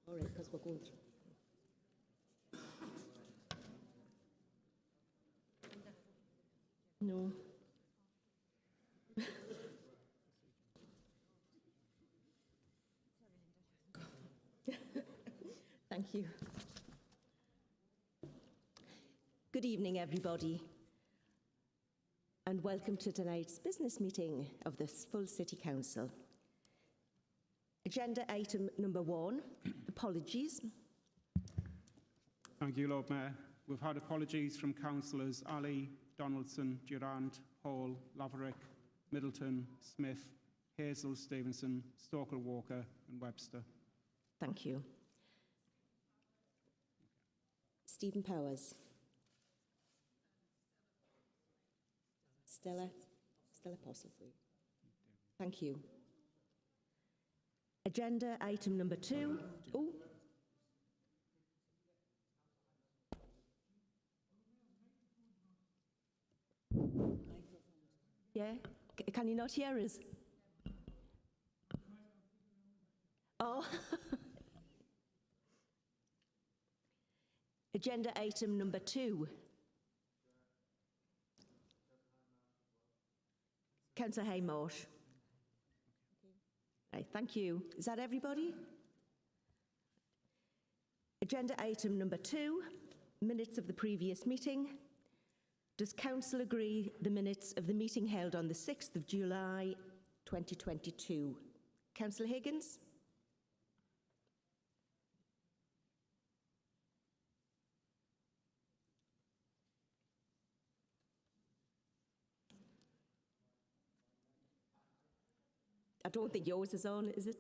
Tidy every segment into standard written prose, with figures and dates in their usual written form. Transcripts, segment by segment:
All right, because we're going through. No. Thank you. Good evening, everybody, and welcome to tonight's business meeting of the full City Council. Agenda item number 1, apologies. Thank you, Lord Mayor. We've had apologies from councillors Ali, Donaldson, Durant, Hall, Laverick, Middleton, Smith, Hazel, Stevenson, Stoker, Walker and Webster. Thank you. Stephen Powers. Stella Postlethwaite. Thank you. Agenda item number 2. Oh. Yeah? Can you not hear us? Oh. Agenda item number 2. Councillor Haymarsh. Right, thank you. Is that everybody? Agenda item number 2, minutes of the previous meeting. Does Council agree the minutes of the meeting held on the 6th of July 2022? Councillor Higgins? I don't think yours is on, is it?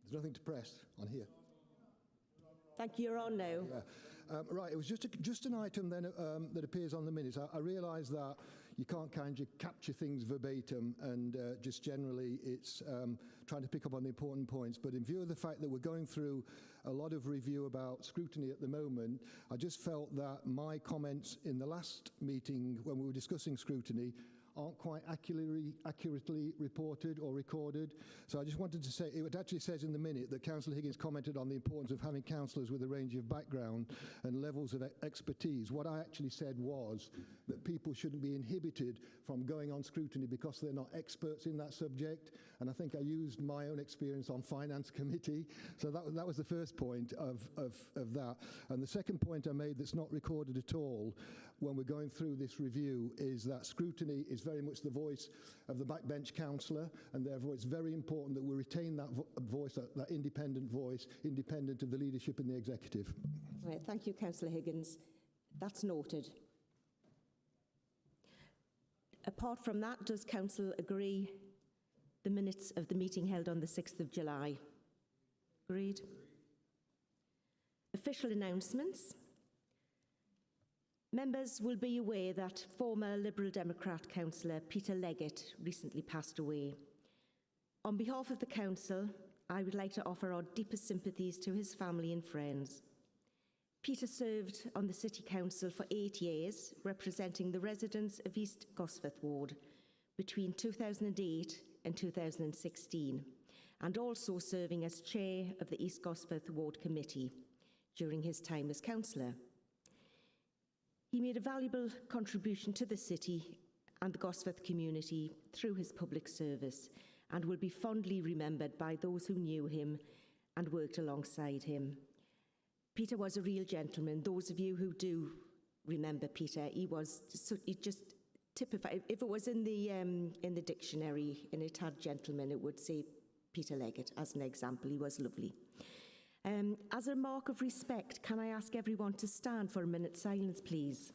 There's nothing to press on here. Thank you, you're on now. Yeah. Right, it was just an item then that appears on the minutes. I realise that you can't kind of capture things verbatim and just generally it's trying to pick up on the important points. But in view of the fact that we're going through a lot of review about scrutiny at the moment, I just felt that my comments in the last meeting when we were discussing scrutiny aren't quite accurately reported or recorded. So I just wanted to say, it actually says in the minute that Councillor Higgins commented on the importance of having councillors with a range of background and levels of expertise. What I actually said was that people shouldn't be inhibited from going on scrutiny because they're not experts in that subject. And I think I used my own experience on Finance Committee. So that was the first point of that. And the second point I made that's not recorded at all when we're going through this review is that scrutiny is very much the voice of the backbench councillor, and therefore it's very important that we retain that voice, that independent voice, independent of the leadership and the executive. Right, thank you, Councillor Higgins. That's noted. Apart from that, does Council agree the minutes of the meeting held on the 6th of July? Agreed. Official announcements. Members will be aware that former Liberal Democrat councillor Peter Leggett recently passed away. On behalf of the Council, I would like to offer our deepest sympathies to his family and friends. Peter served on the City Council for 8 years, representing the residents of East Gosforth Ward between 2008 and 2016, and also serving as chair of the East Gosforth Ward Committee during his time as councillor. He made a valuable contribution to the city and the Gosforth community through his public service and will be fondly remembered by those who knew him and worked alongside him. Peter was a real gentleman. Those of you who do remember Peter, he just typified. If it was in the dictionary and it had gentleman, it would say Peter Leggett as an example. He was lovely. As a mark of respect, can I ask everyone to stand for a minute's silence, please?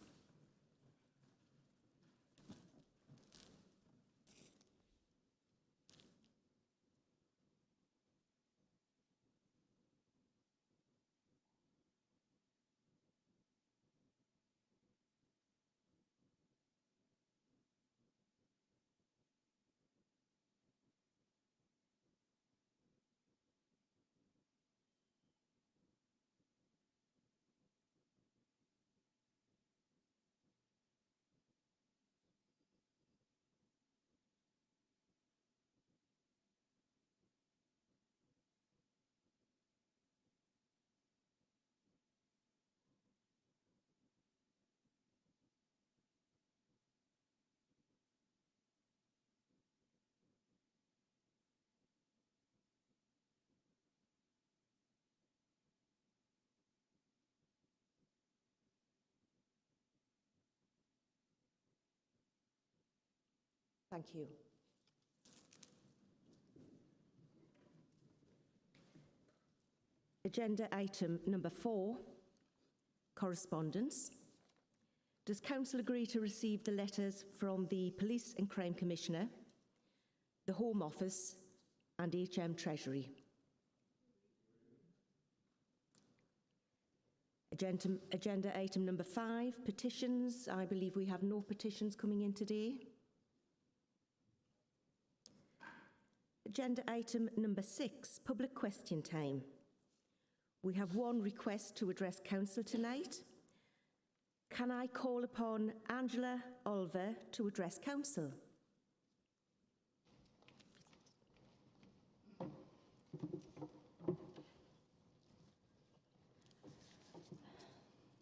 Thank you. Agenda item number 4, correspondence. Does Council agree to receive the letters from the Police and Crime Commissioner, the Home Office and HM Treasury? Agenda item number 5, petitions. I believe we have no petitions coming in today. Agenda item number 6, public question time. We have one request to address Council tonight. Can I call upon Angela Oliver to address Council?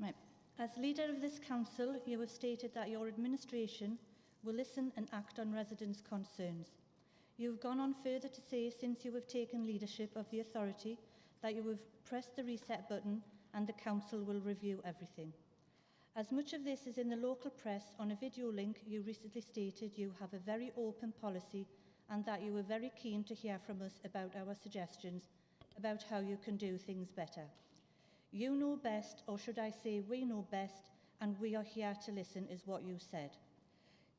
Right. As leader of this council, you have stated that your administration will listen and act on residents' concerns. You have gone on further to say, since you have taken leadership of the authority, that you have pressed the reset button and the council will review everything. As much of this is in the local press, on a video link you recently stated you have a very open policy and that you were very keen to hear from us about our suggestions about how you can do things better. You know best, or should I say we know best, and we are here to listen, is what you said.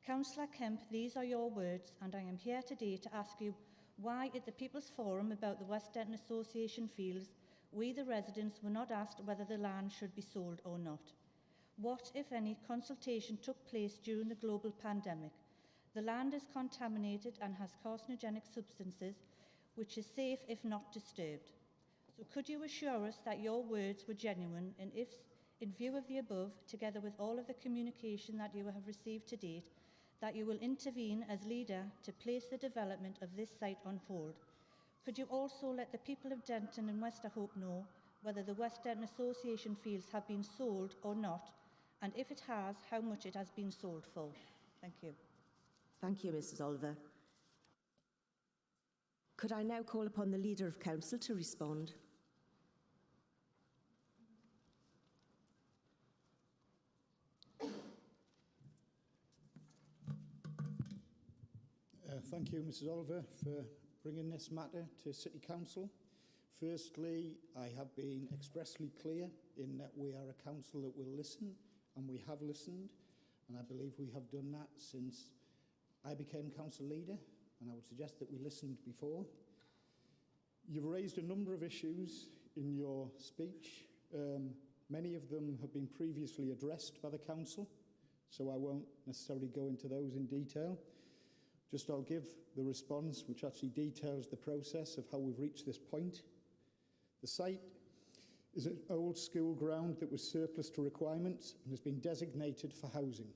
Councillor Kemp, these are your words, and I am here today to ask you why at the People's Forum about the West Denton Association Fields, we the residents were not asked whether the land should be sold or not. What, if any, consultation took place during the global pandemic? The land is contaminated and has carcinogenic substances, which is safe if not disturbed. So could you assure us that your words were genuine, and if, in view of the above, together with all of the communication that you have received to date, that you will intervene as leader to place the development of this site on hold? Could you also let the people of Denton and Westerhope know whether the West Denton Association fields have been sold or not, and if it has, how much it has been sold for? Thank you. Thank you, Mrs. Oliver. Could I now call upon the Leader of Council to respond? Thank you, Mrs. Oliver, for bringing this matter to City Council. Firstly, I have been expressly clear in that we are a council that will listen, and we have listened, and I believe we have done that since I became council leader, and I would suggest that we listened before. You've raised a number of issues in your speech. Many of them have been previously addressed by the council, so I won't necessarily go into those in detail. Just I'll give the response which actually details the process of how we've reached this point. The site is an old school ground that was surplus to requirements and has been designated for housing.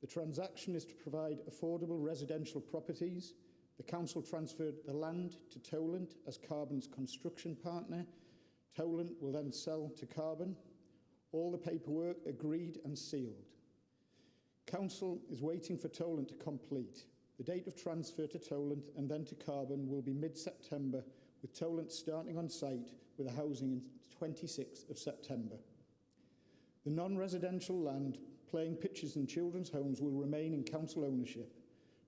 The transaction is to provide affordable residential properties. The council transferred the land to Toland as Carbon's construction partner. Toland will then sell to Carbon. All the paperwork agreed and sealed. Council is waiting for Toland to complete. The date of transfer to Toland and then to Carbon will be mid-September, with Toland starting on site with the housing in 26th of September. The non-residential land, playing pitches and children's homes will remain in council ownership.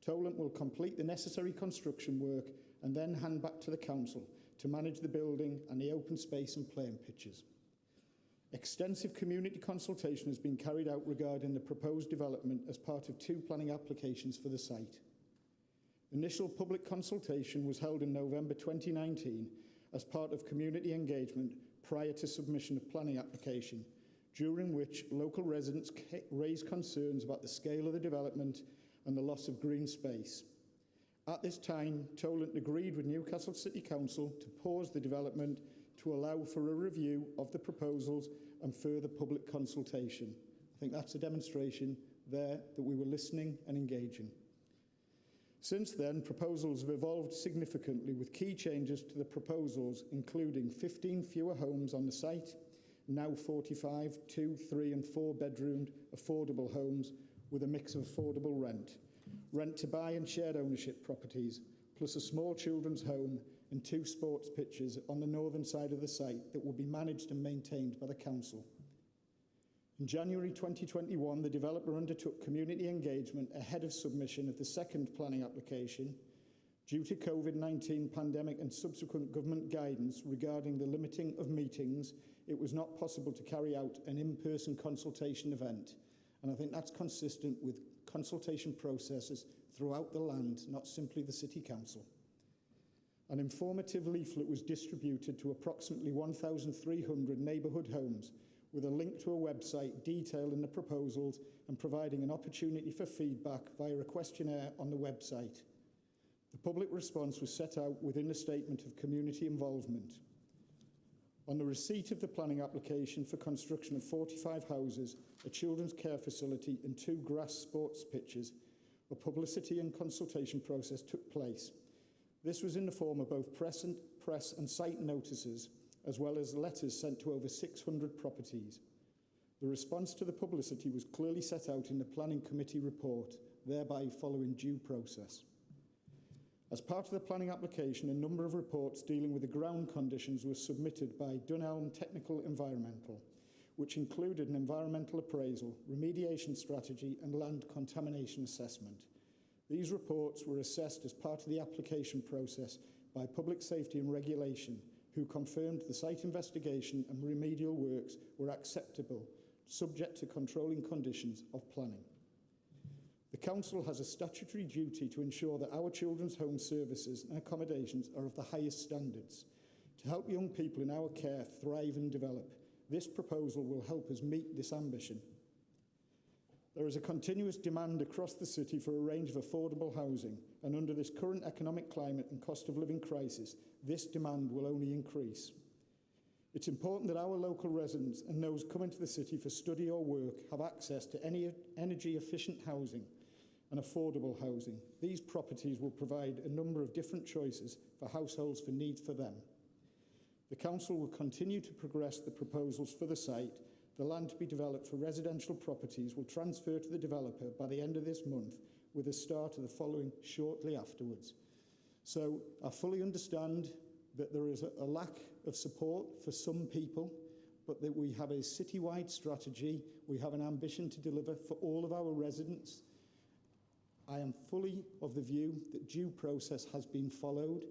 Toland will complete the necessary construction work and then hand back to the council to manage the building and the open space and playing pitches. Extensive community consultation has been carried out regarding the proposed development as part of 2 planning applications for the site. Initial public consultation was held in November 2019 as part of community engagement prior to submission of planning application, during which local residents raised concerns about the scale of the development and the loss of green space. At this time, Toland agreed with Newcastle City Council to pause the development to allow for a review of the proposals and further public consultation. I think that's a demonstration there that we were listening and engaging. Since then, proposals have evolved significantly, with key changes to the proposals including 15 fewer homes on the site, now 45 2, 3 and 4 bedroomed affordable homes with a mix of affordable rent, rent to buy and shared ownership properties, plus a small children's home and 2 sports pitches on the northern side of the site that will be managed and maintained by the council. In January 2021, the developer undertook community engagement ahead of submission of the second planning application. Due to COVID-19 pandemic and subsequent government guidance regarding the limiting of meetings, it was not possible to carry out an in-person consultation event. And I think that's consistent with consultation processes throughout the land, not simply the City Council. An informative leaflet was distributed to approximately 1,300 neighbourhood homes with a link to a website detailing the proposals and providing an opportunity for feedback via a questionnaire on the website. The public response was set out within the statement of community involvement. On the receipt of the planning application for construction of 45 houses, a children's care facility and 2 grass sports pitches, a publicity and consultation process took place. This was in the form of both press and site notices, as well as letters sent to over 600 properties. The response to the publicity was clearly set out in the Planning Committee report, thereby following due process. As part of the planning application, a number of reports dealing with the ground conditions were submitted by Dunelm Technical Environmental, which included an environmental appraisal, remediation strategy and land contamination assessment. These reports were assessed as part of the application process by Public Safety and Regulation, who confirmed the site investigation and remedial works were acceptable, subject to controlling conditions of planning. The Council has a statutory duty to ensure that our children's home services and accommodations are of the highest standards. To help young people in our care thrive and develop, this proposal will help us meet this ambition. There is a continuous demand across the city for a range of affordable housing, and under this current economic climate and cost of living crisis, this demand will only increase. It's important that our local residents and those coming to the city for study or work have access to any energy-efficient housing and affordable housing. These properties will provide a number of different choices for households for needs for them. The Council will continue to progress the proposals for the site. The land to be developed for residential properties will transfer to the developer by the end of this month, with a start of the following shortly afterwards. So I fully understand that there is a lack of support for some people, but that we have a citywide strategy. We have an ambition to deliver for all of our residents. I am fully of the view that due process has been followed.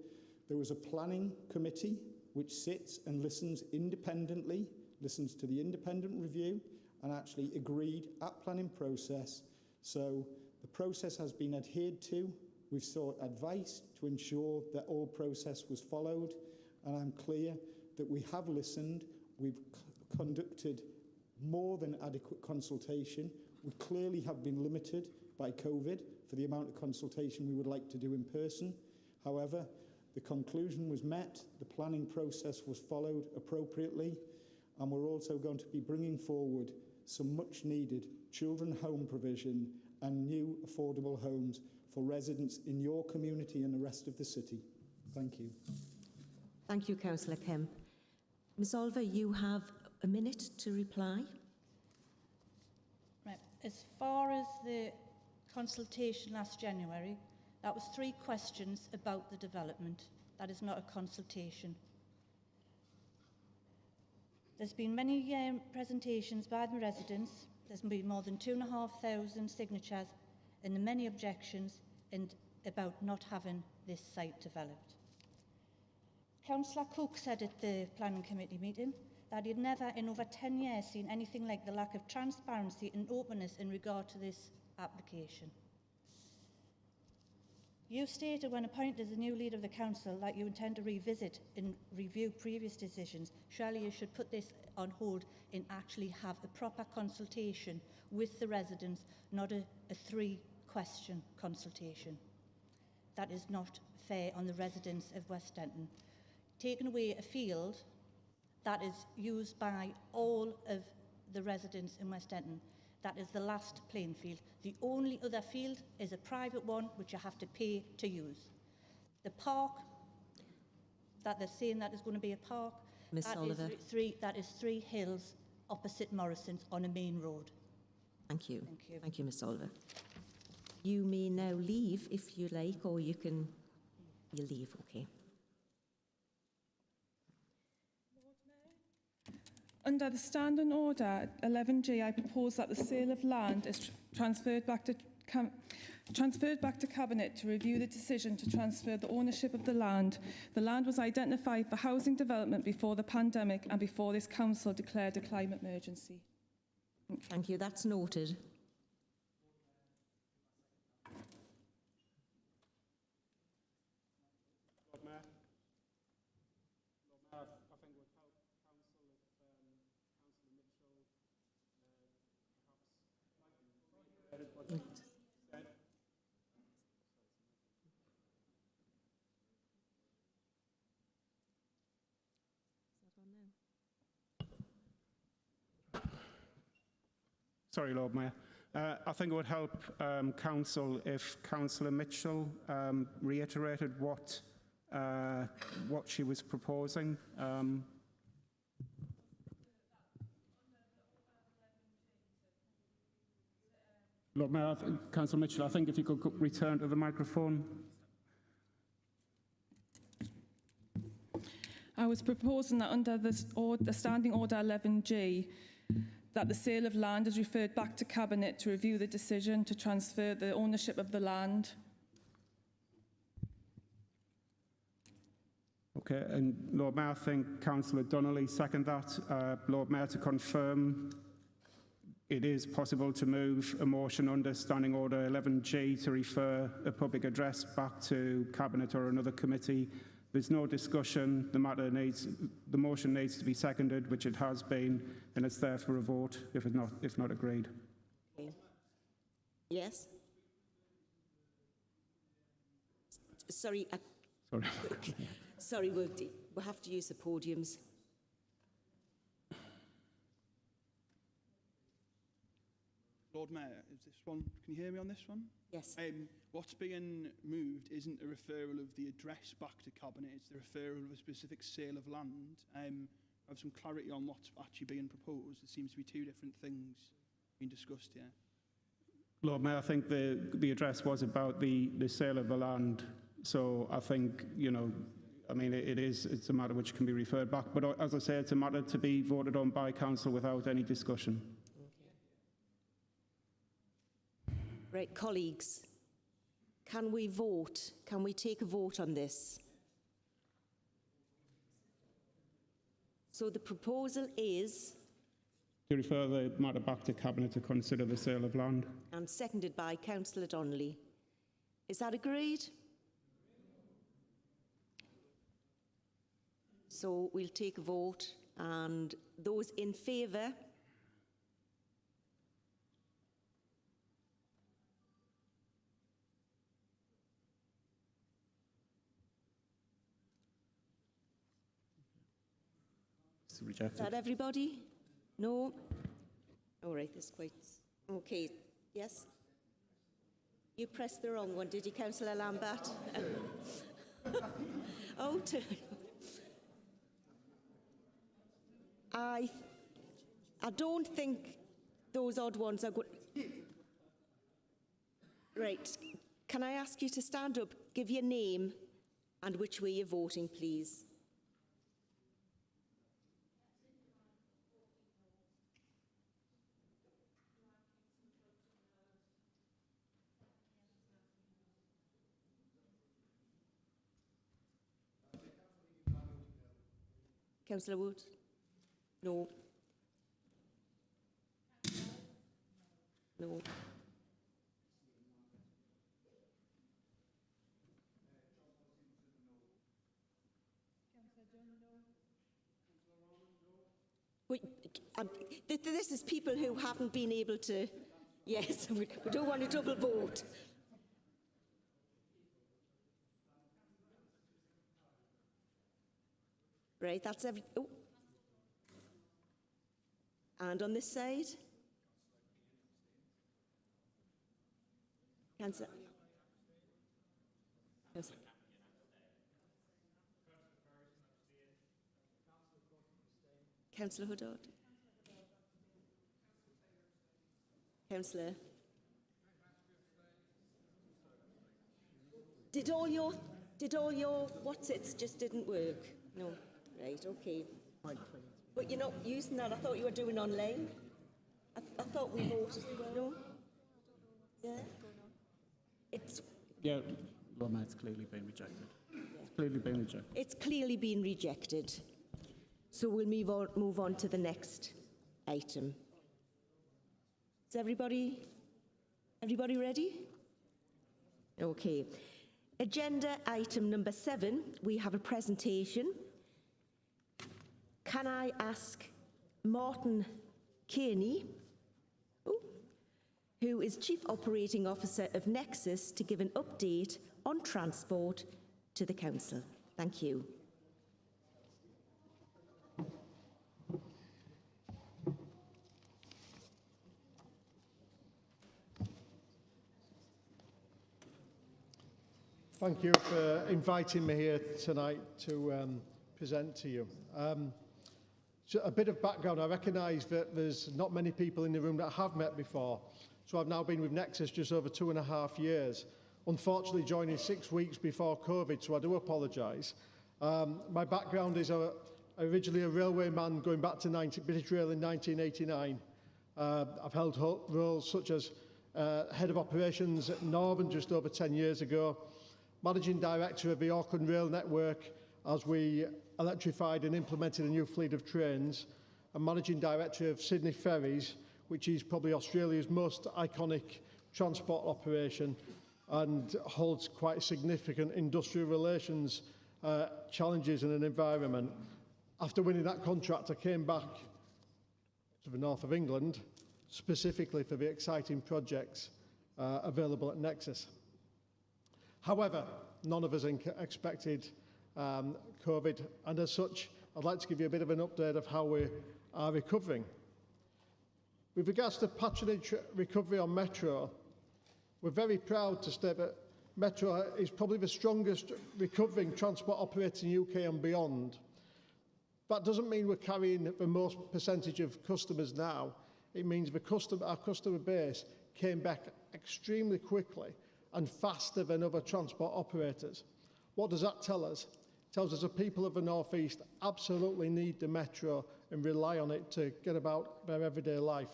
There was a planning committee which sits and listens independently, listens to the independent review, and actually agreed at planning process. So the process has been adhered to. We've sought advice to ensure that all process was followed, and I'm clear that we have listened. We've conducted more than adequate consultation. We clearly have been limited by COVID for the amount of consultation we would like to do in person. However, the conclusion was met, the planning process was followed appropriately, and we're also going to be bringing forward some much needed children home provision and new affordable homes for residents in your community and the rest of the city. Thank you. Thank you, Councillor Kemp. Ms Oliver, you have a minute to reply. Right. As far as the consultation last January, that was 3 questions about the development. That is not a consultation. There's been many presentations by the residents. There's been more than 2,500 signatures and the many objections about not having this site developed. Councillor Cook said at the Planning Committee meeting that he'd never in over 10 years seen anything like the lack of transparency and openness in regard to this application. You stated when appointed as the new leader of the council that you intend to revisit and review previous decisions. Surely you should put this on hold and actually have a proper consultation with the residents, not a 3-question consultation. That is not fair on the residents of West Denton. Taking away a field that is used by all of the residents in West Denton, that is the last playing field. The only other field is a private one which you have to pay to use. The park that they're saying that is going to be a park, Ms Oliver. that is 3 hills opposite Morrison's on a main road. Thank you. Thank you. Thank you, Ms Oliver. You may now leave if you like, or you leave, okay. Under the Standing Order 11G, I propose that the sale of land is transferred back to Cabinet to review the decision to transfer the ownership of the land. The land was identified for housing development before the pandemic and before this council declared a climate emergency. Thank you. That's noted. Lord Mayor, I think it would help Council if Councillor Mitchell perhaps what he said. Sorry, Lord Mayor. I think it would help Council if Councillor Mitchell reiterated what she was proposing. Lord Mayor, Councillor Mitchell, I think if you could return to the microphone. I was proposing that under the Standing Order 11G, that the sale of land is referred back to Cabinet to review the decision to transfer the ownership of the land. Okay, and Lord Mayor, I think Councillor Donnelly second that. Lord Mayor, to confirm, it is possible to move a motion under Standing Order 11G to refer a public address back to Cabinet or another committee. There's no discussion. The motion needs to be seconded, which it has been, and it's there for a vote if not agreed. Okay. Yes. Sorry. Sorry. Sorry, we'll have to use the podiums. Lord Mayor, is this one? Can you hear me on this one? Yes. What's being moved isn't a referral of the address back to Cabinet, it's the referral of a specific sale of land. I have some clarity on what's actually being proposed. There seems to be two different things being discussed here. Lord Mayor, I think the address was about the sale of the land. So I think, I mean, it's a matter which can be referred back. But as I say, it's a matter to be voted on by Council without any discussion. Right, colleagues, can we vote? Can we take a vote on this? So the proposal is... To refer the matter back to Cabinet to consider the sale of land. And seconded by Councillor Donnelly. Is that agreed? So we'll take a vote, and those in favour... Rejected. Is that everybody? No? All right, this quite... Okay, yes? You pressed the wrong one, did you, Councillor Lambert? Oh, I don't think those odd ones are good. Right, can I ask you to stand up, give your name and which way you're voting, please? Councillor Wood? No. No. This is people who haven't been able to... Yes, we don't want a double vote. Right, that's every... Oh. And on this side? Councillor... Councillor Huddard? Councillor? Did all your what's-its just didn't work? No. Right, okay. But you're not using that. I thought you were doing online. I thought we voted. No? Yeah? It's... Yeah, Lord Mayor, it's clearly been rejected. It's clearly been rejected. It's clearly been rejected. So we'll move on to the next item. Is everybody ready? Okay. Agenda item number 7, we have a presentation. Can I ask Martin Kearney, who is Chief Operating Officer of Nexus, to give an update on transport to the Council? Thank you. Thank you for inviting me here tonight to present to you. So a bit of background, I recognise that there's not many people in the room that have met before. So I've now been with Nexus just over 2.5 years. Unfortunately joining 6 weeks before COVID, so I do apologise. My background is originally a railway man going back to British Rail in 1989. I've held roles such as Head of Operations at Northern just over 10 years ago, Managing Director of the Auckland Rail Network as we electrified and implemented a new fleet of trains, and Managing Director of Sydney Ferries, which is probably Australia's most iconic transport operation and holds quite significant industrial relations challenges in an environment. After winning that contract, I came back to the north of England, specifically for the exciting projects available at Nexus. However, none of us expected COVID, and as such, I'd like to give you a bit of an update of how we are recovering. With regards to patronage recovery on Metro, we're very proud to state that Metro is probably the strongest recovering transport operator in the UK and beyond. That doesn't mean we're carrying the most percentage of customers now. It means our customer base came back extremely quickly and faster than other transport operators. What does that tell us? It tells us the people of the North East absolutely need the Metro and rely on it to get about their everyday life.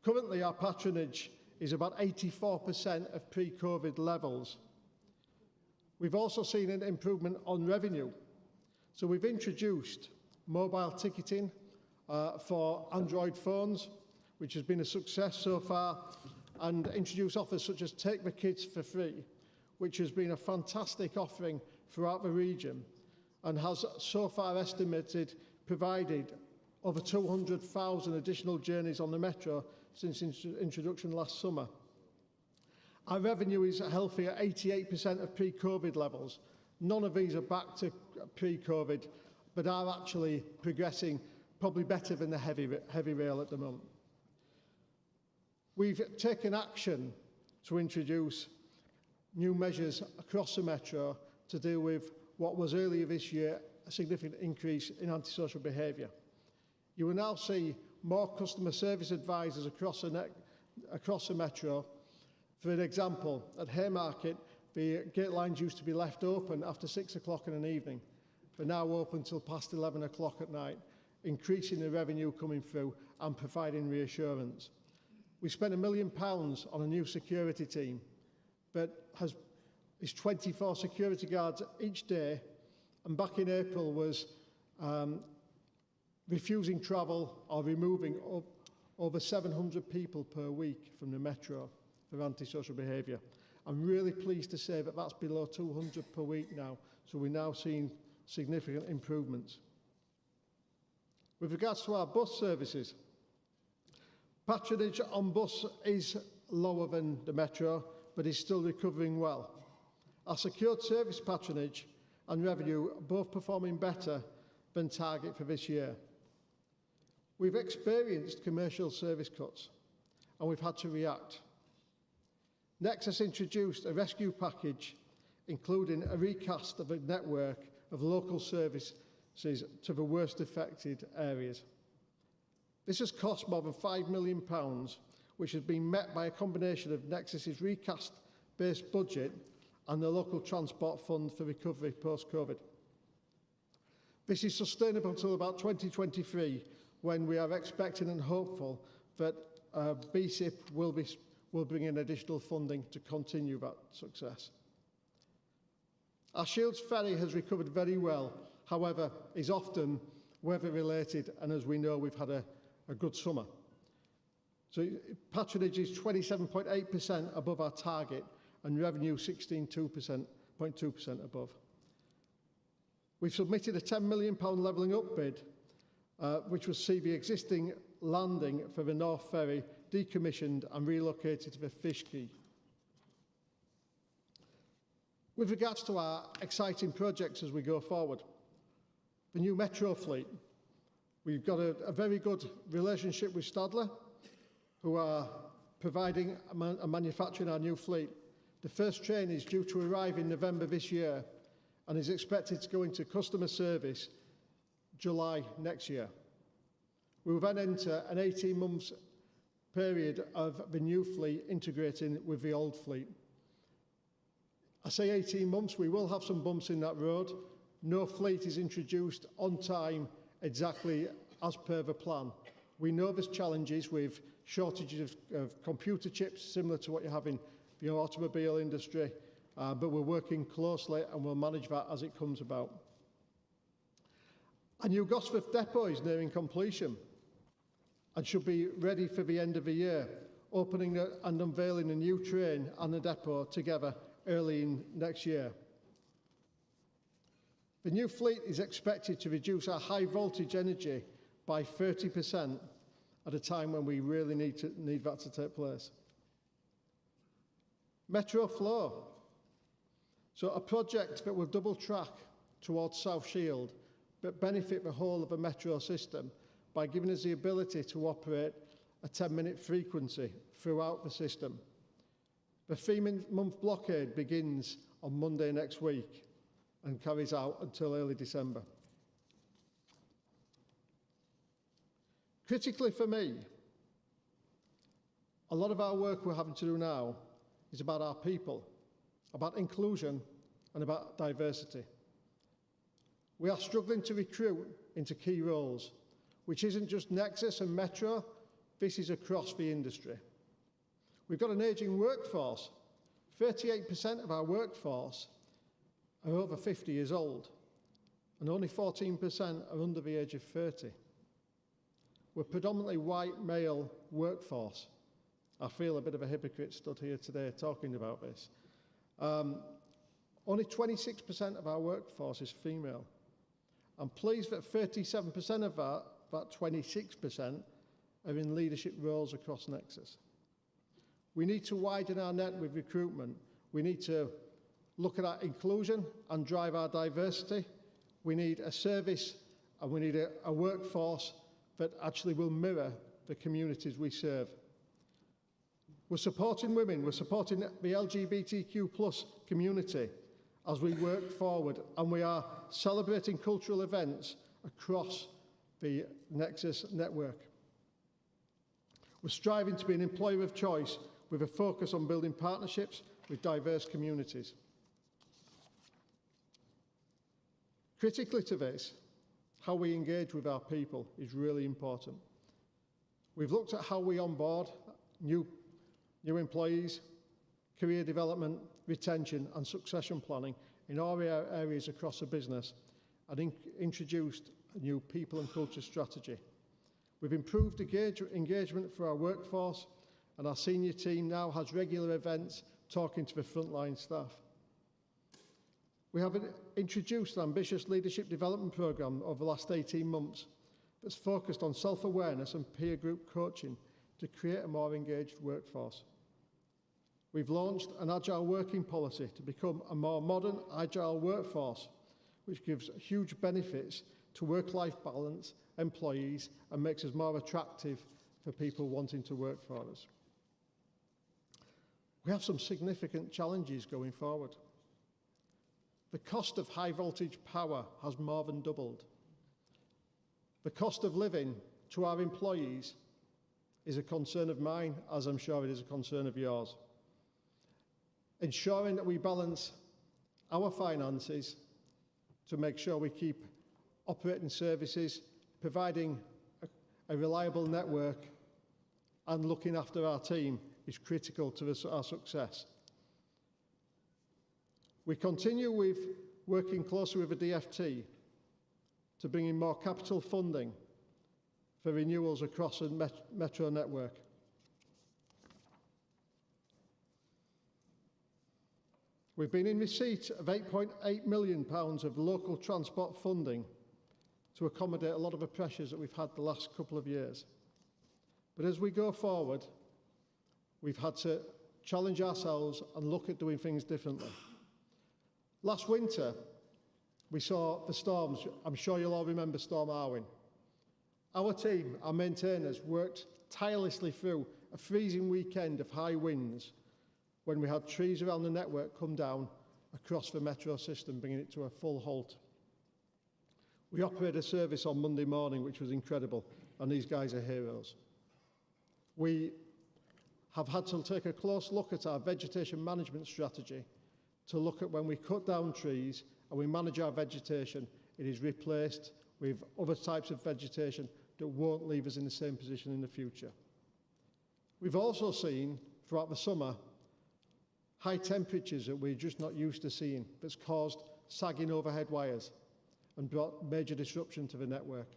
Currently, our patronage is about 84% of pre-COVID levels. We've also seen an improvement on revenue. So we've introduced mobile ticketing for Android phones, which has been a success so far, and introduced offers such as Take the Kids for Free, which has been a fantastic offering throughout the region and has so far provided over 200,000 additional journeys on the Metro since introduction last summer. Our revenue is healthy at 88% of pre-COVID levels. None of these are back to pre-COVID, but are actually progressing probably better than the heavy rail at the moment. We've taken action to introduce new measures across the Metro to deal with what was earlier this year a significant increase in antisocial behaviour. You will now see more customer service advisors across the Metro. For an example, at Haymarket, the gate lines used to be left open after 6 o'clock in an evening. They're now open till past 11 o'clock at night, increasing the revenue coming through and providing reassurance. We spent £1 million on a new security team, but is 24 security guards each day, and back in April was refusing travel or removing over 700 people per week from the Metro for antisocial behaviour. I'm really pleased to say that that's below 200 per week now, so we're now seeing significant improvements. With regards to our bus services, patronage on bus is lower than the Metro, but is still recovering well. Our secured service patronage and revenue are both performing better than target for this year. We've experienced commercial service cuts, and we've had to react. Nexus introduced a rescue package, including a recast of a network of local services to the worst affected areas. This has cost more than £5 million, which has been met by a combination of Nexus's recast-based budget and the local transport fund for recovery post-COVID. This is sustainable until about 2023, when we are expecting and hopeful that BSIP will bring in additional funding to continue that success. Our Shields ferry has recovered very well, however, is often weather related, and as we know, we've had a good summer. So patronage is 27.8% above our target and revenue 16.2% above. We've submitted a £10 million levelling up bid, which will see the existing landing for the North Ferry decommissioned and relocated to the Fish Quay. With regards to our exciting projects as we go forward, the new metro fleet, we've got a very good relationship with Stadler, who are providing and manufacturing our new fleet. The first train is due to arrive in November this year and is expected to go into customer service July next year. We will then enter an 18 months period of the new fleet integrating with the old fleet. I say 18 months, we will have some bumps in that road. No fleet is introduced on time exactly as per the plan. We know there's challenges with shortages of computer chips, similar to what you have in the automobile industry, but we're working closely and we'll manage that as it comes about. A new Gosforth depot is nearing completion and should be ready for the end of the year, opening and unveiling a new train and a depot together early in next year. The new fleet is expected to reduce our high voltage energy by 30% at a time when we really need that to take place. Metro Flow. So a project that will double track towards South Shield, but benefit the whole of the metro system by giving us the ability to operate a 10-minute frequency throughout the system. The 3-month blockade begins on Monday next week and carries out until early December. Critically for me, a lot of our work we're having to do now is about our people, about inclusion and about diversity. We are struggling to recruit into key roles, which isn't just Nexus and Metro, this is across the industry. We've got an ageing workforce. 38% of our workforce are over 50 years old, and only 14% are under the age of 30. We're predominantly white male workforce. I feel a bit of a hypocrite stood here today talking about this. Only 26% of our workforce is female. I'm pleased that 37% of that 26% are in leadership roles across Nexus. We need to widen our net with recruitment. We need to look at our inclusion and drive our diversity. We need a service and we need a workforce that actually will mirror the communities we serve. We're supporting women, we're supporting the LGBTQ+ community as we work forward, and we are celebrating cultural events across the Nexus network. We're striving to be an employer of choice with a focus on building partnerships with diverse communities. Critically to this, how we engage with our people is really important. We've looked at how we onboard new employees, career development, retention and succession planning in all areas across the business, and introduced a new people and culture strategy. We've improved engagement for our workforce, and our senior team now has regular events talking to the frontline staff. We have introduced an ambitious leadership development programme over the last 18 months that's focused on self-awareness and peer group coaching to create a more engaged workforce. We've launched an agile working policy to become a more modern, agile workforce, which gives huge benefits to work-life balance, employees, and makes us more attractive for people wanting to work for us. We have some significant challenges going forward. The cost of high voltage power has more than doubled. The cost of living to our employees is a concern of mine, as I'm sure it is a concern of yours. Ensuring that we balance our finances to make sure we keep operating services, providing a reliable network and looking after our team is critical to our success. We continue with working closely with the DFT to bring in more capital funding for renewals across the metro network. We've been in receipt of £8.8 million of local transport funding to accommodate a lot of the pressures that we've had the last couple of years. But as we go forward, we've had to challenge ourselves and look at doing things differently. Last winter, we saw the storms. I'm sure you'll all remember Storm Arwen. Our team, our maintainers, worked tirelessly through a freezing weekend of high winds when we had trees around the network come down across the metro system, bringing it to a full halt. We operated a service on Monday morning, which was incredible, and these guys are heroes. We have had to take a close look at our vegetation management strategy to look at when we cut down trees and we manage our vegetation, it is replaced with other types of vegetation that won't leave us in the same position in the future. We've also seen throughout the summer high temperatures that we're just not used to seeing that's caused sagging overhead wires and brought major disruption to the network.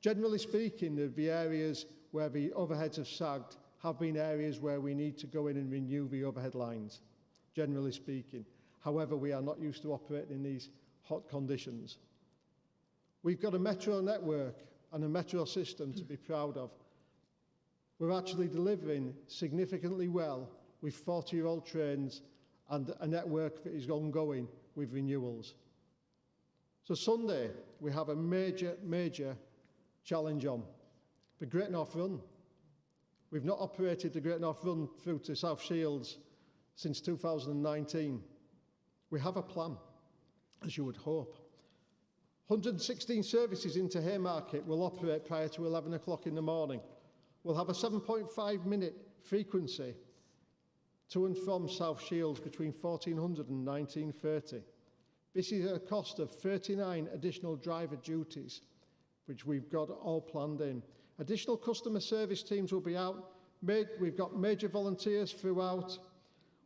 Generally speaking, the areas where the overheads have sagged have been areas where we need to go in and renew the overhead lines, generally speaking. However, we are not used to operating in these hot conditions. We've got a metro network and a metro system to be proud of. We're actually delivering significantly well with 40-year-old trains and a network that is ongoing with renewals. So Sunday, we have a major challenge on. The Great North Run. We've not operated the Great North Run through to South Shields since 2019. We have a plan, as you would hope. 116 services into Haymarket will operate prior to 11 o'clock in the morning. We'll have a 7.5-minute frequency to and from South Shields between 1400 and 1930. This is at a cost of 39 additional driver duties, which we've got all planned in. Additional customer service teams will be out. We've got major volunteers throughout.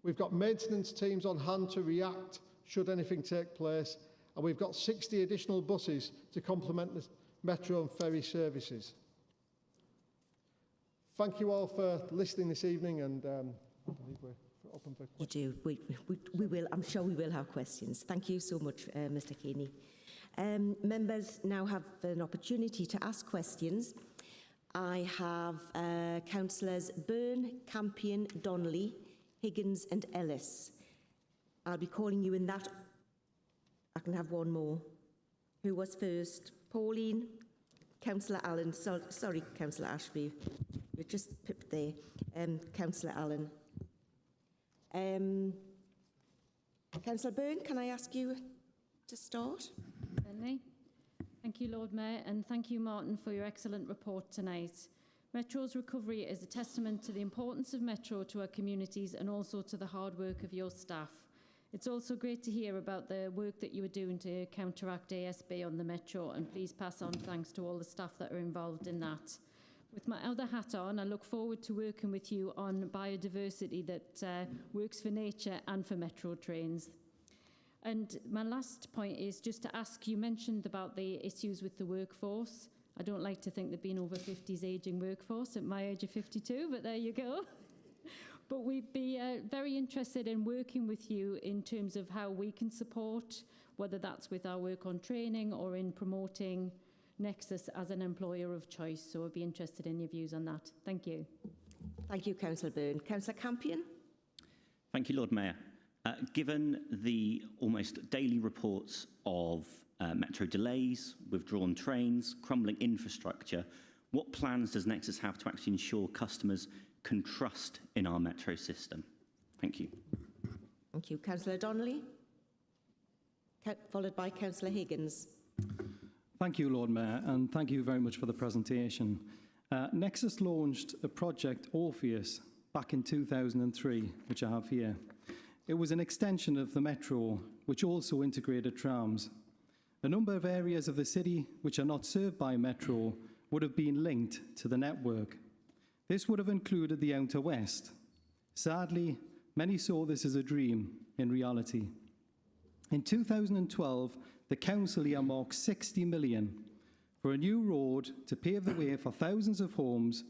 We've got maintenance teams on hand to react should anything take place. And we've got 60 additional buses to complement the metro and ferry services. Thank you all for listening this evening, and I believe we're open for questions. You do. We will. I'm sure we will have questions. Thank you so much, Mr. Keeney. Members now have an opportunity to ask questions. I have Councillors Byrne, Campion, Donnelly, Higgins and Ellis. I'll be calling you in that. I can have one more. Who was first? Pauline, Councillor Allen. Sorry, Councillor Ashby. You're just pipped there. Councillor Allen. Councillor Byrne, can I ask you to start? Certainly. Thank you, Lord Mayor, and thank you, Martin, for your excellent report tonight. Metro's recovery is a testament to the importance of Metro to our communities and also to the hard work of your staff. It's also great to hear about the work that you are doing to counteract ASB on the Metro, and please pass on thanks to all the staff that are involved in that. With my other hat on, I look forward to working with you on biodiversity that works for nature and for Metro trains. And my last point is just to ask, you mentioned about the issues with the workforce. I don't like to think there'd been over 50s ageing workforce at my age of 52, but there you go. But we'd be very interested in working with you in terms of how we can support, whether that's with our work on training or in promoting Nexus as an employer of choice. So I'd be interested in your views on that. Thank you. Thank you, Councillor Byrne. Councillor Campion. Thank you, Lord Mayor. Given the almost daily reports of Metro delays, withdrawn trains, crumbling infrastructure, what plans does Nexus have to actually ensure customers can trust in our Metro system? Thank you. Thank you. Councillor Donnelly, followed by Councillor Higgins. Thank you, Lord Mayor, and thank you very much for the presentation. Nexus launched a project Orpheus back in 2003, which I have here. It was an extension of the Metro, which also integrated trams. A number of areas of the city which are not served by Metro would have been linked to the network. This would have included the Outer West. Sadly, many saw this as a dream in reality. In 2012, the council earmarked 60 million for a new road to pave the way for thousands of homes.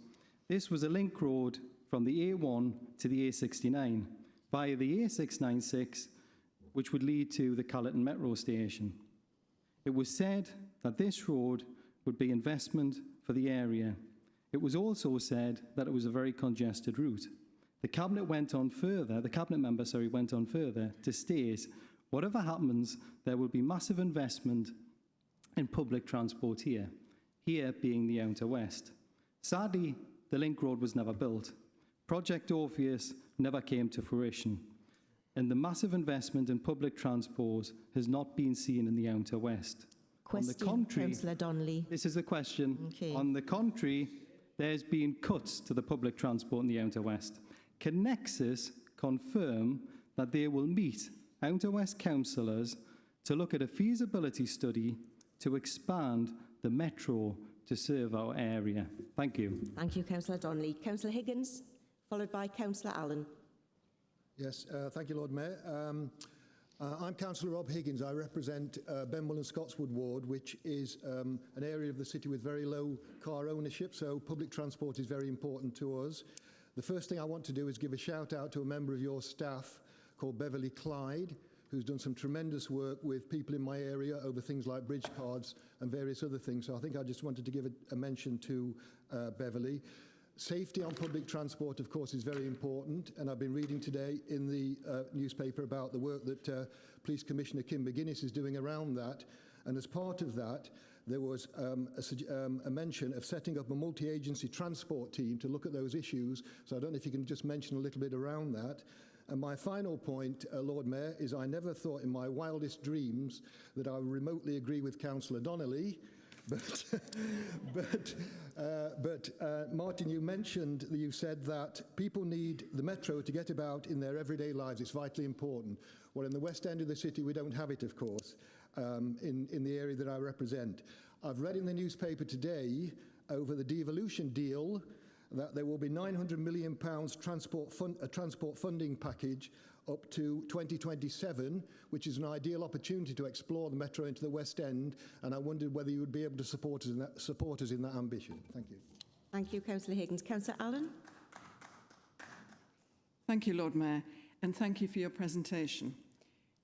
This was a link road from the A1 to the A69 via the A696, which would lead to the Callerton Metro station. It was said that this road would be investment for the area. It was also said that it was a very congested route. The cabinet went on further, the cabinet member, went on further to state, whatever happens, there will be massive investment in public transport here being the Outer West. Sadly, the link road was never built. Project Orpheus never came to fruition, and the massive investment in public transport has not been seen in the Outer West. Question, on the contrary, Councillor Donnelly. this is the question. Okay. On the contrary, there's been cuts to the public transport in the Outer West. Can Nexus confirm that they will meet Outer West councillors to look at a feasibility study to expand the Metro to serve our area? Thank you. Thank you, Councillor Donnelly. Councillor Higgins, followed by Councillor Allen. Yes, thank you, Lord Mayor. I'm Councillor Rob Higgins. I represent Benwell and Scotswood Ward, which is an area of the city with very low car ownership, so public transport is very important to us. The first thing I want to do is give a shout out to a member of your staff called Beverly Clyde, who's done some tremendous work with people in my area over things like bridge cards and various other things. So I think I just wanted to give a mention to Beverly. Safety on public transport, of course, is very important, and I've been reading today in the newspaper about the work that Police Commissioner Kim McGuinness is doing around that, and as part of that, there was a mention of setting up a multi-agency transport team to look at those issues, so I don't know if you can just mention a little bit around that. And my final point, Lord Mayor, is I never thought in my wildest dreams that I would remotely agree with Councillor Donnelly, but Martin, you mentioned that you said that people need the Metro to get about in their everyday lives. It's vitally important. Well, in the West End of the city, we don't have it, of course, in the area that I represent. I've read in the newspaper today over the devolution deal that there will be £900 million transport funding package up to 2027, which is an ideal opportunity to explore the Metro into the West End, and I wondered whether you would be able to support us in that ambition. Thank you. Thank you, Councillor Higgins. Councillor Allen. Thank you, Lord Mayor, and thank you for your presentation.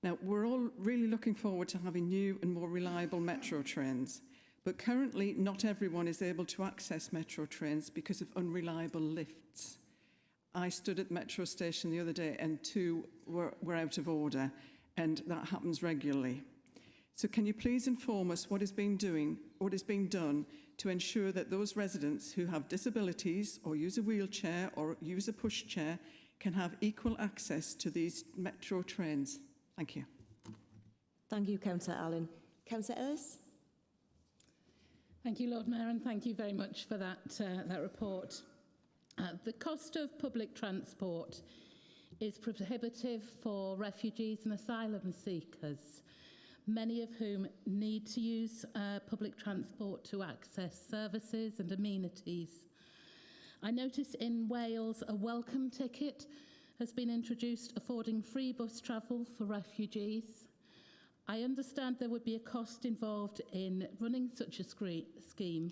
Now, we're all really looking forward to having new and more reliable Metro trains, but currently not everyone is able to access Metro trains because of unreliable lifts. I stood at the Metro station the other day and two were out of order, and that happens regularly. So can you please inform us what is being done to ensure that those residents who have disabilities or use a wheelchair or use a pushchair can have equal access to these Metro trains? Thank you. Thank you, Councillor Allen. Councillor Ellis. Thank you, Lord Mayor, and thank you very much for that report. The cost of public transport is prohibitive for refugees and asylum seekers, many of whom need to use public transport to access services and amenities. I notice in Wales a welcome ticket has been introduced affording free bus travel for refugees. I understand there would be a cost involved in running such a scheme,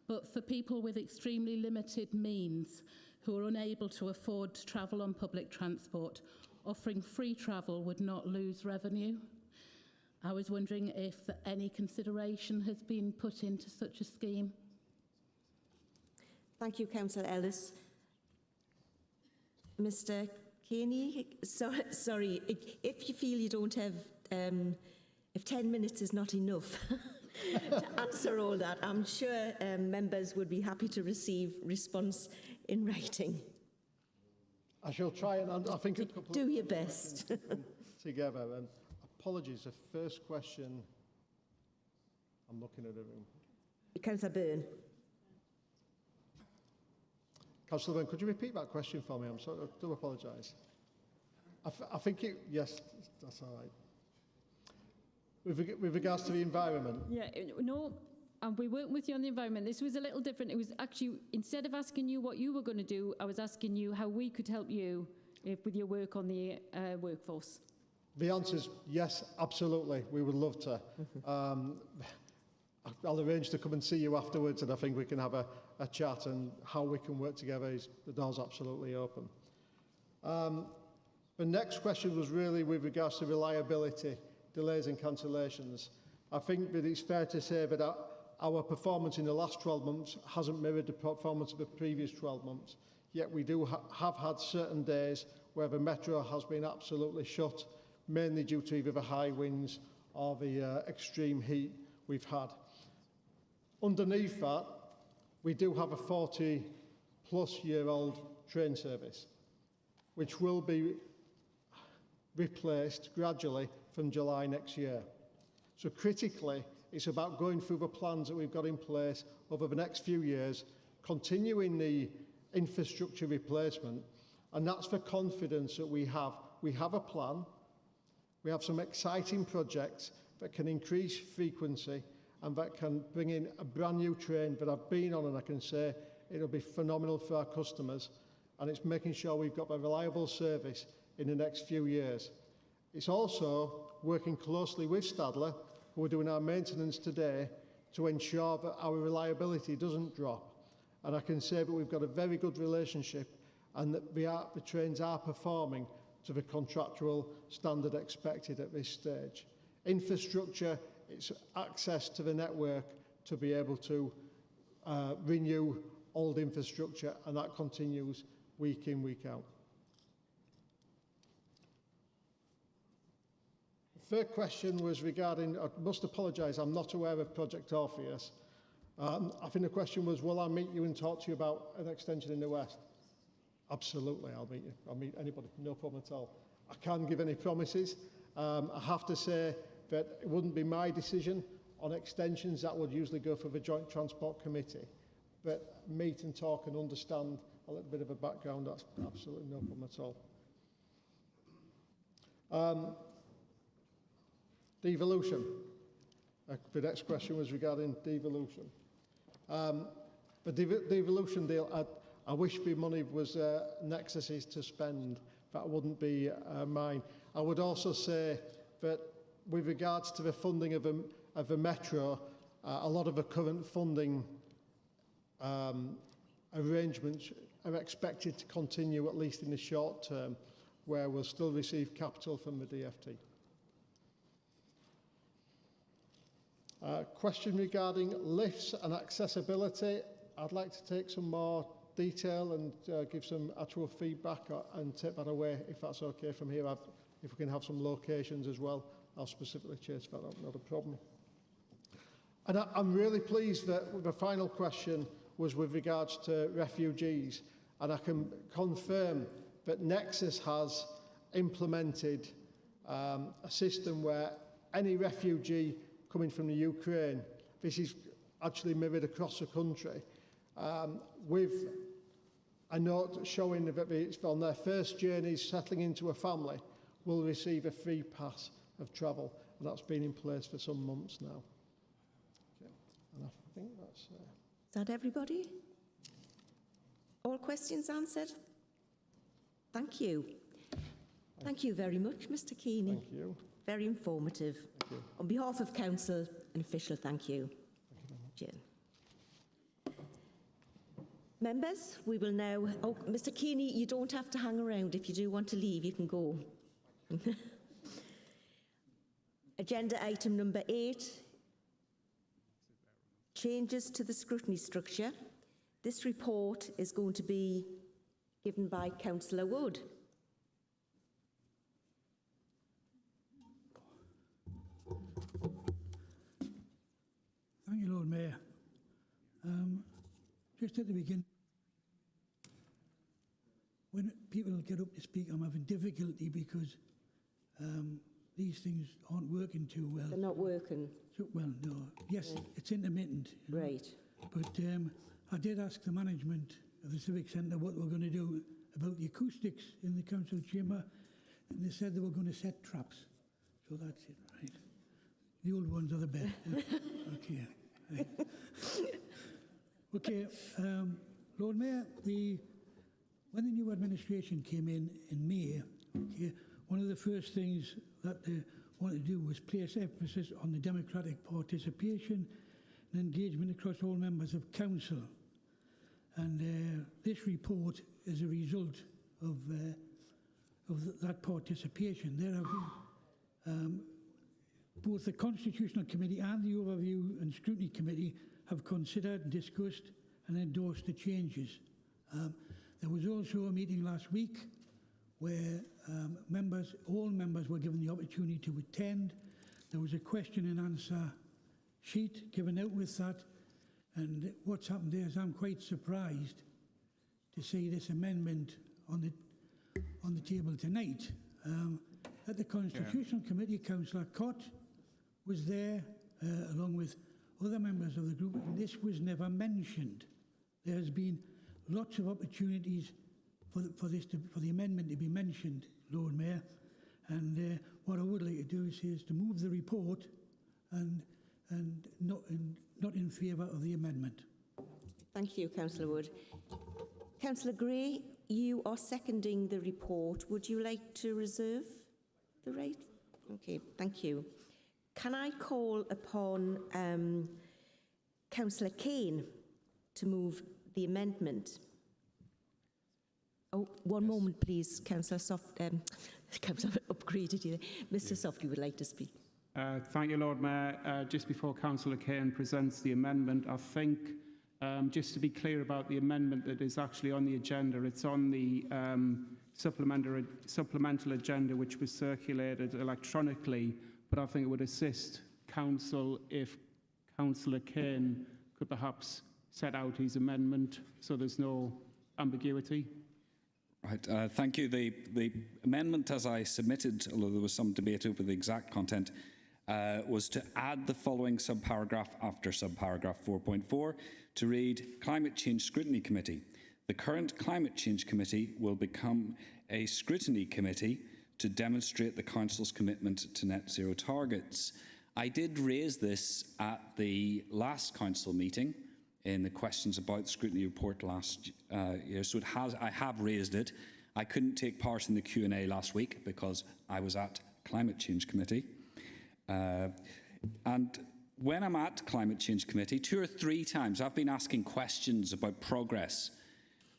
but for people with extremely limited means who are unable to afford to travel on public transport, offering free travel would not lose revenue. I was wondering if any consideration has been put into such a scheme. Thank you, Councillor Ellis. Mr. Caney, sorry, if you feel you don't have, if 10 minutes is not enough to answer all that, I'm sure members would be happy to receive response in writing. I shall try, and I think a couple do your best. Together. And apologies, the first question, I'm looking at the room. Councillor Byrne. Councillor Byrne, could you repeat that question for me? I'm sorry, I do apologise. I think it, yes, that's all right. With regards to the environment? Yeah, no, and we weren't with you on the environment. This was a little different. It was actually, instead of asking you what you were going to do, I was asking you how we could help you with your work on the workforce. The answer is yes, absolutely. We would love to. I'll arrange to come and see you afterwards, and I think we can have a chat, and how we can work together is, the door's absolutely open. The next question was really with regards to reliability, delays and cancellations. I think that it's fair to say that our performance in the last 12 months hasn't mirrored the performance of the previous 12 months. Yet we do have had certain days where the metro has been absolutely shut, mainly due to either the high winds or the extreme heat we've had. Underneath that, we do have a 40-plus-year-old train service, which will be replaced gradually from July next year. So critically, it's about going through the plans that we've got in place over the next few years, continuing the infrastructure replacement, and that's the confidence that we have. We have a plan, we have some exciting projects that can increase frequency and that can bring in a brand new train that I've been on, and I can say it'll be phenomenal for our customers, and it's making sure we've got a reliable service in the next few years. It's also working closely with Stadler, who are doing our maintenance today, to ensure that our reliability doesn't drop. And I can say that we've got a very good relationship, and that the trains are performing to the contractual standard expected at this stage. Infrastructure, it's access to the network to be able to renew old infrastructure, and that continues week in, week out. The third question was regarding, I must apologise, I'm not aware of Project Orpheus. I think the question was, will I meet you and talk to you about an extension in the West? Absolutely, I'll meet you. I'll meet anybody, no problem at all. I can't give any promises. I have to say that it wouldn't be my decision on extensions. That would usually go for the Joint Transport Committee. But meet and talk and understand a little bit of a background, that's absolutely no problem at all. Devolution. The next question was regarding devolution. The devolution deal, I wish the money was Nexus's to spend. That wouldn't be mine. I would also say that with regards to the funding of the metro, a lot of the current funding arrangements are expected to continue, at least in the short term, where we'll still receive capital from the DFT. Question regarding lifts and accessibility. I'd like to take some more detail and give some actual feedback and take that away, if that's okay from here. If we can have some locations as well, I'll specifically chase that up, not a problem. And I'm really pleased that the final question was with regards to refugees, and I can confirm that Nexus has implemented a system where any refugee coming from the Ukraine, this is actually mirrored across the country, with a note showing that it's on their first journeys settling into a family will receive a free pass of travel, and that's been in place for some months now. Okay. And I think that's... Is that everybody? All questions answered? Thank you. Thank you very much, Mr. Keeney. Thank you. Very informative. Thank you. On behalf of Council, an official thank you. Thank you. Members, we will now... Oh, Mr. Keeney, you don't have to hang around. If you do want to leave, you can go. Agenda item number 8. Changes to the scrutiny structure. This report is going to be given by Councillor Wood. Thank you, Lord Mayor. Just at the beginning, when people get up to speak, I'm having difficulty because these things aren't working too well. They're not working? So, well, no. Yes, yeah. It's intermittent. You know? Right. But I did ask the management of the Civic Centre what we're going to do about the acoustics in the council chamber, and they said they were going to set traps. So that's it, right? The old ones are the best. Okay. Right. Okay, Lord Mayor, when the new administration came in May, okay, one of the first things that they wanted to do was place emphasis on the democratic participation and engagement across all members of council. And this report is a result of that participation. There have been both the Constitutional Committee and the Overview and Scrutiny Committee have considered, discussed and endorsed the changes. There was also a meeting last week where all members were given the opportunity to attend. There was a question and answer sheet given out with that. And what's happened there is I'm quite surprised to see this amendment on the table tonight. At the Constitutional Committee, Councillor Cott was there along with other members of the group, and this was never mentioned. There has been lots of opportunities for the amendment to be mentioned, Lord Mayor, and what I would like to do is to move the report and not in favour of the amendment. Thank you, Councillor Wood. Councillor Gray, you are seconding the report. Would you like to reserve the right? Okay, thank you. Can I call upon Councillor Kane to move the amendment? Oh, one moment, please. Councillor Councillor upgraded you. Mr. Softley would like to speak. Thank you, Lord Mayor. Just before Councillor Kane presents the amendment, I think, just to be clear about the amendment that is actually on the agenda, it's on the supplemental agenda which was circulated electronically, but I think it would assist Council if Councillor Kane could perhaps set out his amendment so there's no ambiguity. Right, thank you. The amendment as I submitted, although there was some debate over the exact content, was to add the following subparagraph after subparagraph 4.4 to read Climate Change Scrutiny Committee. The current Climate Change Committee will become a scrutiny committee to demonstrate the Council's commitment to net zero targets. I did raise this at the last Council meeting in the questions about the scrutiny report last year, so I have raised it. I couldn't take part in the Q&A last week because I was at Climate Change Committee. And when I'm at Climate Change Committee, 2 or 3 times I've been asking questions about progress,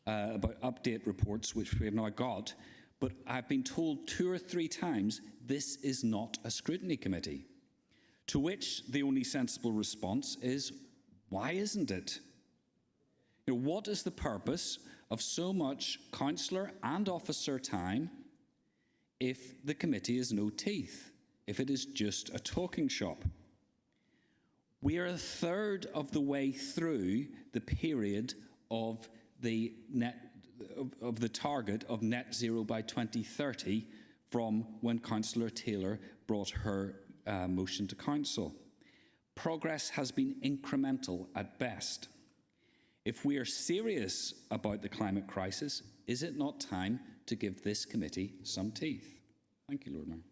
about update reports, which we have now got, but I've been told 2 or 3 times this is not a scrutiny committee. To which the only sensible response is, why isn't it? You know, what is the purpose of so much councillor and officer time if the committee has no teeth, if it is just a talking shop? We are a third of the way through the period of the target of net zero by 2030 from when Councillor Taylor brought her motion to Council. Progress has been incremental at best. If we are serious about the climate crisis, is it not time to give this committee some teeth? Thank you, Lord Mayor.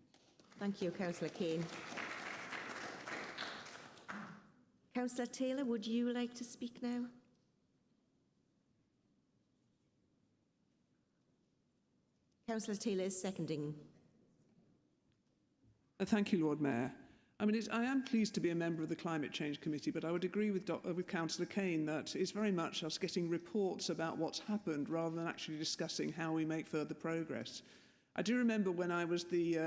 Thank you, Councillor Kane. Councillor Taylor, would you like to speak now? Councillor Taylor is seconding. Thank you, Lord Mayor. I mean, I am pleased to be a member of the Climate Change Committee, but I would agree with Councillor Kane that it's very much us getting reports about what's happened rather than actually discussing how we make further progress. I do remember when I was the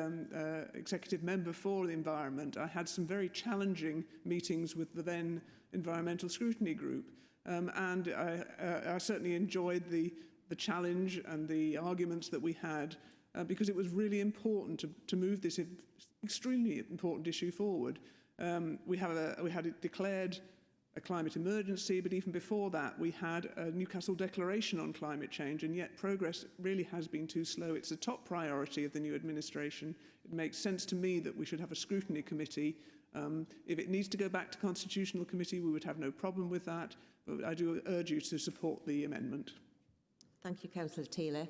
executive member for the environment, I had some very challenging meetings with the then Environmental Scrutiny Group, and I certainly enjoyed the challenge and the arguments that we had because it was really important to move this extremely important issue forward. We had declared a climate emergency, but even before that we had a Newcastle Declaration on climate change, and yet progress really has been too slow. It's a top priority of the new administration. It makes sense to me that we should have a scrutiny committee. If it needs to go back to Constitutional Committee, we would have no problem with that, but I do urge you to support the amendment. Thank you, Councillor Taylor.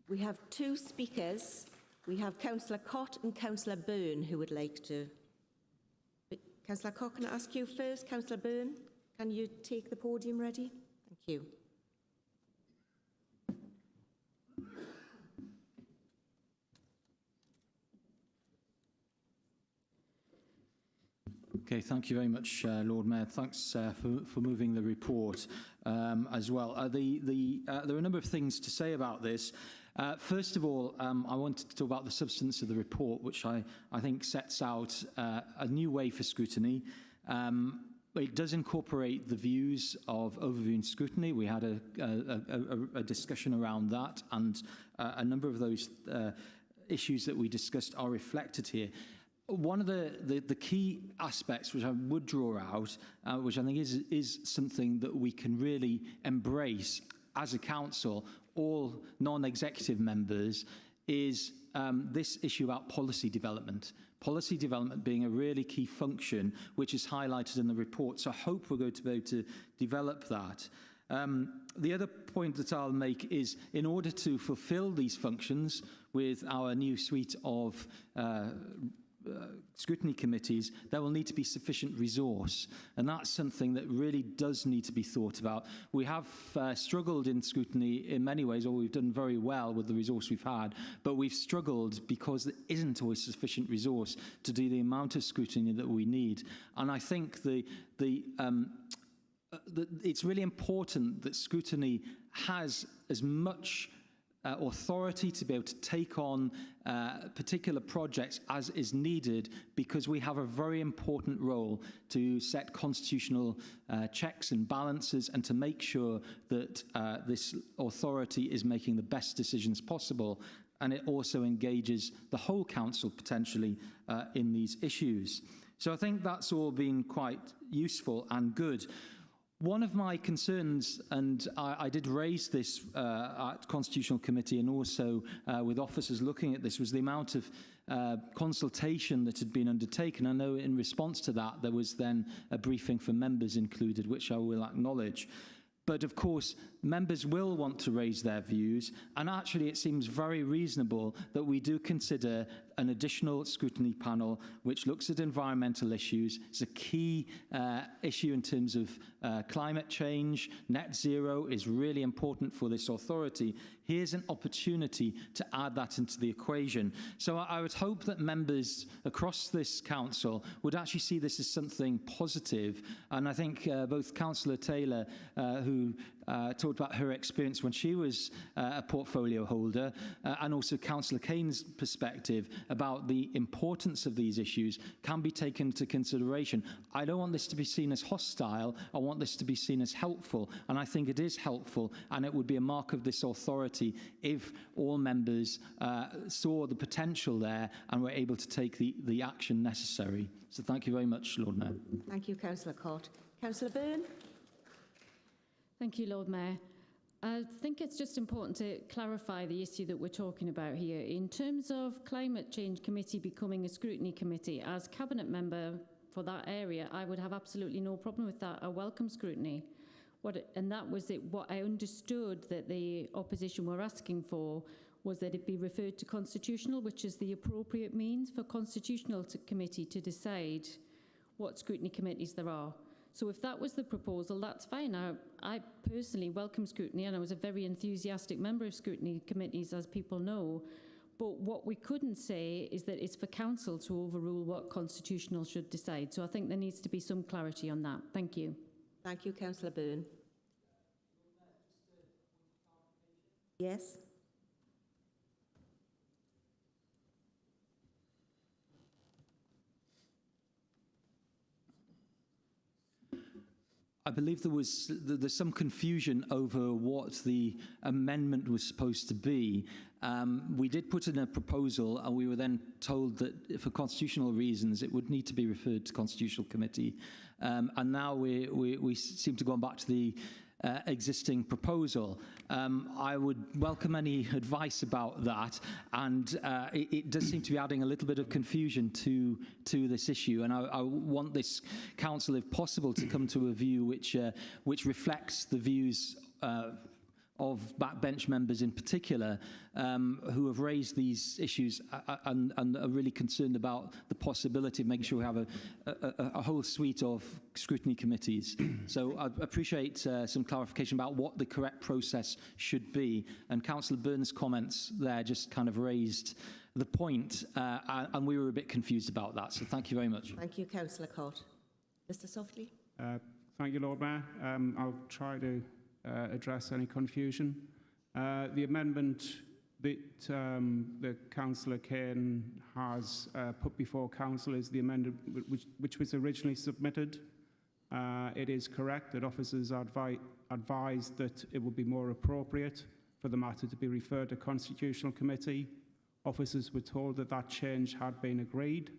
We have 2 speakers. We have Councillor Cott and Councillor Byrne who would like to Councillor Cock, can I ask you first? Councillor Byrne, can you take the podium ready? Thank you. Okay, thank you very much, Lord Mayor. Thanks for moving the report as well. There are a number of things to say about this. First of all, I wanted to talk about the substance of the report, which I think sets out a new way for scrutiny. It does incorporate the views of overviewing scrutiny. We had a discussion around that, and a number of those issues that we discussed are reflected here. One of the key aspects which I would draw out, which I think is something that we can really embrace as a council, all non-executive members, is this issue about policy development. Policy development being a really key function, which is highlighted in the report. So I hope we're going to be able to develop that. The other point that I'll make is, in order to fulfil these functions with our new suite of scrutiny committees, there will need to be sufficient resource, and that's something that really does need to be thought about. We have struggled in scrutiny in many ways, or we've done very well with the resource we've had, but we've struggled because there isn't always sufficient resource to do the amount of scrutiny that we need. And I think it's really important that scrutiny has as much authority to be able to take on particular projects as is needed, because we have a very important role to set constitutional checks and balances, and to make sure that this authority is making the best decisions possible, and it also engages the whole council potentially in these issues. So I think that's all been quite useful and good. One of my concerns, and I did raise this at Constitutional Committee and also with officers looking at this, was the amount of consultation that had been undertaken. I know in response to that, there was then a briefing for members included, which I will acknowledge. But of course, members will want to raise their views, and actually it seems very reasonable that we do consider an additional scrutiny panel which looks at environmental issues. It's a key issue in terms of climate change. Net zero is really important for this authority. Here's an opportunity to add that into the equation. So I would hope that members across this council would actually see this as something positive. And I think both Councillor Taylor, who talked about her experience when she was a portfolio holder, and also Councillor Kane's perspective about the importance of these issues, can be taken into consideration. I don't want this to be seen as hostile. I want this to be seen as helpful, and I think it is helpful, and it would be a mark of this authority if all members saw the potential there and were able to take the action necessary. So thank you very much, Lord Mayor. Thank you, Councillor Cott. Councillor Byrne. Thank you, Lord Mayor. I think it's just important to clarify the issue that we're talking about here. In terms of Climate Change Committee becoming a scrutiny committee, as Cabinet Member for that area, I would have absolutely no problem with that. I welcome scrutiny. And that was it. What I understood that the opposition were asking for was that it be referred to constitutional, which is the appropriate means for constitutional committee to decide what scrutiny committees there are. So if that was the proposal, that's fine. I personally welcome scrutiny, and I was a very enthusiastic member of scrutiny committees, as people know. But what we couldn't say is that it's for council to overrule what constitutional should decide. So I think there needs to be some clarity on that. Thank you. Thank you, Councillor Byrne. Yes. I believe there's some confusion over what the amendment was supposed to be. We did put in a proposal, and we were then told that for constitutional reasons it would need to be referred to Constitutional Committee. And now we seem to go back to the existing proposal. I would welcome any advice about that, and it does seem to be adding a little bit of confusion to this issue, and I want this council, if possible, to come to a view which reflects the views of backbench members in particular who have raised these issues and are really concerned about the possibility of making sure we have a whole suite of scrutiny committees. So I appreciate some clarification about what the correct process should be. And Councillor Byrne's comments there just kind of raised the point, and we were a bit confused about that. So thank you very much. Thank you, Councillor Cott. Mr Softly. Thank you, Lord Mayor. I'll try to address any confusion. The amendment that Councillor Kane has put before Council is the amendment which was originally submitted. It is correct that officers are advised that it would be more appropriate for the matter to be referred to Constitutional Committee. Officers were told that that change had been agreed,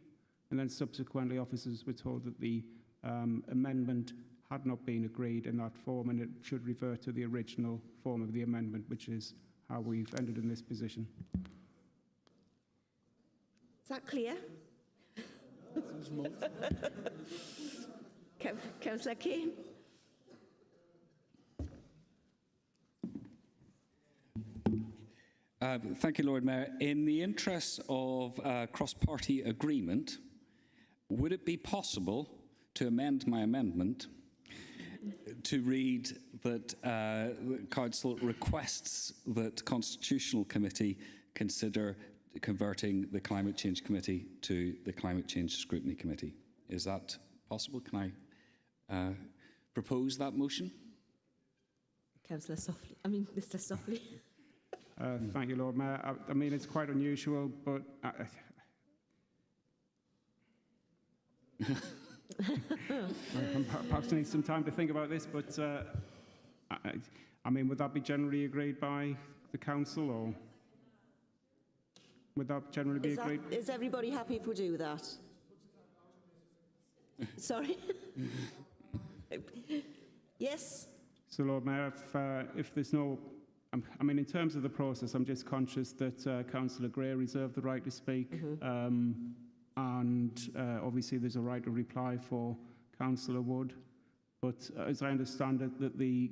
and then subsequently officers were told that the amendment had not been agreed in that form, and it should revert to the original form of the amendment, which is how we've ended in this position. Is that clear? Councillor Kane. Thank you, Lord Mayor. In the interests of cross-party agreement, would it be possible to amend my amendment to read that the Council requests that Constitutional Committee consider converting the Climate Change Committee to the Climate Change Scrutiny Committee? Is that possible? Can I propose that motion? Councillor Softly. Mr Softly. Thank you, Lord Mayor. I mean, it's quite unusual, but perhaps I need some time to think about this, but I mean, would that be generally agreed by the Council, or would that generally be agreed? Is everybody happy if we do that? Sorry? Yes? So, Lord Mayor, if there's no... I mean, in terms of the process, I'm just conscious that Councillor Gray reserved the right to speak, and obviously there's a right to reply for Councillor Wood. But as I understand it, that the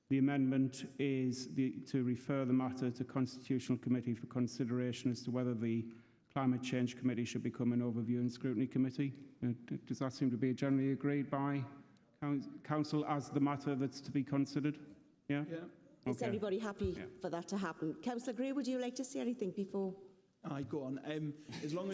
amendment is to refer the matter to Constitutional Committee for consideration as to whether the Climate Change Committee should become an Overview and Scrutiny Committee. Does that seem to be generally agreed by Council as the matter that's to be considered? Yeah? Yeah. Is everybody happy for that to happen? Councillor Gray, would you like to say anything before? Aye, go on. As long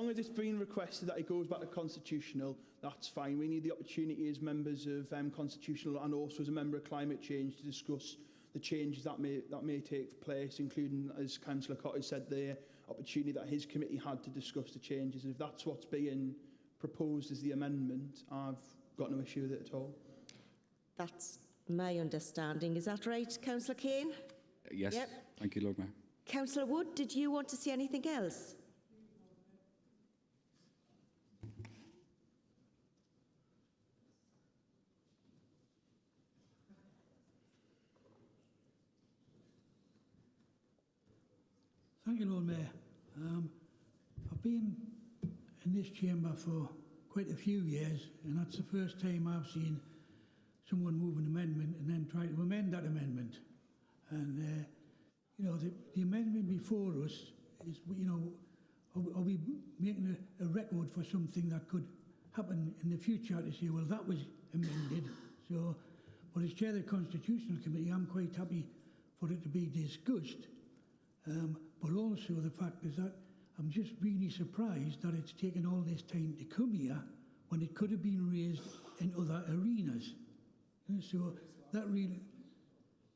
as it's been requested that it goes back to Constitutional, that's fine. We need the opportunity as members of Constitutional and also as a member of Climate Change to discuss the changes that may take place, including, as Councillor Cott has said there, opportunity that his committee had to discuss the changes. And if that's what's being proposed as the amendment, I've got no issue with it at all. That's my understanding. Is that right, Councillor Kane? Yes. Yep. Thank you, Lord Mayor. Councillor Wood, did you want to say anything else? Thank you, Lord Mayor. I've been in this chamber for quite a few years, and that's the first time I've seen someone move an amendment and then try to amend that amendment. And, you know, the amendment before us is, you know, are we making a record for something that could happen in the future to say, well, that was amended. So, but as Chair of the Constitutional Committee, I'm quite happy for it to be discussed. But also the fact is that I'm just really surprised that it's taken all this time to come here when it could have been raised in other arenas. And so that really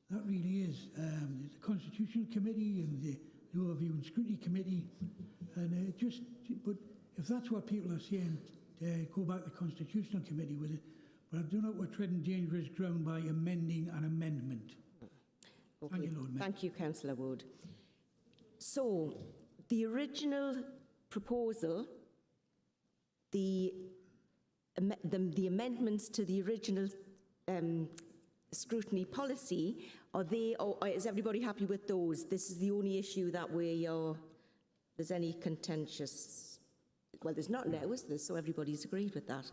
is the Constitutional Committee and the Overview and Scrutiny Committee, and but if that's what people are saying, go back to the Constitutional Committee with it. But I do not want to tread in dangerous ground by amending an amendment. Okay. Thank you, Lord Mayor. Thank you, Councillor Wood. So, the original proposal, the amendments to the original scrutiny policy, or is everybody happy with those? This is the only issue that there's any contentious. Well, there's not now, is there? So everybody's agreed with that.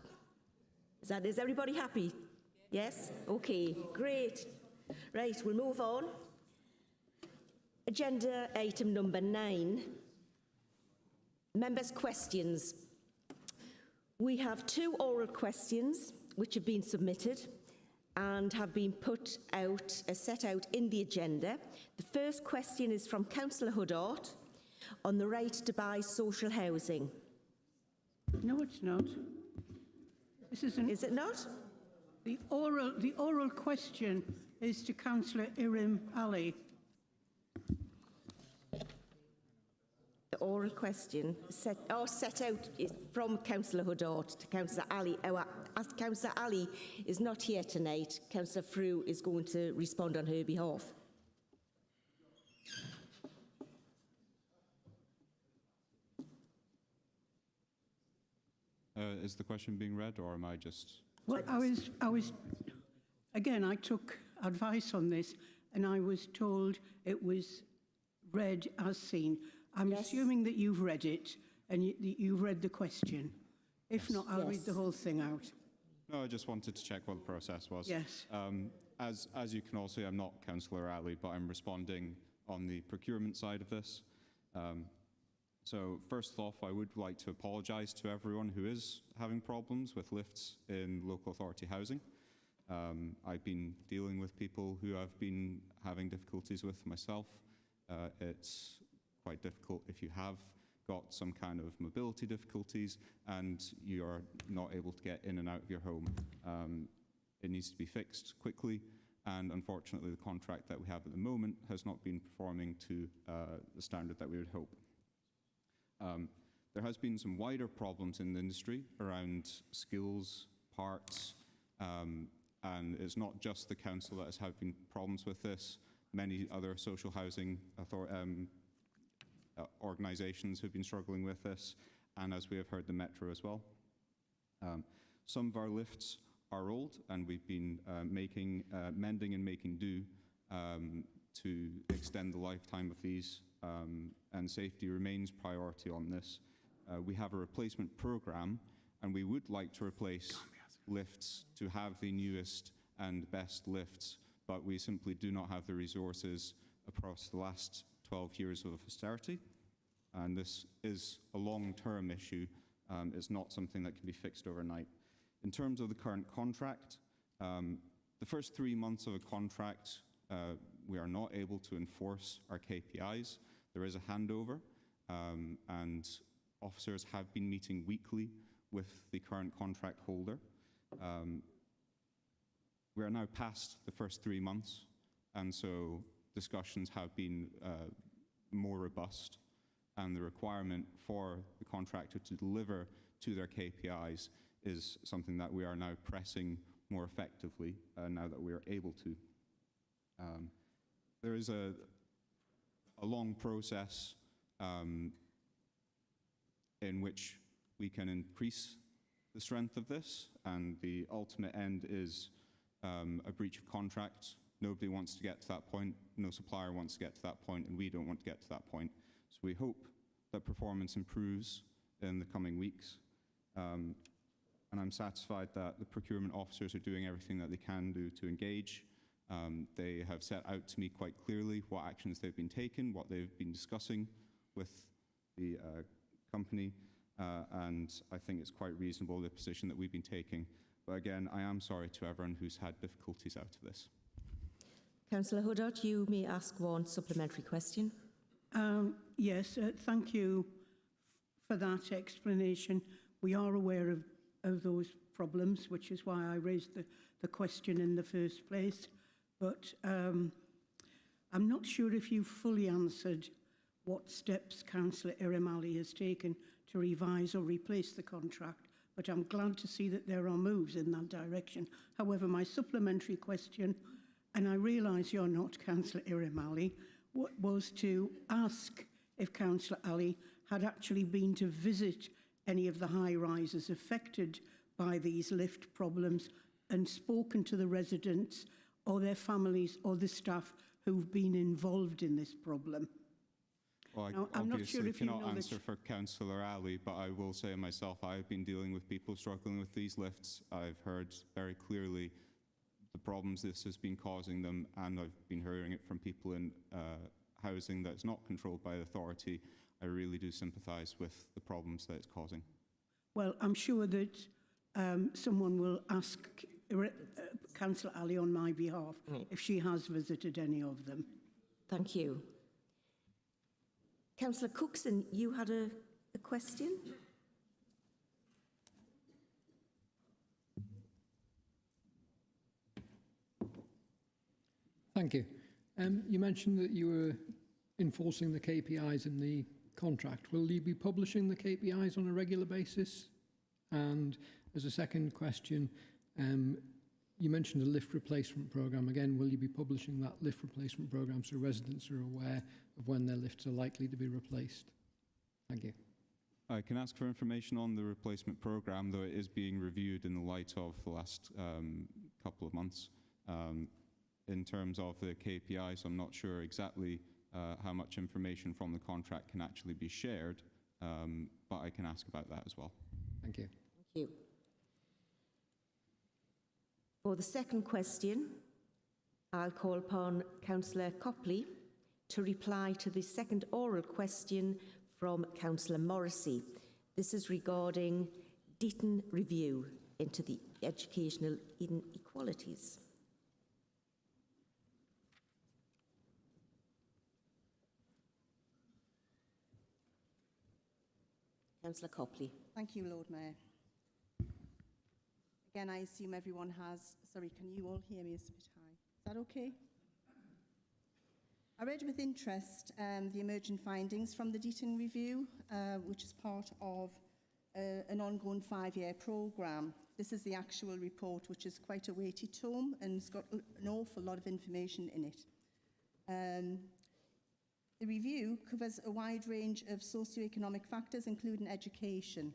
Is everybody happy? Yes? Okay, great. Right, we'll move on. Agenda item number 9. Members' questions. We have 2 oral questions which have been submitted and have been put out, set out in the agenda. The first question is from Councillor Huddart on the right to buy social housing. No, it's not. This isn't. Is it not? The oral question is to Councillor Irim Ali. The oral question set out is from Councillor Huddart to Councillor Ali. As Councillor Ali is not here tonight, Councillor Frew is going to respond on her behalf. Is the question being read, or am I just... Well, I was, again, I took advice on this, and I was told it was read as seen. I'm assuming that you've read it, and you've read the question. If not, I'll read the whole thing out. No, I just wanted to check what the process was. Yes. As you can all see, I'm not Councillor Ali, but I'm responding on the procurement side of this. So first off, I would like to apologise to everyone who is having problems with lifts in local authority housing. I've been dealing with people who I've been having difficulties with myself. It's quite difficult if you have got some kind of mobility difficulties and you are not able to get in and out of your home. It needs to be fixed quickly, and unfortunately the contract that we have at the moment has not been performing to the standard that we would hope. There has been some wider problems in the industry around skills, parts, and it's not just the council that has having problems with this. Many other social housing organisations have been struggling with this, and as we have heard, the Metro as well. Some of our lifts are old, and we've been mending and making do to extend the lifetime of these, and safety remains priority on this. We have a replacement programme, and we would like to replace lifts to have the newest and best lifts, but we simply do not have the resources across the last 12 years of austerity, and this is a long-term issue. It's not something that can be fixed overnight. In terms of the current contract, the first 3 months of a contract, we are not able to enforce our KPIs. There is a handover, and officers have been meeting weekly with the current contract holder. We are now past the first 3 months, and so discussions have been more robust, and the requirement for the contractor to deliver to their KPIs is something that we are now pressing more effectively now that we are able to. There is a long process in which we can increase the strength of this, and the ultimate end is a breach of contract. Nobody wants to get to that point, no supplier wants to get to that point, and we don't want to get to that point. So we hope that performance improves in the coming weeks. And I'm satisfied that the procurement officers are doing everything that they can do to engage. They have set out to me quite clearly what actions they've been taking, what they've been discussing with the company, and I think it's quite reasonable, the position that we've been taking. But again, I am sorry to everyone who's had difficulties out of this. Councillor Huddart, you may ask one supplementary question. Yes, thank you for that explanation. We are aware of those problems, which is why I raised the question in the first place. But I'm not sure if you fully answered what steps Councillor Irim Ali has taken to revise or replace the contract, but I'm glad to see that there are moves in that direction. However, my supplementary question, and I realise you're not Councillor Irim Ali, was to ask if Councillor Ali had actually been to visit any of the high-rises affected by these lift problems and spoken to the residents or their families or the staff who've been involved in this problem. Well, now, I'm not sure if you cannot know answer for Councillor Ali, but I will say myself, I've been dealing with people struggling with these lifts. I've heard very clearly the problems this has been causing them, and I've been hearing it from people in housing that's not controlled by the authority. I really do sympathise with the problems that it's causing. Well, I'm sure that someone will ask Councillor Ali on my behalf if she has visited any of them. Thank you. Councillor Cookson, you had a question? Thank you. You mentioned that you were enforcing the KPIs in the contract. Will you be publishing the KPIs on a regular basis? And as a second question, you mentioned a lift replacement programme. Again, will you be publishing that lift replacement programme so residents are aware of when their lifts are likely to be replaced? Thank you. I can ask for information on the replacement programme, though it is being reviewed in the light of the last couple of months. In terms of the KPIs, I'm not sure exactly how much information from the contract can actually be shared, but I can ask about that as well. Thank you. Thank you. For the second question, I'll call upon Councillor Copley to reply to the second oral question from Councillor Morrissey. This is regarding Deaton review into the educational inequalities. Councillor Copley. Thank you, Lord Mayor. Again, I assume everyone has... Sorry, can you all hear me? It's a bit high. Is that okay? I read with interest the emerging findings from the Deaton Review, which is part of an ongoing 5-year programme. This is the actual report, which is quite a weighty tome, and it's got an awful lot of information in it. The review covers a wide range of socioeconomic factors, including education.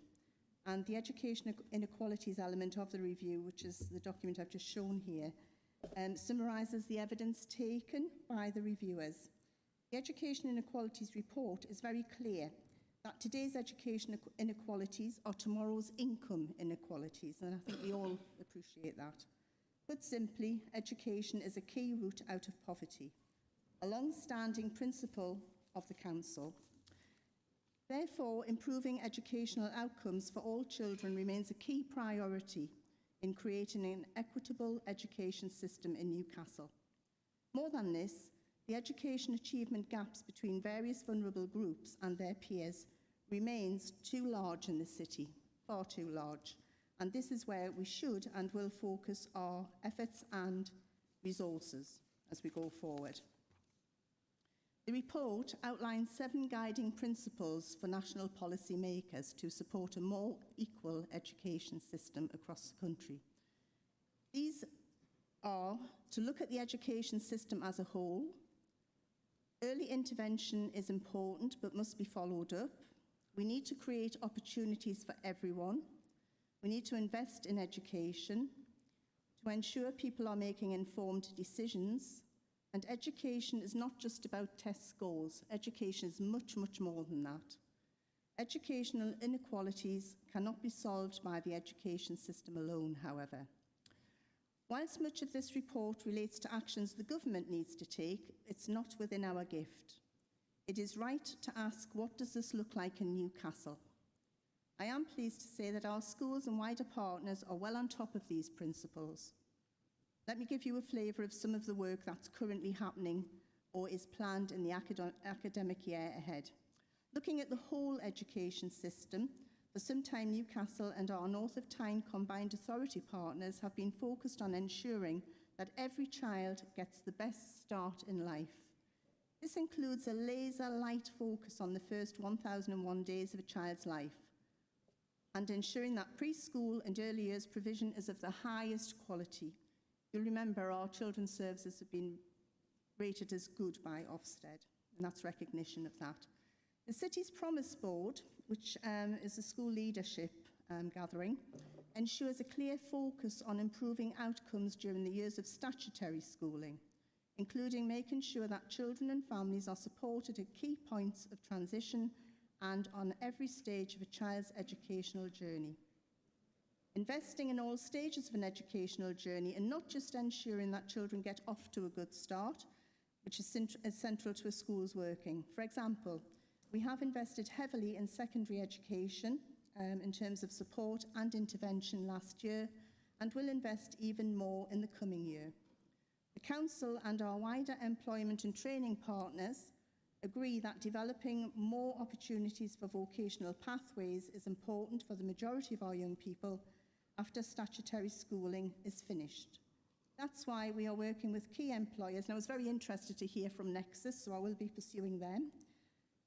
And the education inequalities element of the review, which is the document I've just shown here, summarises the evidence taken by the reviewers. The Education Inequalities report is very clear that today's education inequalities are tomorrow's income inequalities, and I think we all appreciate that. Put simply, education is a key route out of poverty, a long-standing principle of the Council. Therefore, improving educational outcomes for all children remains a key priority in creating an equitable education system in Newcastle. More than this, the education achievement gaps between various vulnerable groups and their peers remains too large in the city, far too large, and this is where we should and will focus our efforts and resources as we go forward. The report outlines 7 guiding principles for national policy makers to support a more equal education system across the country. These are to look at the education system as a whole. Early intervention is important but must be followed up. We need to create opportunities for everyone. We need to invest in education to ensure people are making informed decisions. And education is not just about test scores. Education is much, much more than that. Educational inequalities cannot be solved by the education system alone, however. Whilst much of this report relates to actions the government needs to take, it's not within our gift. It is right to ask, what does this look like in Newcastle? I am pleased to say that our schools and wider partners are well on top of these principles. Let me give you a flavour of some of the work that's currently happening or is planned in the academic year ahead. Looking at the whole education system, for some time Newcastle and our North of Tyne combined authority partners have been focused on ensuring that every child gets the best start in life. This includes a laser-light focus on the first 1001 days of a child's life and ensuring that preschool and early years provision is of the highest quality. You'll remember our children's services have been rated as good by Ofsted, and that's recognition of that. The City's Promise Board, which is a school leadership gathering, ensures a clear focus on improving outcomes during the years of statutory schooling, including making sure that children and families are supported at key points of transition and on every stage of a child's educational journey. investing in all stages of an educational journey and not just ensuring that children get off to a good start, which is central to a school's working. For example, we have invested heavily in secondary education in terms of support and intervention last year, and will invest even more in the coming year. The Council and our wider employment and training partners agree that developing more opportunities for vocational pathways is important for the majority of our young people after statutory schooling is finished. That's why we are working with key employers, and I was very interested to hear from Nexus, so I will be pursuing them.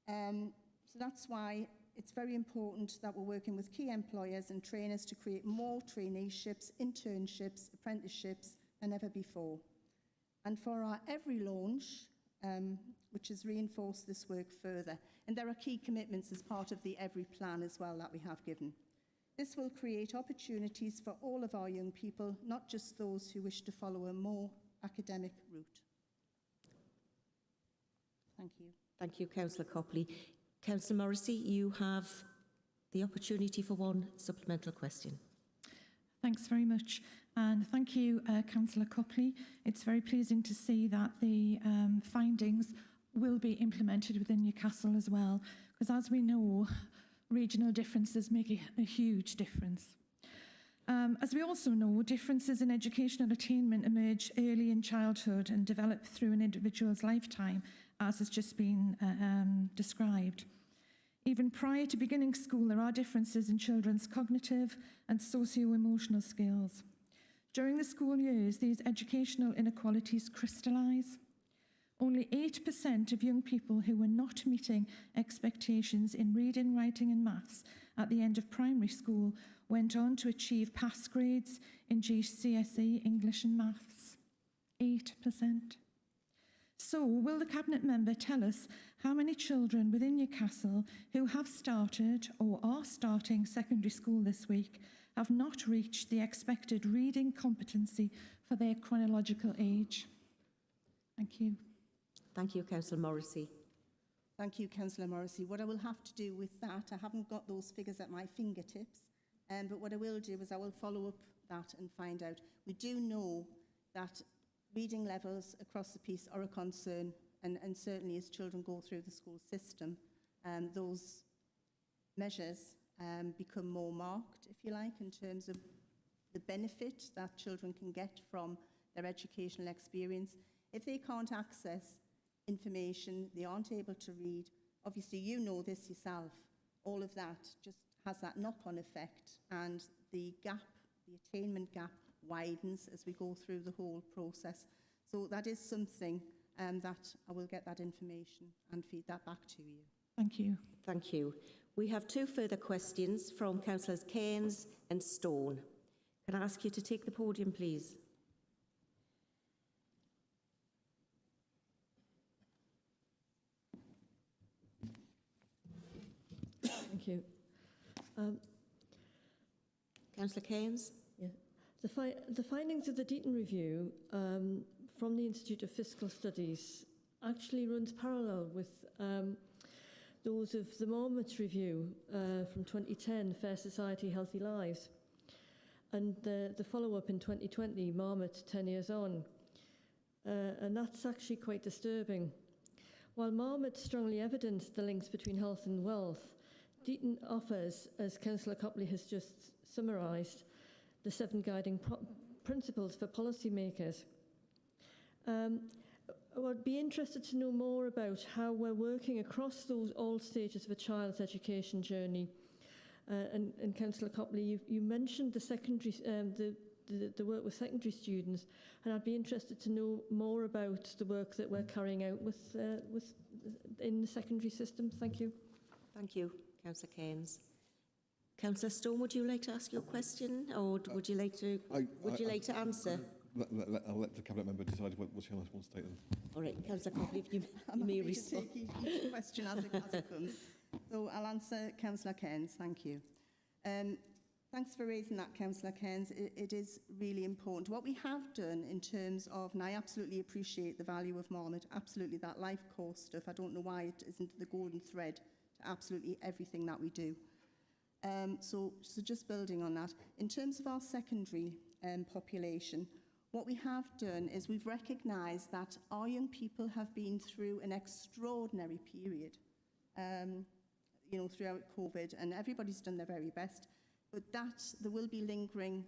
So that's why it's very important that we're working with key employers and trainers to create more traineeships, internships, apprenticeships than ever before. And for our Every launch, which has reinforced this work further. And there are key commitments as part of the Every plan as well that we have given. This will create opportunities for all of our young people, not just those who wish to follow a more academic route. Thank you. Thank you, Councillor Copley. Councillor Morrissey, you have the opportunity for one supplemental question. Thanks very much. And thank you, Councillor Copley. It's very pleasing to see that the findings will be implemented within Newcastle as well, because as we know, regional differences make a huge difference. As we also know, differences in educational attainment emerge early in childhood and develop through an individual's lifetime, as has just been described. Even prior to beginning school, there are differences in children's cognitive and socio-emotional skills. During the school years, these educational inequalities crystallise. Only 8% of young people who were not meeting expectations in reading, writing and maths at the end of primary school went on to achieve pass grades in GCSE, English and maths. 8%. So, will the Cabinet Member tell us how many children within Newcastle who have started or are starting secondary school this week have not reached the expected reading competency for their chronological age? Thank you. Thank you, Councillor Morrissey. Thank you, Councillor Morrissey. What I will have to do with that, I haven't got those figures at my fingertips, but what I will do is I will follow up that and find out. We do know that reading levels across the piece are a concern, and certainly as children go through the school system, those measures become more marked, if you like, in terms of the benefit that children can get from their educational experience. If they can't access information, they aren't able to read, obviously you know this yourself, all of that just has that knock-on effect, and the gap, the attainment gap, widens as we go through the whole process. So that is something that I will get that information and feed that back to you. Thank you. Thank you. We have two further questions from Councillors Keynes and Stone. Can I ask you to take the podium, please? Thank you. Councillor Keynes? Yeah. The findings of the Deaton Review from the Institute of Fiscal Studies actually runs parallel with those of the Marmot Review from 2010, Fair Society, Healthy Lives, and the follow-up in 2020, Marmot 10 years on. And that's actually quite disturbing. While Marmot strongly evidenced the links between health and wealth, Deaton offers, as Councillor Copley has just summarised, the 7 guiding principles for policymakers. I'd be interested to know more about how we're working across all stages of a child's education journey. And Councillor Copley, you mentioned the secondary, the work with secondary students, and I'd be interested to know more about the work that we're carrying out in the secondary system. Thank you. Thank you, Councillor Keynes. Councillor Stone, would you like to ask your question, or would you like to answer? I'll let the Cabinet Member decide what she wants to take them. All right, Councillor Copley, if you may respond. Take each question as it comes. So I'll answer Councillor Keynes. Thank you. Thanks for raising that, Councillor Keynes. It is really important. What we have done in terms of, and I absolutely appreciate the value of Marmot, absolutely that life course stuff. I don't know why it isn't the golden thread to absolutely everything that we do. So just building on that, in terms of our secondary population, what we have done is we've recognised that our young people have been through an extraordinary period, throughout COVID, and everybody's done their very best, but there will be lingering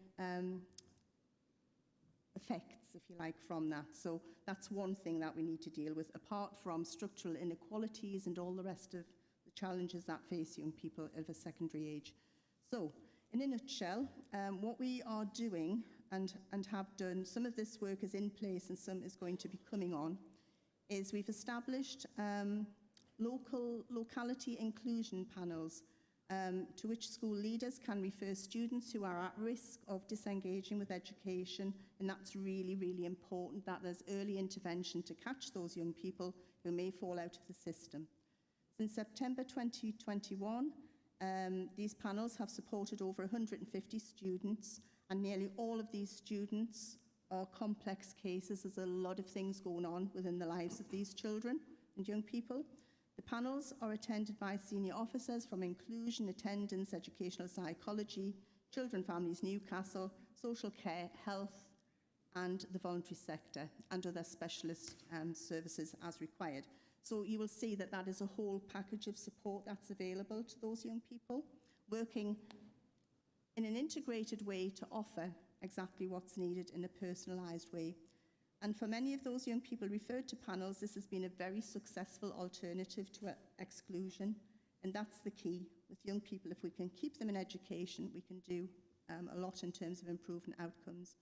effects, if you like, from that. So that's one thing that we need to deal with, apart from structural inequalities and all the rest of the challenges that face young people of a secondary age. So, in a nutshell, what we are doing and have done, some of this work is in place and some is going to be coming on, is we've established locality inclusion panels to which school leaders can refer students who are at risk of disengaging with education, and that's really, really important that there's early intervention to catch those young people who may fall out of the system. Since September 2021, these panels have supported over 150 students, and nearly all of these students are complex cases. There's a lot of things going on within the lives of these children and young people. The panels are attended by senior officers from inclusion, attendance, educational psychology, children, families, Newcastle, social care, health, and the voluntary sector, and other specialist services as required. So you will see that that is a whole package of support that's available to those young people, working in an integrated way to offer exactly what's needed in a personalised way. And for many of those young people referred to panels, this has been a very successful alternative to exclusion. And that's the key with young people. If we can keep them in education, we can do a lot in terms of improving outcomes.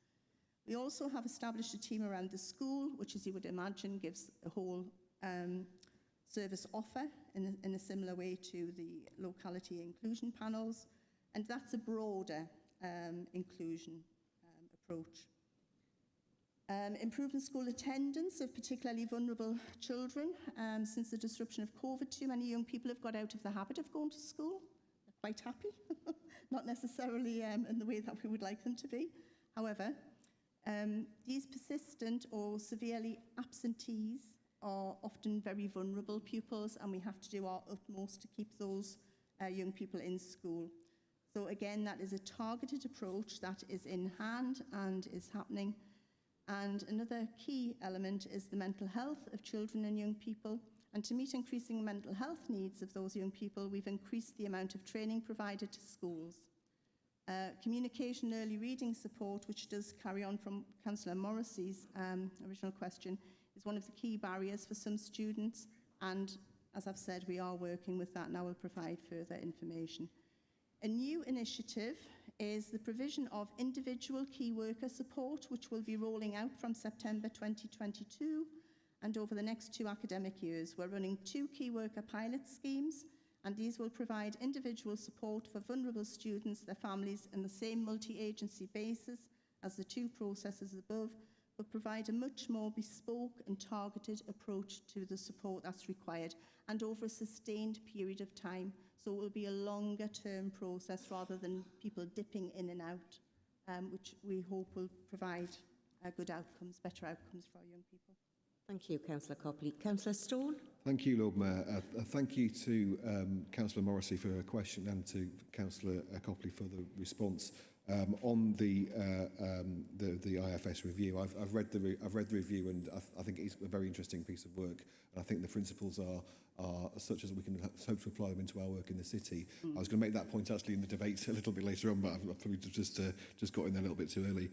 We also have established a team around the school, which, as you would imagine, gives a whole service offer in a similar way to the locality inclusion panels. And that's a broader inclusion approach. Improving school attendance of particularly vulnerable children. Since the disruption of COVID, too many young people have got out of the habit of going to school. They're quite happy, not necessarily in the way that we would like them to be. However, these persistent or severely absentees are often very vulnerable pupils, and we have to do our utmost to keep those young people in school. So again, that is a targeted approach that is in hand and is happening. And another key element is the mental health of children and young people. And to meet increasing mental health needs of those young people, we've increased the amount of training provided to schools. Communication and early reading support, which does carry on from Councillor Morrissey's original question, is one of the key barriers for some students. And as I've said, we are working with that and I will provide further information. A new initiative is the provision of individual key worker support, which will be rolling out from September 2022 and over the next 2 academic years. We're running 2 key worker pilot schemes, and these will provide individual support for vulnerable students, their families, in the same multi-agency basis as the 2 processes above, but provide a much more bespoke and targeted approach to the support that's required, and over a sustained period of time. So it will be a longer term process rather than people dipping in and out, which we hope will provide good outcomes, better outcomes for our young people. Thank you, Councillor Copley. Councillor Stone. Thank you, Lord Mayor. Thank you to Councillor Morrissey for her question and to Councillor Copley for the response. On the IFS review, I've read the review, and I think it's a very interesting piece of work. And I think the principles are such as we can hope to apply them into our work in the city. I was going to make that point actually in the debate a little bit later on, but I've probably just got in there a little bit too early.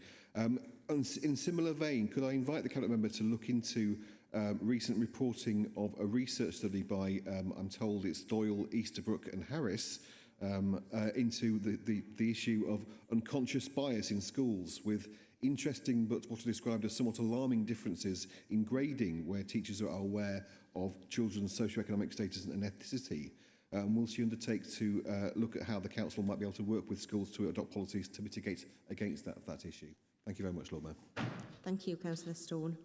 In similar vein, could I invite the Cabinet Member to look into recent reporting of a research study by, I'm told it's Doyle, Easterbrook and Harris, into the issue of unconscious bias in schools, with interesting but what are described as somewhat alarming differences in grading where teachers are aware of children's socioeconomic status and ethnicity. Will she undertake to look at how the Council might be able to work with schools to adopt policies to mitigate against that issue? Thank you very much, Lord Mayor. Thank you, Councillor Stone.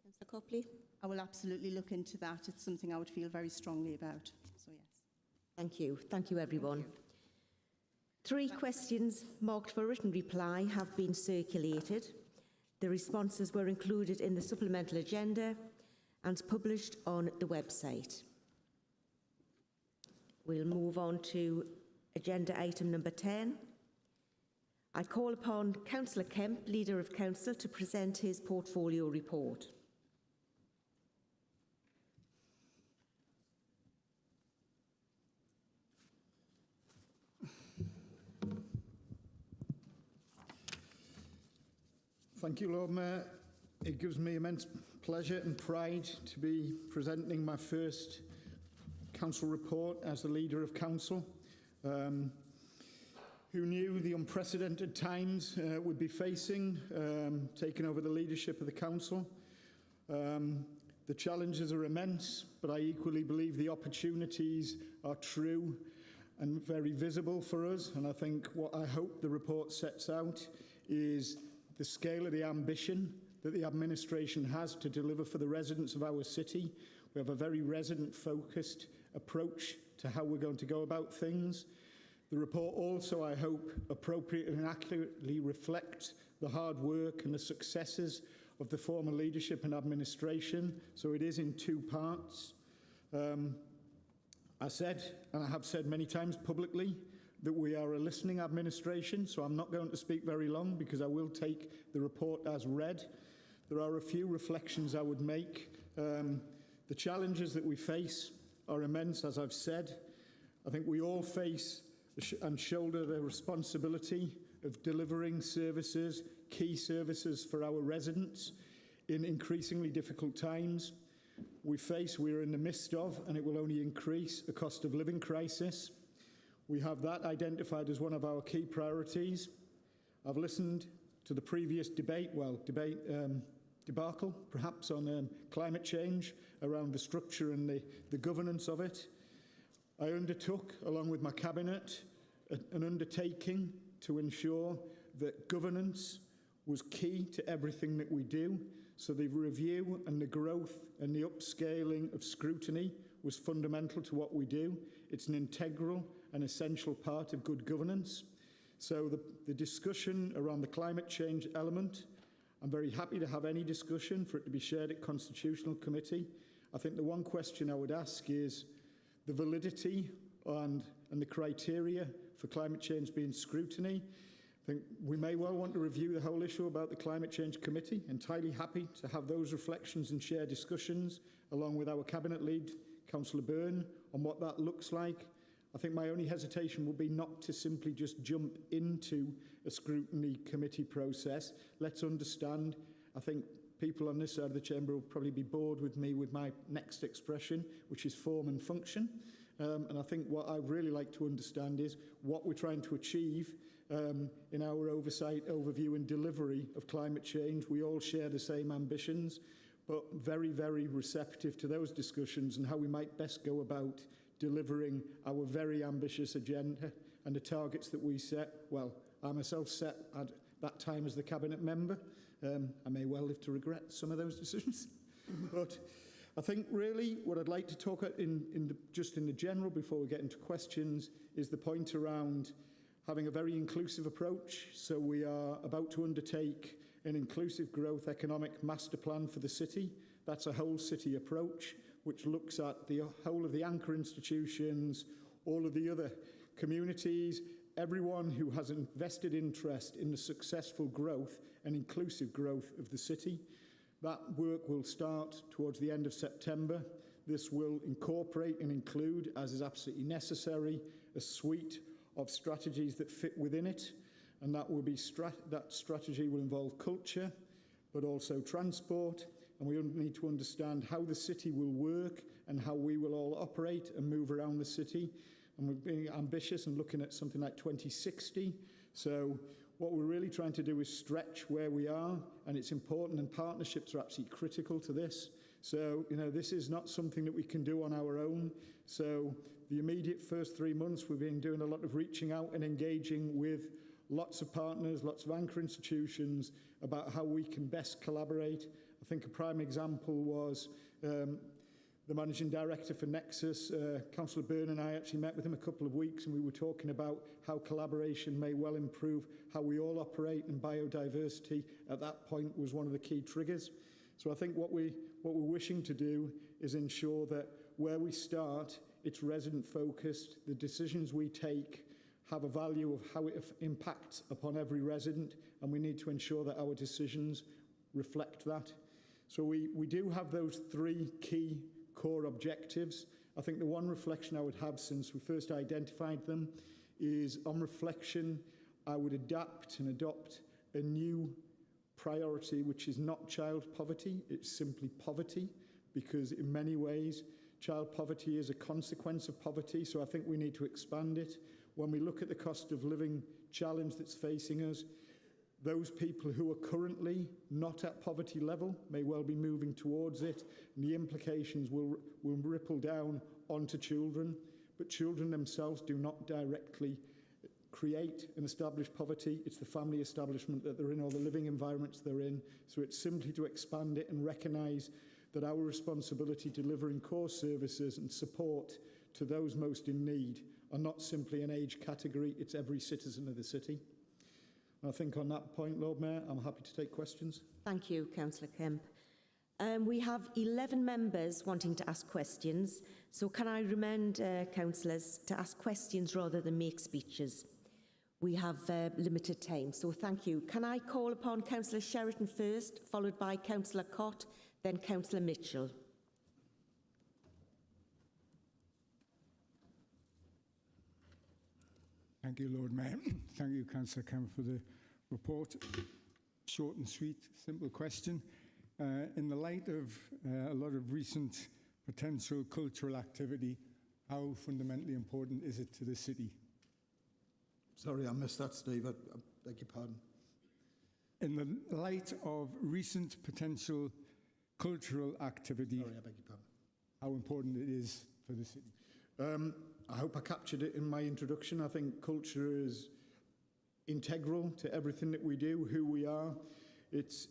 Councillor Copley. I will absolutely look into that. It's something I would feel very strongly about. So yes. Thank you. Thank you, everyone. 3 questions marked for written reply have been circulated. The responses were included in the supplemental agenda and published on the website. We'll move on to Agenda item number 10. I call upon Councillor Kemp, Leader of Council, to present his portfolio report. Thank you, Lord Mayor. It gives me immense pleasure and pride to be presenting my first council report as the Leader of Council. Who knew the unprecedented times we'd be facing, taking over the leadership of the council. The challenges are immense, but I equally believe the opportunities are true and very visible for us. And I think what I hope the report sets out is the scale of the ambition that the administration has to deliver for the residents of our city. We have a very resident-focused approach to how we're going to go about things. The report also, I hope, appropriately and accurately reflects the hard work and the successes of the former leadership and administration, so it is in two parts. I said, and I have said many times publicly, that we are a listening administration, so I'm not going to speak very long because I will take the report as read. There are a few reflections I would make. The challenges that we face are immense, as I've said. I think we all face and shoulder the responsibility of delivering services, key services for our residents in increasingly difficult times. We're in the midst of, and it will only increase, a cost of living crisis. We have that identified as one of our key priorities. I've listened to the previous debacle, perhaps, on climate change, around the structure and the governance of it. I undertook, along with my cabinet, an undertaking to ensure that governance was key to everything that we do. So the review and the growth and the upscaling of scrutiny was fundamental to what we do. It's an integral and essential part of good governance. So the discussion around the climate change element, I'm very happy to have any discussion for it to be shared at Constitutional Committee. I think the one question I would ask is the validity and the criteria for climate change being scrutiny. I think we may well want to review the whole issue about the Climate Change Committee. Entirely happy to have those reflections and share discussions along with our Cabinet Lead, Councillor Byrne, on what that looks like. I think my only hesitation would be not to simply just jump into a scrutiny committee process. Let's understand. I think people on this side of the chamber will probably be bored with me with my next expression, which is form and function. And I think what I'd really like to understand is what we're trying to achieve in our oversight, overview and delivery of climate change. We all share the same ambitions, but very, very receptive to those discussions and how we might best go about delivering our very ambitious agenda and the targets that we set. Well, I myself set at that time as the cabinet member. I may well live to regret some of those decisions. But I think really what I'd like to talk about just in the general before we get into questions is the point around having a very inclusive approach. So we are about to undertake an inclusive growth economic master plan for the city. That's a whole city approach, which looks at the whole of the anchor institutions, all of the other communities, everyone who has a vested interest in the successful growth and inclusive growth of the city. That work will start towards the end of September. This will incorporate and include, as is absolutely necessary, a suite of strategies that fit within it. And that will be that strategy will involve culture, but also transport. And we need to understand how the city will work and how we will all operate and move around the city. And we're being ambitious and looking at something like 2060. So what we're really trying to do is stretch where we are, and it's important, and partnerships are absolutely critical to this. So, this is not something that we can do on our own. So the immediate first 3 months, we've been doing a lot of reaching out and engaging with lots of partners, lots of anchor institutions about how we can best collaborate. I think a prime example was the Managing Director for Nexus, Councillor Byrne, and I actually met with him a couple of weeks, and we were talking about how collaboration may well improve how we all operate, and biodiversity at that point was one of the key triggers. So I think what we're wishing to do is ensure that where we start, it's resident focused. The decisions we take have a value of how it impacts upon every resident, and we need to ensure that our decisions reflect that. So we do have those 3 key core objectives. I think the one reflection I would have since we first identified them is, on reflection, I would adapt and adopt a new priority, which is not child poverty, it's simply poverty, because in many ways, child poverty is a consequence of poverty, so I think we need to expand it. When we look at the cost of living challenge that's facing us, those people who are currently not at poverty level may well be moving towards it, and the implications will ripple down onto children, but children themselves do not directly create and establish poverty. It's the family establishment that they're in, or the living environments they're in. So it's simply to expand it and recognise that our responsibility delivering core services and support to those most in need are not simply an age category, it's every citizen of the city. And I think on that point, Lord Mayor, I'm happy to take questions. Thank you, Councillor Kemp. We have 11 members wanting to ask questions, so can I remind councillors to ask questions rather than make speeches? We have limited time, so thank you. Can I call upon Councillor Sheraton first, followed by Councillor Cott, then Councillor Mitchell? Thank you, Lord Mayor. Thank you, Councillor Kemp, for the report. Short and sweet, simple question. In the light of a lot of recent potential cultural activity, how fundamentally important is it to the city? Sorry, I missed that, Steve. I beg your pardon. In the light of recent potential cultural activity, Sorry, I beg your pardon. How important it is for the city? I hope I captured it in my introduction. I think culture is integral to everything that we do, who we are. It's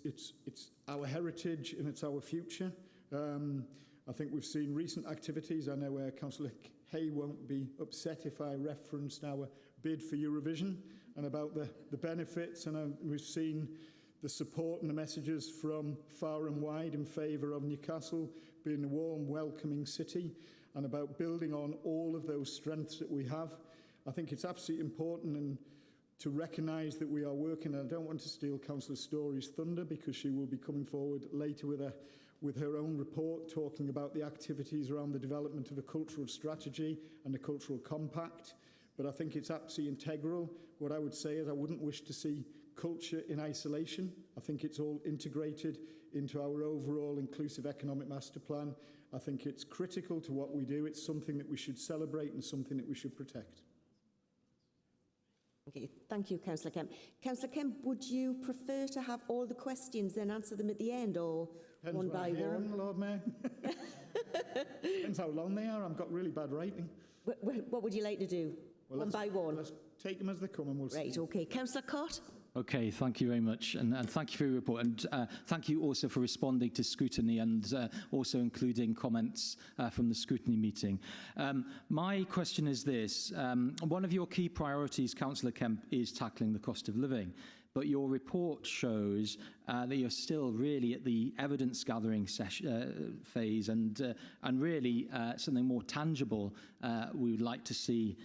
our heritage and it's our future. I think we've seen recent activities. I know Councillor Hay won't be upset if I referenced our bid for Eurovision and about the benefits, and we've seen the support and the messages from far and wide in favour of Newcastle being a warm, welcoming city, and about building on all of those strengths that we have. I think it's absolutely important and to recognise that we are working, and I don't want to steal Councillor Story's thunder because she will be coming forward later with her own report talking about the activities around the development of a cultural strategy and a cultural compact. But I think it's absolutely integral. What I would say is I wouldn't wish to see culture in isolation. I think it's all integrated into our overall inclusive economic master plan. I think it's critical to what we do. It's something that we should celebrate and something that we should protect. Okay, thank you, Councillor Kemp. Councillor Kemp, would you prefer to have all the questions then answer them at the end, or Depends one by one? Lord Mayor. Depends how long they are. I've got really bad writing. What would you like to do? Well, one by one? Let's take them as they come and we'll see. Right, okay. Councillor Cott? Okay, thank you very much, and thank you for your report, and thank you also for responding to scrutiny and also including comments from the scrutiny meeting. My question is this. One of your key priorities, Councillor Kemp, is tackling the cost of living. But your report shows that you're still really at the evidence gathering phase, and really something more tangible we would like to see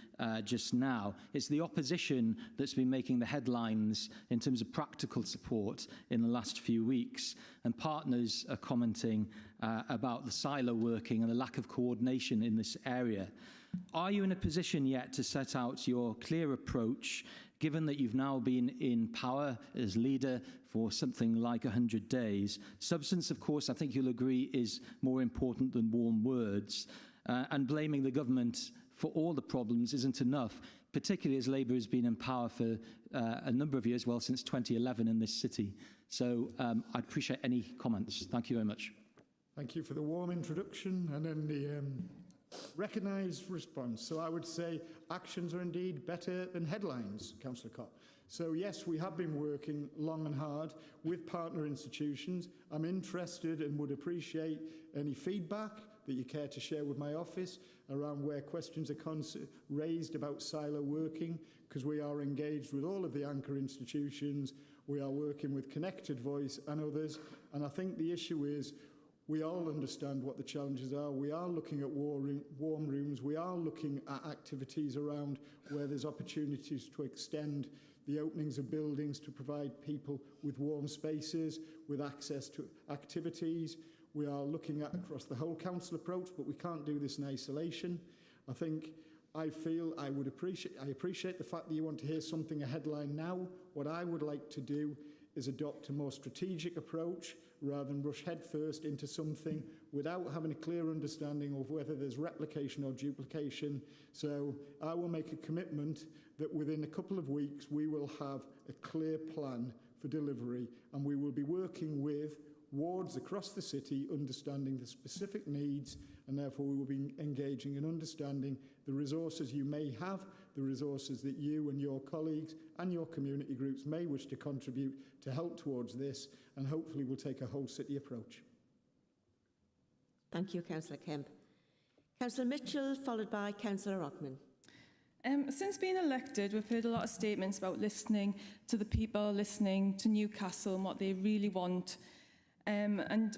just now. It's the opposition that's been making the headlines in terms of practical support in the last few weeks, and partners are commenting about the silo working and the lack of coordination in this area. Are you in a position yet to set out your clear approach, given that you've now been in power as leader for something like 100 days? Substance, of course, I think you'll agree, is more important than warm words. And blaming the government for all the problems isn't enough, particularly as Labour has been in power for a number of years, well, since 2011 in this city. So I'd appreciate any comments. Thank you very much. Thank you for the warm introduction and then the recognised response. So I would say actions are indeed better than headlines, Councillor Cott. So yes, we have been working long and hard with partner institutions. I'm interested and would appreciate any feedback that you care to share with my office around where questions are raised about silo working, because we are engaged with all of the anchor institutions. We are working with Connected Voice and others. And I think the issue is We all understand what the challenges are. We are looking at warm rooms. We are looking at activities around where there's opportunities to extend the openings of buildings to provide people with warm spaces, with access to activities. We are looking at across the whole council approach, but we can't do this in isolation. I appreciate the fact that you want to hear something, a headline now. What I would like to do is adopt a more strategic approach rather than rush headfirst into something without having a clear understanding of whether there's replication or duplication. So I will make a commitment that within a couple of weeks we will have a clear plan for delivery, and we will be working with wards across the city, understanding the specific needs, and therefore we will be engaging in understanding the resources you may have, the resources that you and your colleagues and your community groups may wish to contribute to help towards this, and hopefully we'll take a whole city approach. Thank you, Councillor Kemp. Councillor Mitchell, followed by Councillor Rockman. Since being elected, we've heard a lot of statements about listening to the people, listening to Newcastle and what they really want. And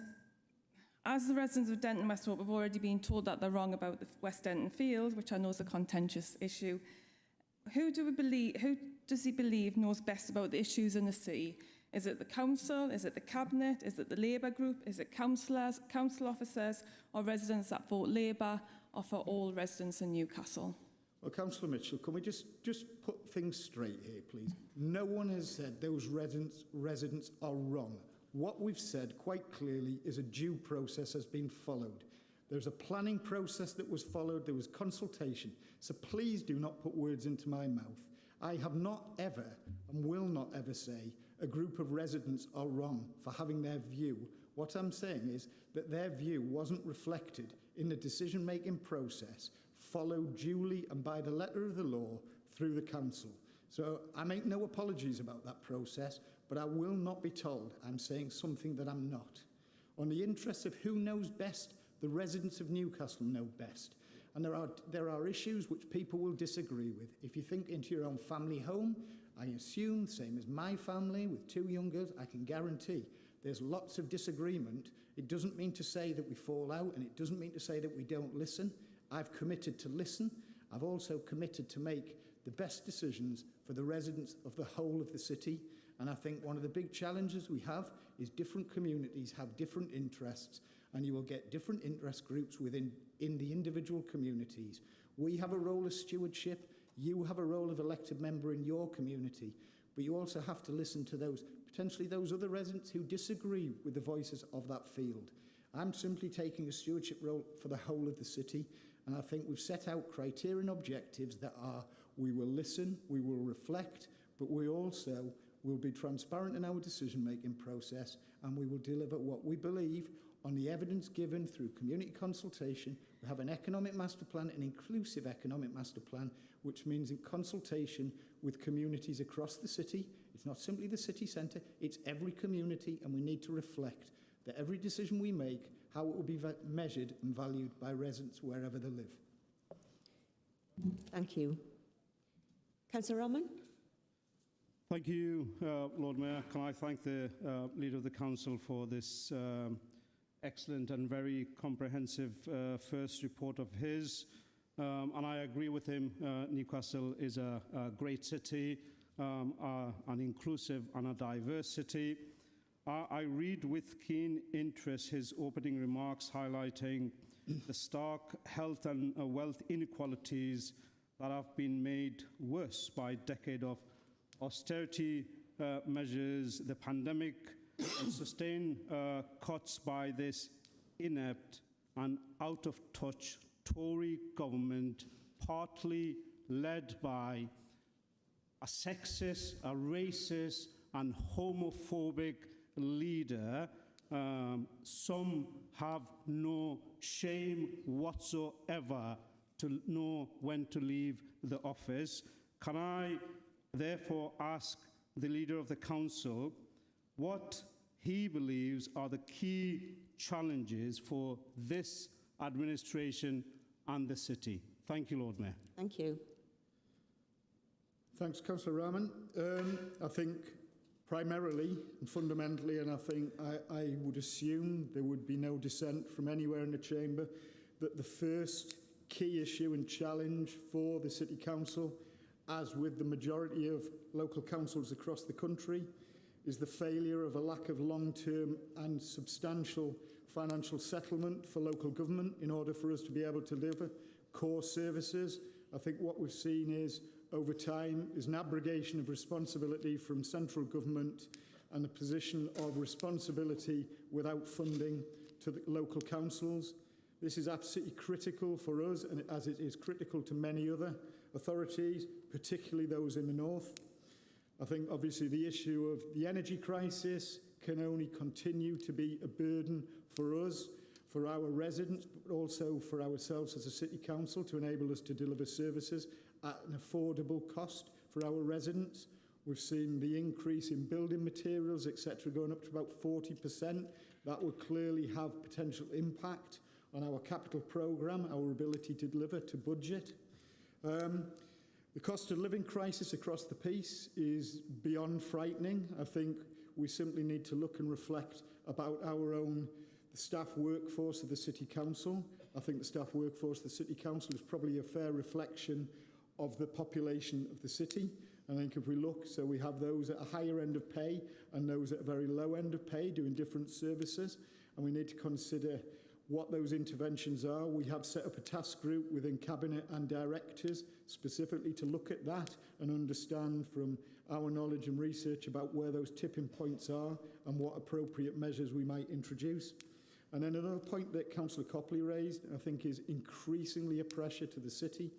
as the residents of Denton West Hope have already been told that they're wrong about the West Denton field, which I know is a contentious issue, who does he believe knows best about the issues in the city? Is it the council? Is it the cabinet? Is it the Labour group? Is it councillors, council officers, or residents that vote Labour, or for all residents in Newcastle? Well, Councillor Mitchell, can we just put things straight here, please? No one has said those residents are wrong. What we've said quite clearly is a due process has been followed. There's a planning process that was followed. There was consultation. So please do not put words into my mouth. I have not ever and will not ever say a group of residents are wrong for having their view. What I'm saying is that their view wasn't reflected in the decision-making process, followed duly and by the letter of the law through the council. So I make no apologies about that process, but I will not be told I'm saying something that I'm not. On the interests of who knows best, the residents of Newcastle know best. And there are issues which people will disagree with. If you think into your own family home, I assume, same as my family with 2 young girls, I can guarantee there's lots of disagreement. It doesn't mean to say that we fall out, and it doesn't mean to say that we don't listen. I've committed to listen. I've also committed to make the best decisions for the residents of the whole of the city. And I think one of the big challenges we have is different communities have different interests, and you will get different interest groups in the individual communities. We have a role of stewardship. You have a role of elected member in your community, but you also have to listen to potentially those other residents who disagree with the voices of that field. I'm simply taking a stewardship role for the whole of the city, and I think we've set out criteria and objectives that are, we will listen, we will reflect, but we also will be transparent in our decision-making process, and we will deliver what we believe on the evidence given through community consultation. We have an economic master plan, an inclusive economic master plan, which means in consultation with communities across the city. It's not simply the city centre, it's every community, and we need to reflect that every decision we make, how it will be measured and valued by residents wherever they live. Thank you. Councillor Rahman. Thank you, Lord Mayor. Can I thank the Leader of the Council for this excellent and very comprehensive first report of his. And I agree with him. Newcastle is a great city, an inclusive and a diverse city. I read with keen interest his opening remarks highlighting the stark health and wealth inequalities that have been made worse by a decade of austerity measures, the pandemic, and sustained cuts by this inept and out-of-touch Tory government, partly led by a sexist, a racist, and homophobic leader. Some have no shame whatsoever to know when to leave the office. Can I therefore ask the Leader of the Council what he believes are the key challenges for this administration and the city? Thank you, Lord Mayor. Thank you. Thanks, Councillor Rahman. I think Primarily and fundamentally, and I think I would assume there would be no dissent from anywhere in the chamber, that the first key issue and challenge for the City Council, as with the majority of local councils across the country, is the failure of a lack of long-term and substantial financial settlement for local government in order for us to be able to deliver core services. I think what we've seen is, over time, is an abrogation of responsibility from central government and a position of responsibility without funding to the local councils. This is absolutely critical for us, and as it is critical to many other authorities, particularly those in the north. I think obviously the issue of the energy crisis can only continue to be a burden for us, for our residents, but also for ourselves as a City Council to enable us to deliver services at an affordable cost for our residents. We've seen the increase in building materials, etc., going up to about 40%. That will clearly have potential impact on our capital programme, our ability to deliver to budget. The cost of living crisis across the piece is beyond frightening. I think we simply need to look and reflect about our own the staff workforce of the City Council. I think the staff workforce of the City Council is probably a fair reflection of the population of the city. I think if we look, so we have those at a higher end of pay and those at a very low end of pay doing different services, and we need to consider what those interventions are. We have set up a task group within Cabinet and directors specifically to look at that and understand from our knowledge and research about where those tipping points are and what appropriate measures we might introduce. And then another point that Councillor Copley raised, I think is increasingly a pressure to the city,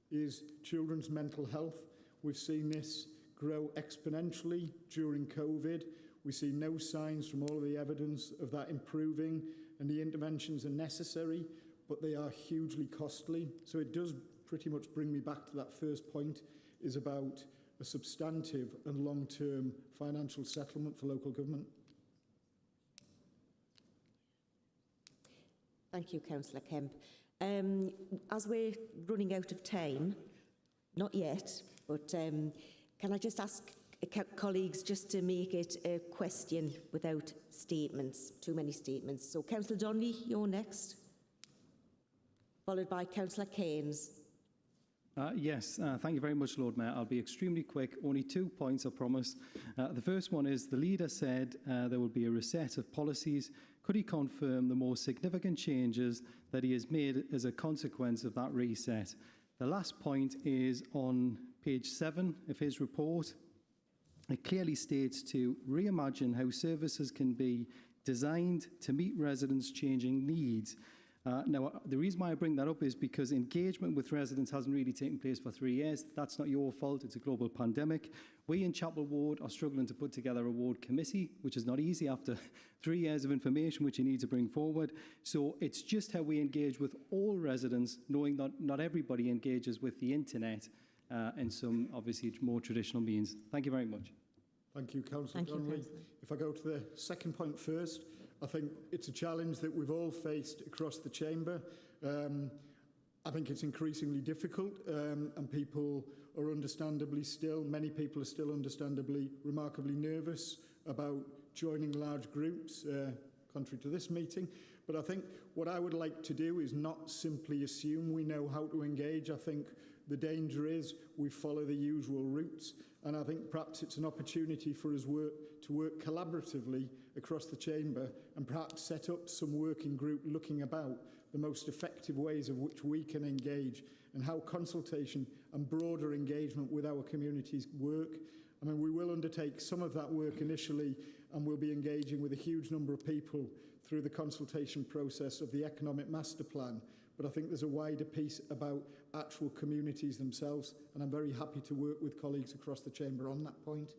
is children's mental health. We've seen this grow exponentially during COVID. We see no signs from all of the evidence of that improving, and the interventions are necessary, but they are hugely costly. So it does pretty much bring me back to that first point, is about a substantive and long-term financial settlement for local government. Thank you, Councillor Kemp. As we're running out of time, not yet, but can I just ask colleagues just to make it a question without statements, too many statements. So Councillor Donnelly, you're next, followed by Councillor Keynes. Yes, thank you very much, Lord Mayor. I'll be extremely quick. Only 2 points, I promise. The first one is the leader said there will be a reset of policies. Could he confirm the more significant changes that he has made as a consequence of that reset? The last point is on page 7 of his report. It clearly states to reimagine how services can be designed to meet residents' changing needs. Now, the reason why I bring that up is because engagement with residents hasn't really taken place for 3 years. That's not your fault. It's a global pandemic. We in Chapel Ward are struggling to put together a ward committee, which is not easy after 3 years of information which you need to bring forward. So it's just how we engage with all residents, knowing that not everybody engages with the internet and some, obviously, more traditional means. Thank you very much. Thank you, Councillor Donnelly. If I go to the second point first, I think it's a challenge that we've all faced across the chamber. I think it's increasingly difficult, and people are understandably still, many people are still understandably remarkably nervous about joining large groups, contrary to this meeting. But I think what I would like to do is not simply assume we know how to engage. I think the danger is we follow the usual routes, and I think perhaps it's an opportunity for us to work collaboratively across the chamber and perhaps set up some working group looking about the most effective ways of which we can engage and how consultation and broader engagement with our communities work. I mean, we will undertake some of that work initially, and we'll be engaging with a huge number of people through the consultation process of the Economic Master Plan. But I think there's a wider piece about actual communities themselves, and I'm very happy to work with colleagues across the chamber on that point.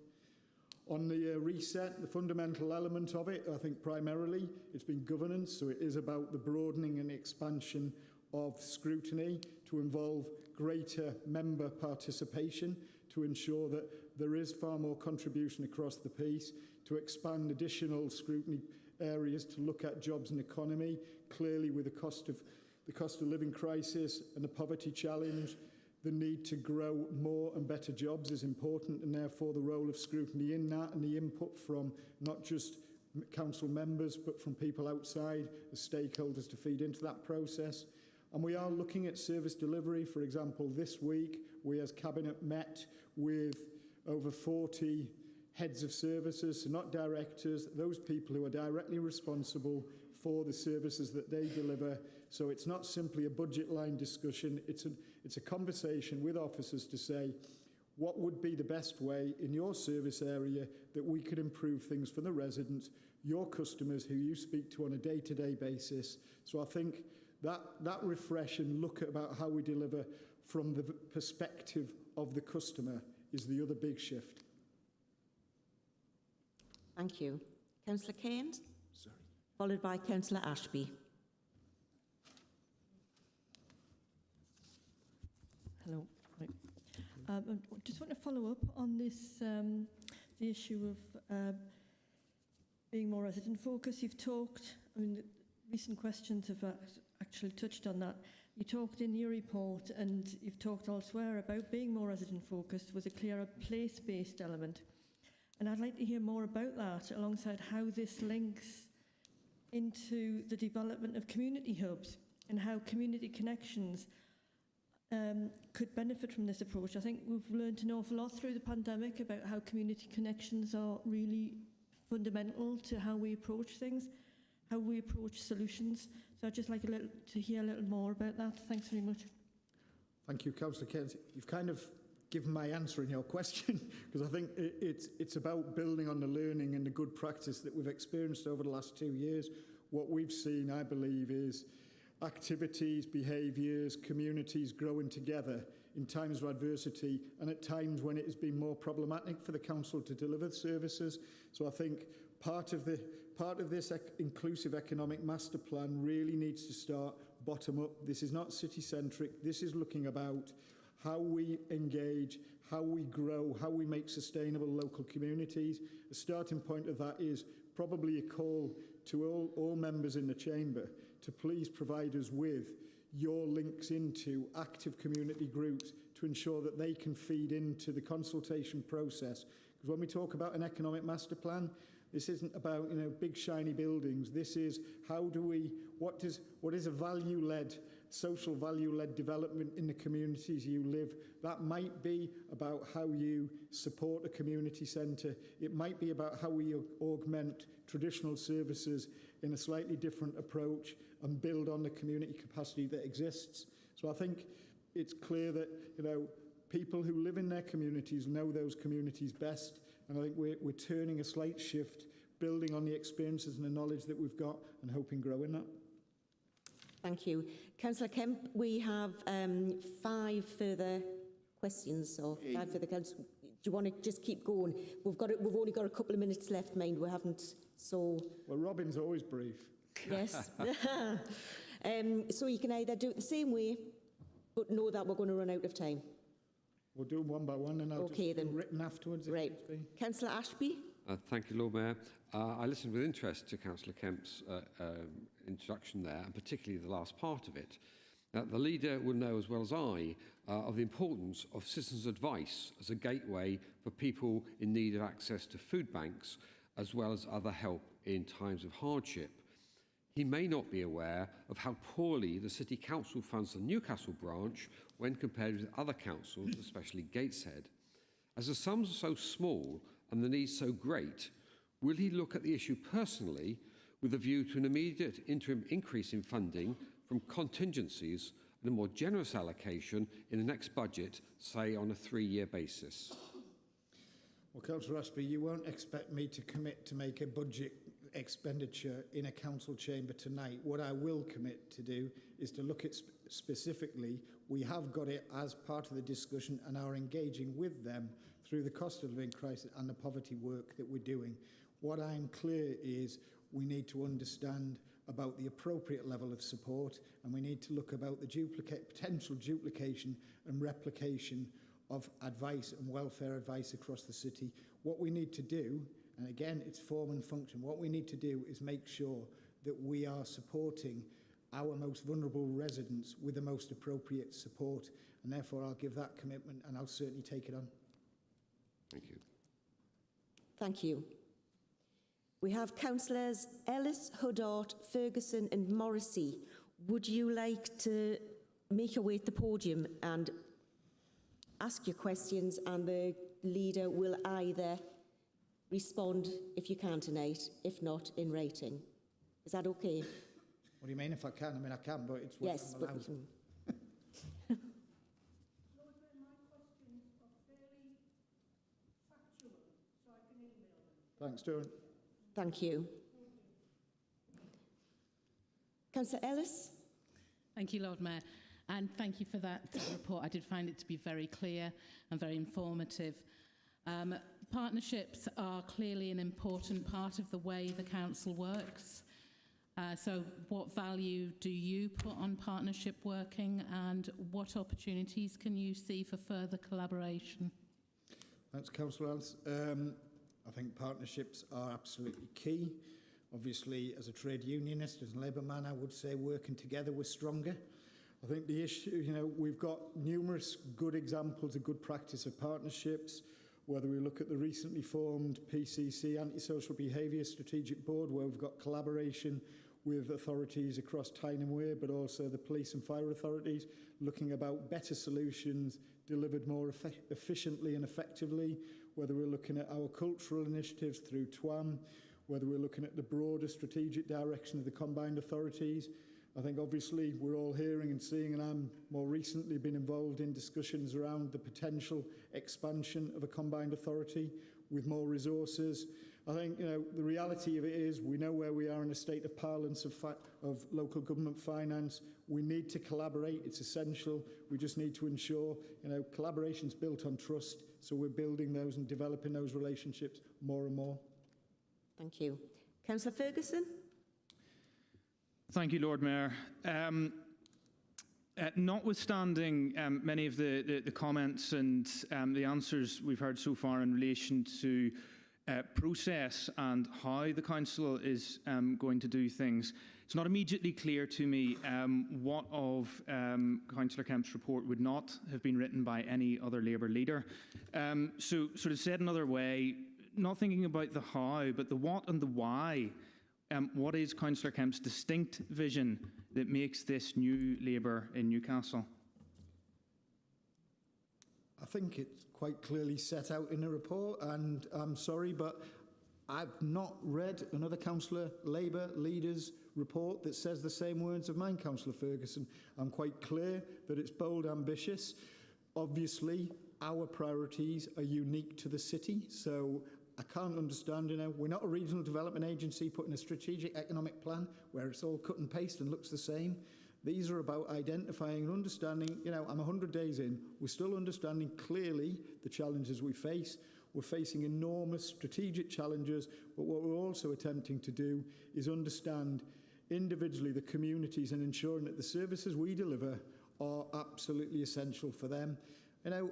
On the reset, the fundamental element of it, I think primarily it's been governance, so it is about the broadening and expansion of scrutiny to involve greater member participation, to ensure that there is far more contribution across the piece, to expand additional scrutiny areas to look at jobs and economy, clearly with the cost of living crisis and the poverty challenge, the need to grow more and better jobs is important, and therefore the role of scrutiny in that and the input from not just council members but from people outside as stakeholders to feed into that process. And we are looking at service delivery. For example, this week we as Cabinet met with over 40 heads of services, so not directors, those people who are directly responsible for the services that they deliver. So it's not simply a budget line discussion, it's a conversation with officers to say, what would be the best way in your service area that we could improve things for the residents, your customers who you speak to on a day-to-day basis. So I think that refresh and look at about how we deliver from the perspective of the customer is the other big shift. Thank you. Councillor Keynes, followed by Councillor Ashby. Hello. Right. I just want to follow up on this, the issue of being more resident focused. You've talked, I mean, the recent questions have actually touched on that. You talked in your report and you've talked elsewhere about being more resident focused with a clearer place-based element. And I'd like to hear more about that alongside how this links into the development of community hubs and how community connections could benefit from this approach. I think we've learned an awful lot through the pandemic about how community connections are really fundamental to how we approach things, how we approach solutions. So I'd just like to hear a little more about that. Thanks very much. Thank you, Councillor Keynes. You've kind of given my answer in your question, because I think it's about building on the learning and the good practice that we've experienced over the last 2 years. What we've seen, I believe, is activities, behaviours, communities growing together in times of adversity and at times when it has been more problematic for the council to deliver services. So I think part of this inclusive economic master plan really needs to start bottom up. This is not city-centric. This is looking about how we engage, how we grow, how we make sustainable local communities. The starting point of that is probably a call to all members in the chamber to please provide us with your links into active community groups to ensure that they can feed into the consultation process. Because when we talk about an economic master plan, this isn't about, you know, big shiny buildings. This is what is a value-led, social value-led development in the communities you live. That might be about how you support a community centre. It might be about how we augment traditional services in a slightly different approach and build on the community capacity that exists. So I think it's clear that, you know, people who live in their communities know those communities best. And I think we're turning a slight shift, building on the experiences and the knowledge that we've got and hoping grow in that. Thank you. Councillor Kemp, we have 5 further questions, or 5 further questions. Do you want to just keep going? We've only got a couple of minutes left, mind. We haven't, so... Well, Robin's always brief. Yes. So you can either do it the same way, but know that we're going to run out of time. We'll do them one by one and I'll just do written afterwards. Right. Councillor Ashby. Thank you, Lord Mayor. I listened with interest to Councillor Kemp's introduction there, and particularly the last part of it. The leader will know as well as I of the importance of citizens' advice as a gateway for people in need of access to food banks, as well as other help in times of hardship. He may not be aware of how poorly the City Council funds the Newcastle branch when compared with other councils, especially Gateshead. As the sums are so small and the needs so great, will he look at the issue personally with a view to an immediate interim increase in funding from contingencies and a more generous allocation in the next budget, say on a 3-year basis? Well, Councillor Ashby, you won't expect me to commit to make a budget expenditure in a council chamber tonight. What I will commit to do is to look at specifically, we have got it as part of the discussion and are engaging with them through the cost of living crisis and the poverty work that we're doing. What I'm clear is we need to understand about the appropriate level of support, and we need to look about the potential duplication and replication of advice and welfare advice across the city. What we need to do, and again, it's form and function, what we need to do is make sure that we are supporting our most vulnerable residents with the most appropriate support. And therefore, I'll give that commitment and I'll certainly take it on. Thank you. Thank you. We have Councillors Ellis, Huddart, Ferguson and Morrissey. Would you like to make your way to the podium and ask your questions, and the leader will either respond if you can tonight, if not in writing? Is that okay? What do you mean if I can? I mean, I can, but it's what Yes, I'm but allowed. Thanks, Durham. Thank you. Councillor Ellis. Thank you, Lord Mayor, and thank you for that report. I did find it to be very clear and very informative. Partnerships are clearly an important part of the way the council works. So what value do you put on partnership working, and what opportunities can you see for further collaboration? Thanks, Councillor Ellis. I think partnerships are absolutely key. Obviously, as a trade unionist, as a Labour man, I would say working together we're stronger. I think the issue, we've got numerous good examples of good practice of partnerships, whether we look at the recently formed PCC, Antisocial Behaviour Strategic Board, where we've got collaboration with authorities across Tyne and Wear, but also the police and fire authorities, looking about better solutions delivered more efficiently and effectively, whether we're looking at our cultural initiatives through TWAM, whether we're looking at the broader strategic direction of the combined authorities. I think obviously we're all hearing and seeing, and I'm more recently been involved in discussions around the potential expansion of a combined authority with more resources. I think, the reality of it is we know where we are in a state of parlance of local government finance. We need to collaborate. It's essential. We just need to ensure, collaboration's built on trust, so we're building those and developing those relationships more and more. Thank you. Councillor Ferguson. Thank you, Lord Mayor. Notwithstanding many of the comments and the answers we've heard so far in relation to process and how the council is going to do things, it's not immediately clear to me what of Councillor Kemp's report would not have been written by any other Labour leader. So sort of said another way, not thinking about the how, but the what and the why. What is Councillor Kemp's distinct vision that makes this new Labour in Newcastle? I think it's quite clearly set out in the report, and I'm sorry, but I've not read another Councillor Labour leader's report that says the same words of mine, Councillor Ferguson. I'm quite clear that it's bold, ambitious. Obviously, our priorities are unique to the city, so I can't understand, we're not a regional development agency putting a strategic economic plan where it's all cut and paste and looks the same. These are about identifying and understanding, I'm 100 days in, we're still understanding clearly the challenges we face. We're facing enormous strategic challenges, but what we're also attempting to do is understand individually the communities and ensuring that the services we deliver are absolutely essential for them.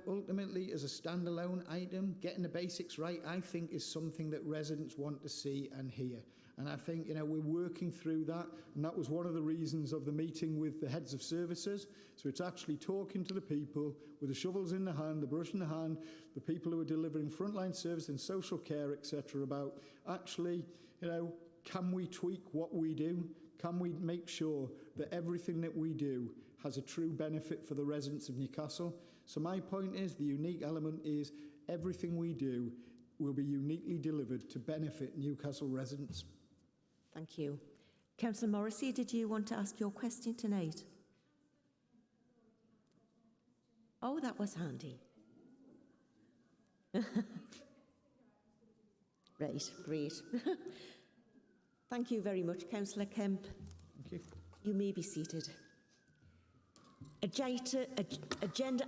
Ultimately, as a standalone item, getting the basics right, I think, is something that residents want to see and hear. And I think, we're working through that. And that was one of the reasons of the meeting with the heads of services. So it's actually talking to the people with the shovels in the hand, the brush in the hand, the people who are delivering frontline service and social care, etc., about actually, can we tweak what we do? Can we make sure that everything that we do has a true benefit for the residents of Newcastle? So my point is, the unique element is everything we do will be uniquely delivered to benefit Newcastle residents. Thank you. Councillor Morrissey, did you want to ask your question tonight? Oh, that was handy. Right, great. Thank you very much, Councillor Kemp. Thank you. You may be seated. Agenda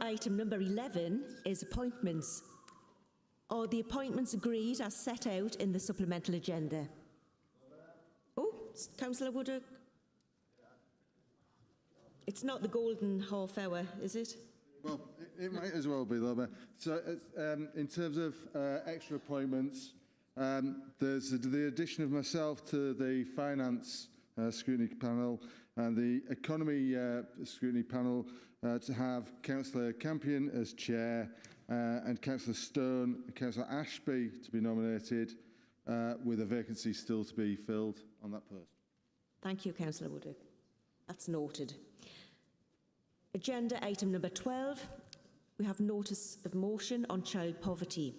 item number 11 is appointments. Are the appointments agreed as set out in the supplemental agenda? Oh, Councillor Woodard. It's not the golden half hour, is it? Well, it might as well be, Lord. So, in terms of extra appointments, there's the addition of myself to the Finance Scrutiny Panel. and the Economy Scrutiny Panel to have Councillor Campion as chair and Councillor Stone and Councillor Ashby to be nominated, with a vacancy still to be filled on that post. Thank you, Councillor Woodwick. That's noted. Agenda item number 12, we have notice of motion on child poverty.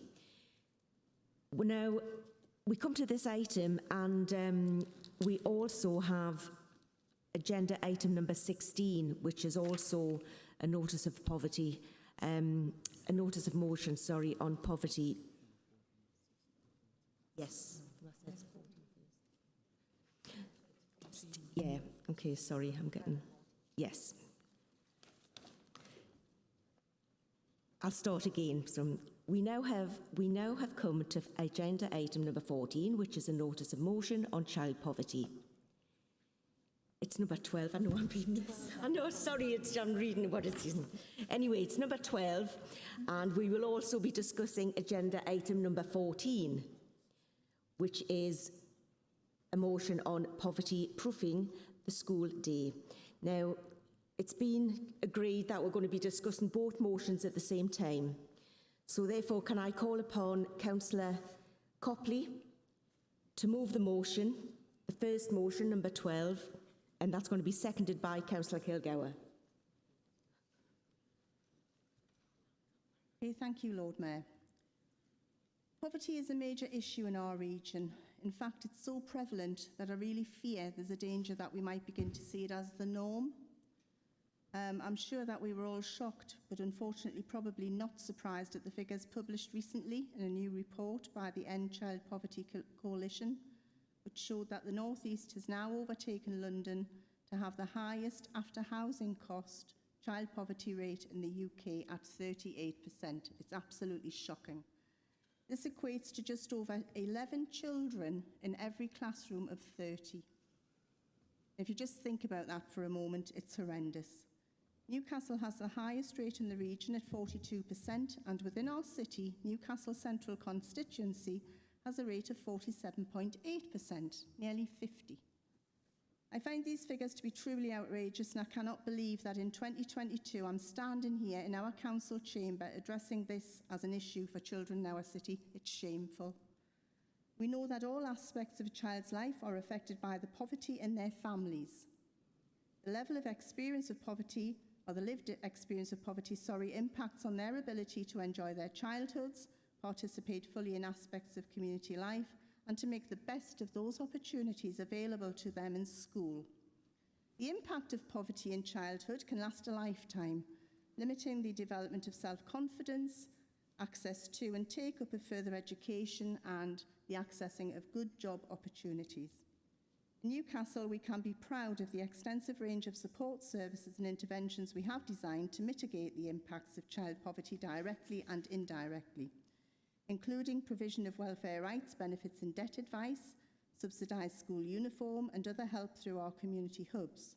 Now, we come to this item and we also have agenda item number 16, which is also a notice of poverty, a notice of motion, sorry, on poverty. Yes. Yeah, okay, sorry, I'm getting, yes. I'll start again. We now have come to agenda item number 14, which is a notice of motion on child poverty. It's number 12. I know I'm reading this. I know, sorry, I'm reading what it's using. Anyway, it's number 12, and we will also be discussing agenda item number 14, which is a motion on poverty proofing the school day. Now, it's been agreed that we're going to be discussing both motions at the same time. So therefore, can I call upon Councillor Copley to move the motion, the first motion, number 12, and that's going to be seconded by Councillor Kilgour. Okay, thank you, Lord Mayor. Poverty is a major issue in our region. In fact, it's so prevalent that I really fear there's a danger that we might begin to see it as the norm. I'm sure that we were all shocked, but unfortunately probably not surprised at the figures published recently in a new report by the End Child Poverty Coalition, which showed that the North East has now overtaken London to have the highest after housing cost child poverty rate in the UK at 38%. It's absolutely shocking. This equates to just over 11 children in every classroom of 30. If you just think about that for a moment, it's horrendous. Newcastle has the highest rate in the region at 42%, and within our city, Newcastle Central constituency has a rate of 47.8%, nearly 50. I find these figures to be truly outrageous, and I cannot believe that in 2022 I'm standing here in our council chamber addressing this as an issue for children in our city. It's shameful. We know that all aspects of a child's life are affected by the poverty in their families. The level of experience of poverty, or the lived experience of poverty, impacts on their ability to enjoy their childhoods, participate fully in aspects of community life, and to make the best of those opportunities available to them in school. The impact of poverty in childhood can last a lifetime, limiting the development of self-confidence, access to and take-up of further education, and the accessing of good job opportunities. In Newcastle, we can be proud of the extensive range of support services and interventions we have designed to mitigate the impacts of child poverty directly and indirectly, including provision of welfare rights, benefits and debt advice, subsidised school uniform and other help through our community hubs,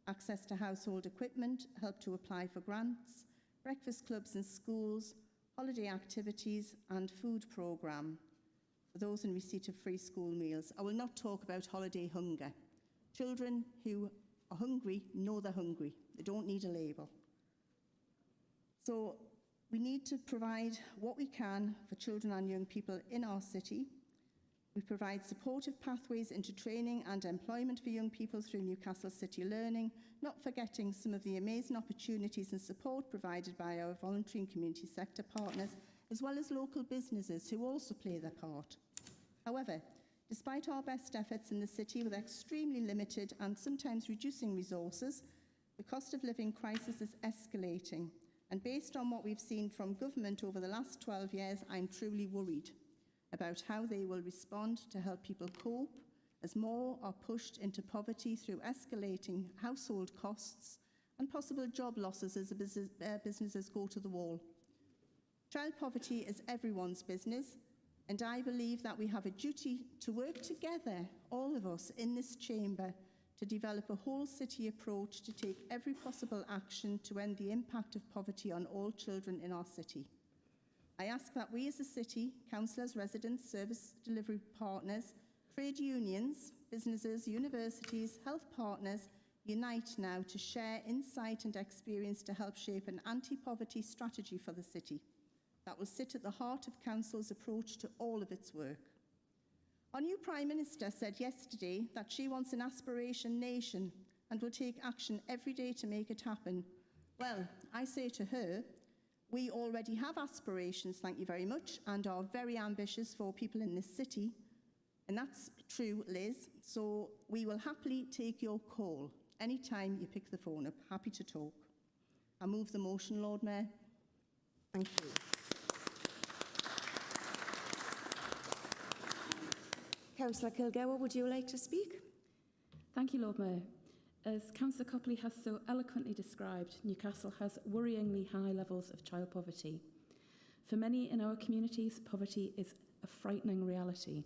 access to household equipment, help to apply for grants, breakfast clubs in schools, holiday activities and food programme for those in receipt of free school meals. I will not talk about holiday hunger. Children who are hungry know they're hungry. They don't need a label. So we need to provide what we can for children and young people in our city. We provide supportive pathways into training and employment for young people through Newcastle City Learning, not forgetting some of the amazing opportunities and support provided by our voluntary and community sector partners, as well as local businesses who also play their part. However, despite our best efforts in the city with extremely limited and sometimes reducing resources, the cost of living crisis is escalating. And based on what we've seen from government over the last 12 years, I'm truly worried about how they will respond to help people cope as more are pushed into poverty through escalating household costs and possible job losses as businesses go to the wall. Child poverty is everyone's business, and I believe that we have a duty to work together, all of us in this chamber, to develop a whole city approach to take every possible action to end the impact of poverty on all children in our city. I ask that we as a city, councillors, residents, service delivery partners, trade unions, businesses, universities, health partners, unite now to share insight and experience to help shape an anti-poverty strategy for the city that will sit at the heart of Council's approach to all of its work. Our new Prime Minister said yesterday that she wants an aspiration nation and will take action every day to make it happen. Well, I say to her, we already have aspirations, thank you very much, and are very ambitious for people in this city. And that's true, Liz, so we will happily take your call anytime you pick the phone up. Happy to talk. I move the motion, Lord Mayor. Thank you. Councillor Kilgour, would you like to speak? Thank you, Lord Mayor. As Councillor Copley has so eloquently described, Newcastle has worryingly high levels of child poverty. For many in our communities, poverty is a frightening reality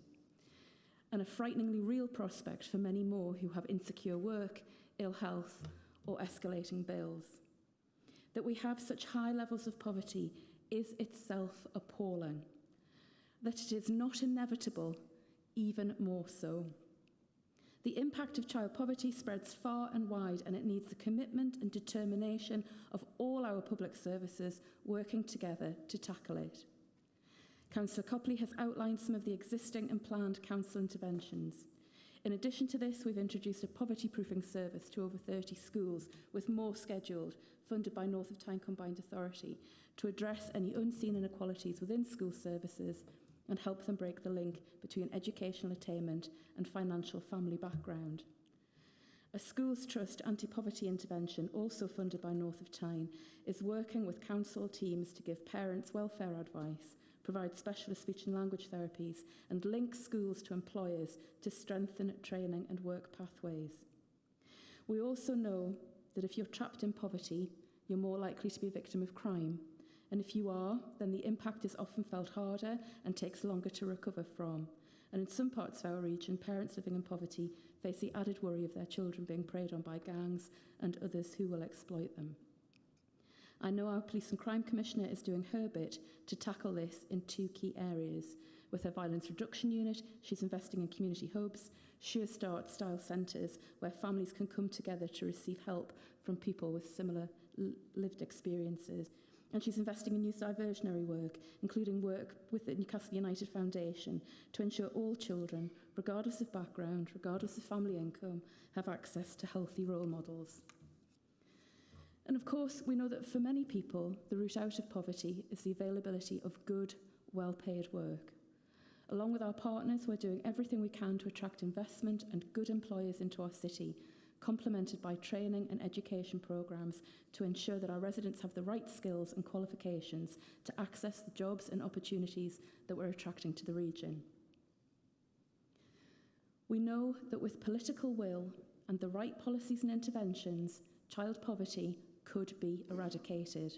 and a frighteningly real prospect for many more who have insecure work, ill health, or escalating bills. That we have such high levels of poverty is itself appalling. That it is not inevitable, even more so. The impact of child poverty spreads far and wide, and it needs the commitment and determination of all our public services working together to tackle it. Councillor Copley has outlined some of the existing and planned council interventions. In addition to this, we've introduced a poverty-proofing service to over 30 schools, with more scheduled, funded by North of Tyne Combined Authority, to address any unseen inequalities within school services and help them break the link between educational attainment and financial family background. A Schools Trust anti-poverty intervention, also funded by North of Tyne, is working with council teams to give parents welfare advice, provide specialist speech and language therapies, and link schools to employers to strengthen training and work pathways. We also know that if you're trapped in poverty, you're more likely to be a victim of crime. And if you are, then the impact is often felt harder and takes longer to recover from. And in some parts of our region, parents living in poverty face the added worry of their children being preyed on by gangs and others who will exploit them. I know our Police and Crime Commissioner is doing her bit to tackle this in two key areas. With her Violence Reduction Unit, she's investing in community hubs, Sure Start style centres where families can come together to receive help from people with similar lived experiences. And she's investing in youth diversionary work, including work with the Newcastle United Foundation, to ensure all children, regardless of background, regardless of family income, have access to healthy role models. And of course, we know that for many people, the route out of poverty is the availability of good, well-paid work. Along with our partners, we're doing everything we can to attract investment and good employers into our city, complemented by training and education programmes to ensure that our residents have the right skills and qualifications to access the jobs and opportunities that we're attracting to the region. We know that with political will and the right policies and interventions, child poverty could be eradicated.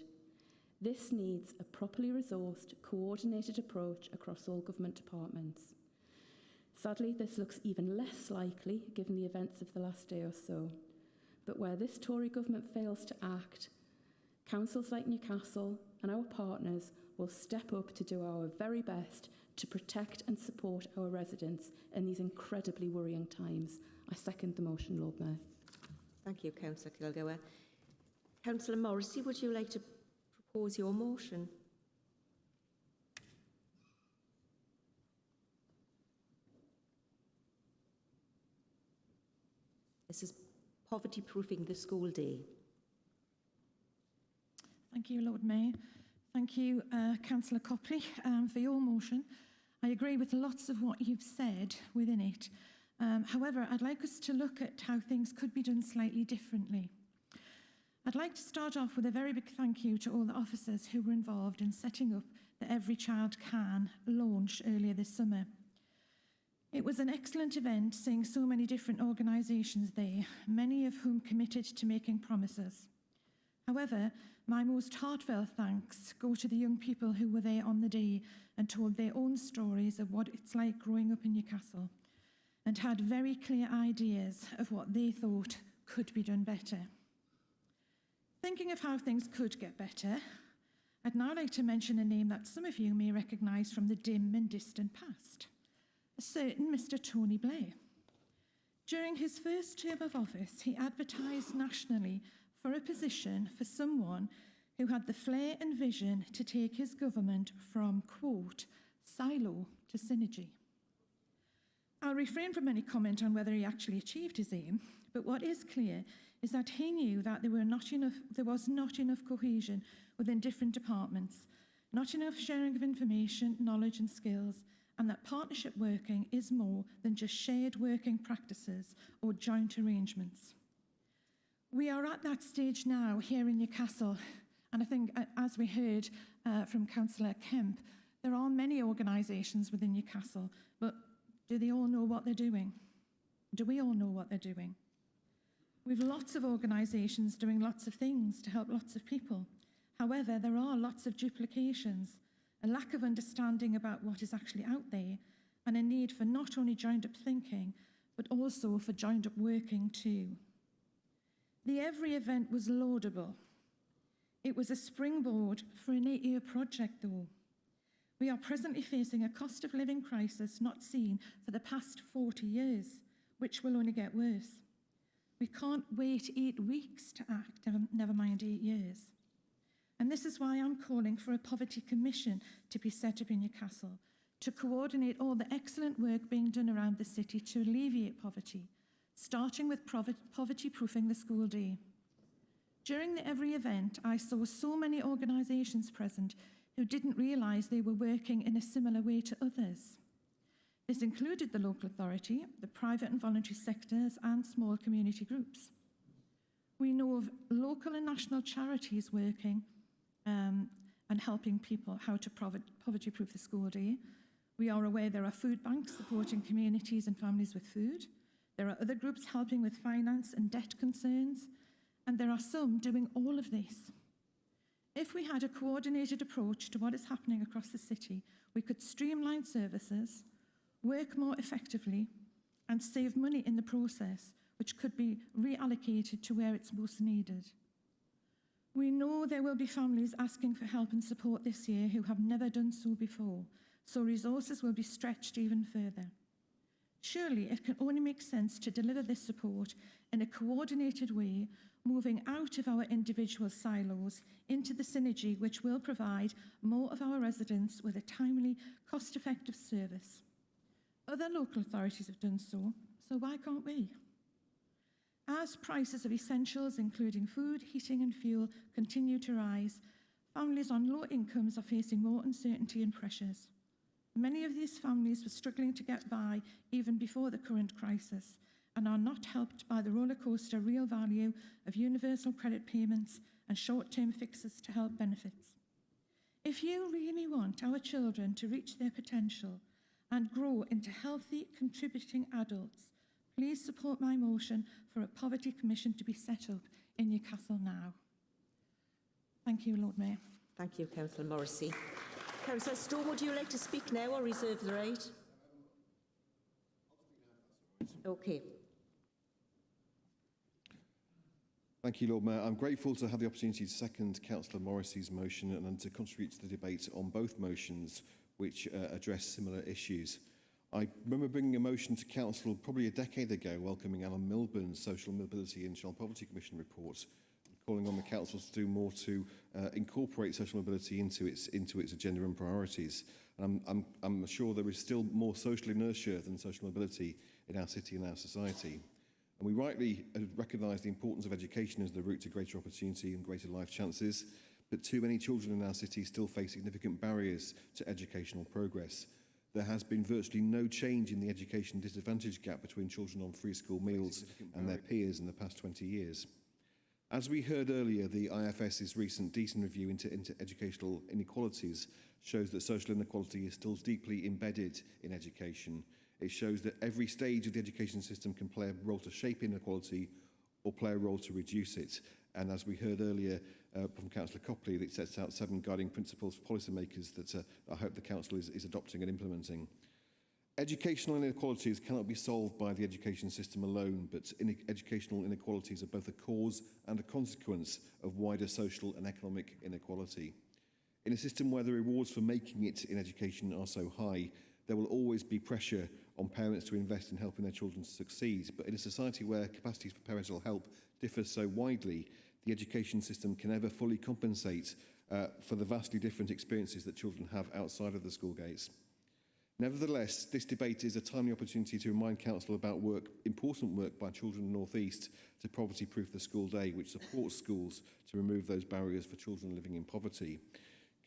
This needs a properly resourced, coordinated approach across all government departments. Sadly, this looks even less likely given the events of the last day or so. But where this Tory government fails to act, councils like Newcastle and our partners will step up to do our very best to protect and support our residents in these incredibly worrying times. I second the motion, Lord Mayor. Thank you, Councillor Kilgour. Councillor Morrissey, would you like to propose your motion? This is poverty-proofing the school day. Thank you, Lord Mayor. Thank you, Councillor Copley, for your motion. I agree with lots of what you've said within it. However, I'd like us to look at how things could be done slightly differently. I'd like to start off with a very big thank you to all the officers who were involved in setting up the Every Child Can launch earlier this summer. It was an excellent event, seeing so many different organisations there, many of whom committed to making promises. However, my most heartfelt thanks go to the young people who were there on the day and told their own stories of what it's like growing up in Newcastle and had very clear ideas of what they thought could be done better. Thinking of how things could get better, I'd now like to mention a name that some of you may recognise from the dim and distant past. A certain Mr. Tony Blair. During his first term of office, he advertised nationally for a position for someone who had the flair and vision to take his government from, quote, silo to synergy. I'll refrain from any comment on whether he actually achieved his aim, but what is clear is that he knew that there was not enough cohesion within different departments, not enough sharing of information, knowledge and skills, and that partnership working is more than just shared working practices or joint arrangements. We are at that stage now here in Newcastle, and I think, as we heard from Councillor Kemp, there are many organisations within Newcastle, but do they all know what they're doing? Do we all know what they're doing? We've lots of organisations doing lots of things to help lots of people. However, there are lots of duplications, a lack of understanding about what is actually out there, and a need for not only joined-up thinking, but also for joined-up working too. The Every event was laudable. It was a springboard for an 8-year project, though. We are presently facing a cost of living crisis not seen for the past 40 years, which will only get worse. We can't wait 8 weeks to act, never mind 8 years. And this is why I'm calling for a poverty commission to be set up in Newcastle, to coordinate all the excellent work being done around the city to alleviate poverty, starting with poverty-proofing the school day. During the Every event, I saw so many organisations present who didn't realise they were working in a similar way to others. This included the local authority, the private and voluntary sectors, and small community groups. We know of local and national charities working and helping people how to poverty-proof the school day. We are aware there are food banks supporting communities and families with food. There are other groups helping with finance and debt concerns, and there are some doing all of this. If we had a coordinated approach to what is happening across the city, we could streamline services, work more effectively, and save money in the process, which could be reallocated to where it's most needed. We know there will be families asking for help and support this year who have never done so before, so resources will be stretched even further. Surely it can only make sense to deliver this support in a coordinated way, moving out of our individual silos into the synergy which will provide more of our residents with a timely, cost-effective service. Other local authorities have done so, so why can't we? As prices of essentials, including food, heating and fuel, continue to rise, families on low incomes are facing more uncertainty and pressures. Many of these families were struggling to get by even before the current crisis and are not helped by the rollercoaster real value of universal credit payments and short-term fixes to help benefits. If you really want our children to reach their potential and grow into healthy, contributing adults, please support my motion for a poverty commission to be set up in Newcastle now. Thank you, Lord Mayor. Thank you, Councillor Morrissey. Councillor Stone, would you like to speak now or reserve the right? Okay. Thank you, Lord Mayor. I'm grateful to have the opportunity to second Councillor Morrissey's motion and to contribute to the debate on both motions which address similar issues. I remember bringing a motion to Council probably a decade ago welcoming Alan Milburn's Social Mobility and Child Poverty Commission report, calling on the Council to do more to incorporate social mobility into its agenda and priorities. And I'm sure there is still more social inertia than social mobility in our city and our society. And we rightly recognise the importance of education as the route to greater opportunity and greater life chances, but too many children in our city still face significant barriers to educational progress. There has been virtually no change in the education disadvantage gap between children on free school meals and their peers in the past 20 years. As we heard earlier, the IFS's recent Deaton review into educational inequalities shows that social inequality is still deeply embedded in education. It shows that every stage of the education system can play a role to shape inequality or play a role to reduce it. And as we heard earlier from Councillor Copley, it sets out 7 guiding principles for policymakers that I hope the Council is adopting and implementing. Educational inequalities cannot be solved by the education system alone, but educational inequalities are both a cause and a consequence of wider social and economic inequality. In a system where the rewards for making it in education are so high, there will always be pressure on parents to invest in helping their children succeed. But in a society where capacities for parental help differ so widely, the education system can never fully compensate for the vastly different experiences that children have outside of the school gates. Nevertheless, this debate is a timely opportunity to remind Council about important work by Children in the North East to poverty-proof the school day, which supports schools to remove those barriers for children living in poverty.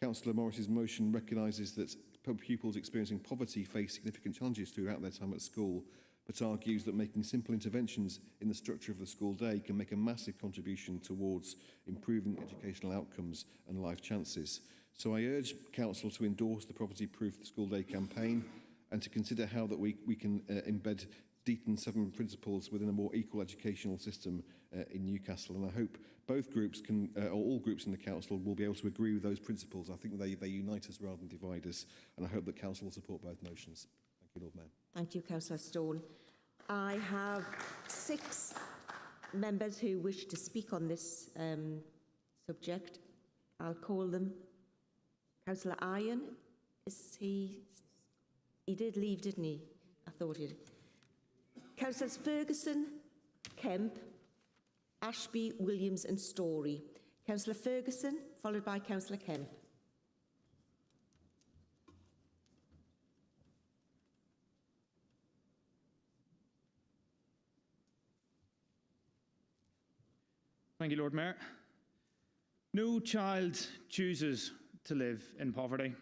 Councillor Morris's motion recognises that pupils experiencing poverty face significant challenges throughout their time at school, but argues that making simple interventions in the structure of the school day can make a massive contribution towards improving educational outcomes and life chances. So I urge Council to endorse the Poverty Proof School Day campaign and to consider how that we can embed Deaton 7 principles within a more equal educational system in Newcastle. And I hope both groups can, or all groups in the Council will be able to agree with those principles. I think they unite us rather than divide us, and I hope that Council will support both motions. Thank you, Lord Mayor. Thank you, Councillor Stone. I have 6 members who wish to speak on this subject. I'll call them. Councillor Iron, is he did leave, didn't he? I thought he did. Councillors Ferguson, Kemp, Ashby, Williams and Storey. Councillor Ferguson, followed by Councillor Kemp. Thank you, Lord Mayor. No child chooses to live in poverty.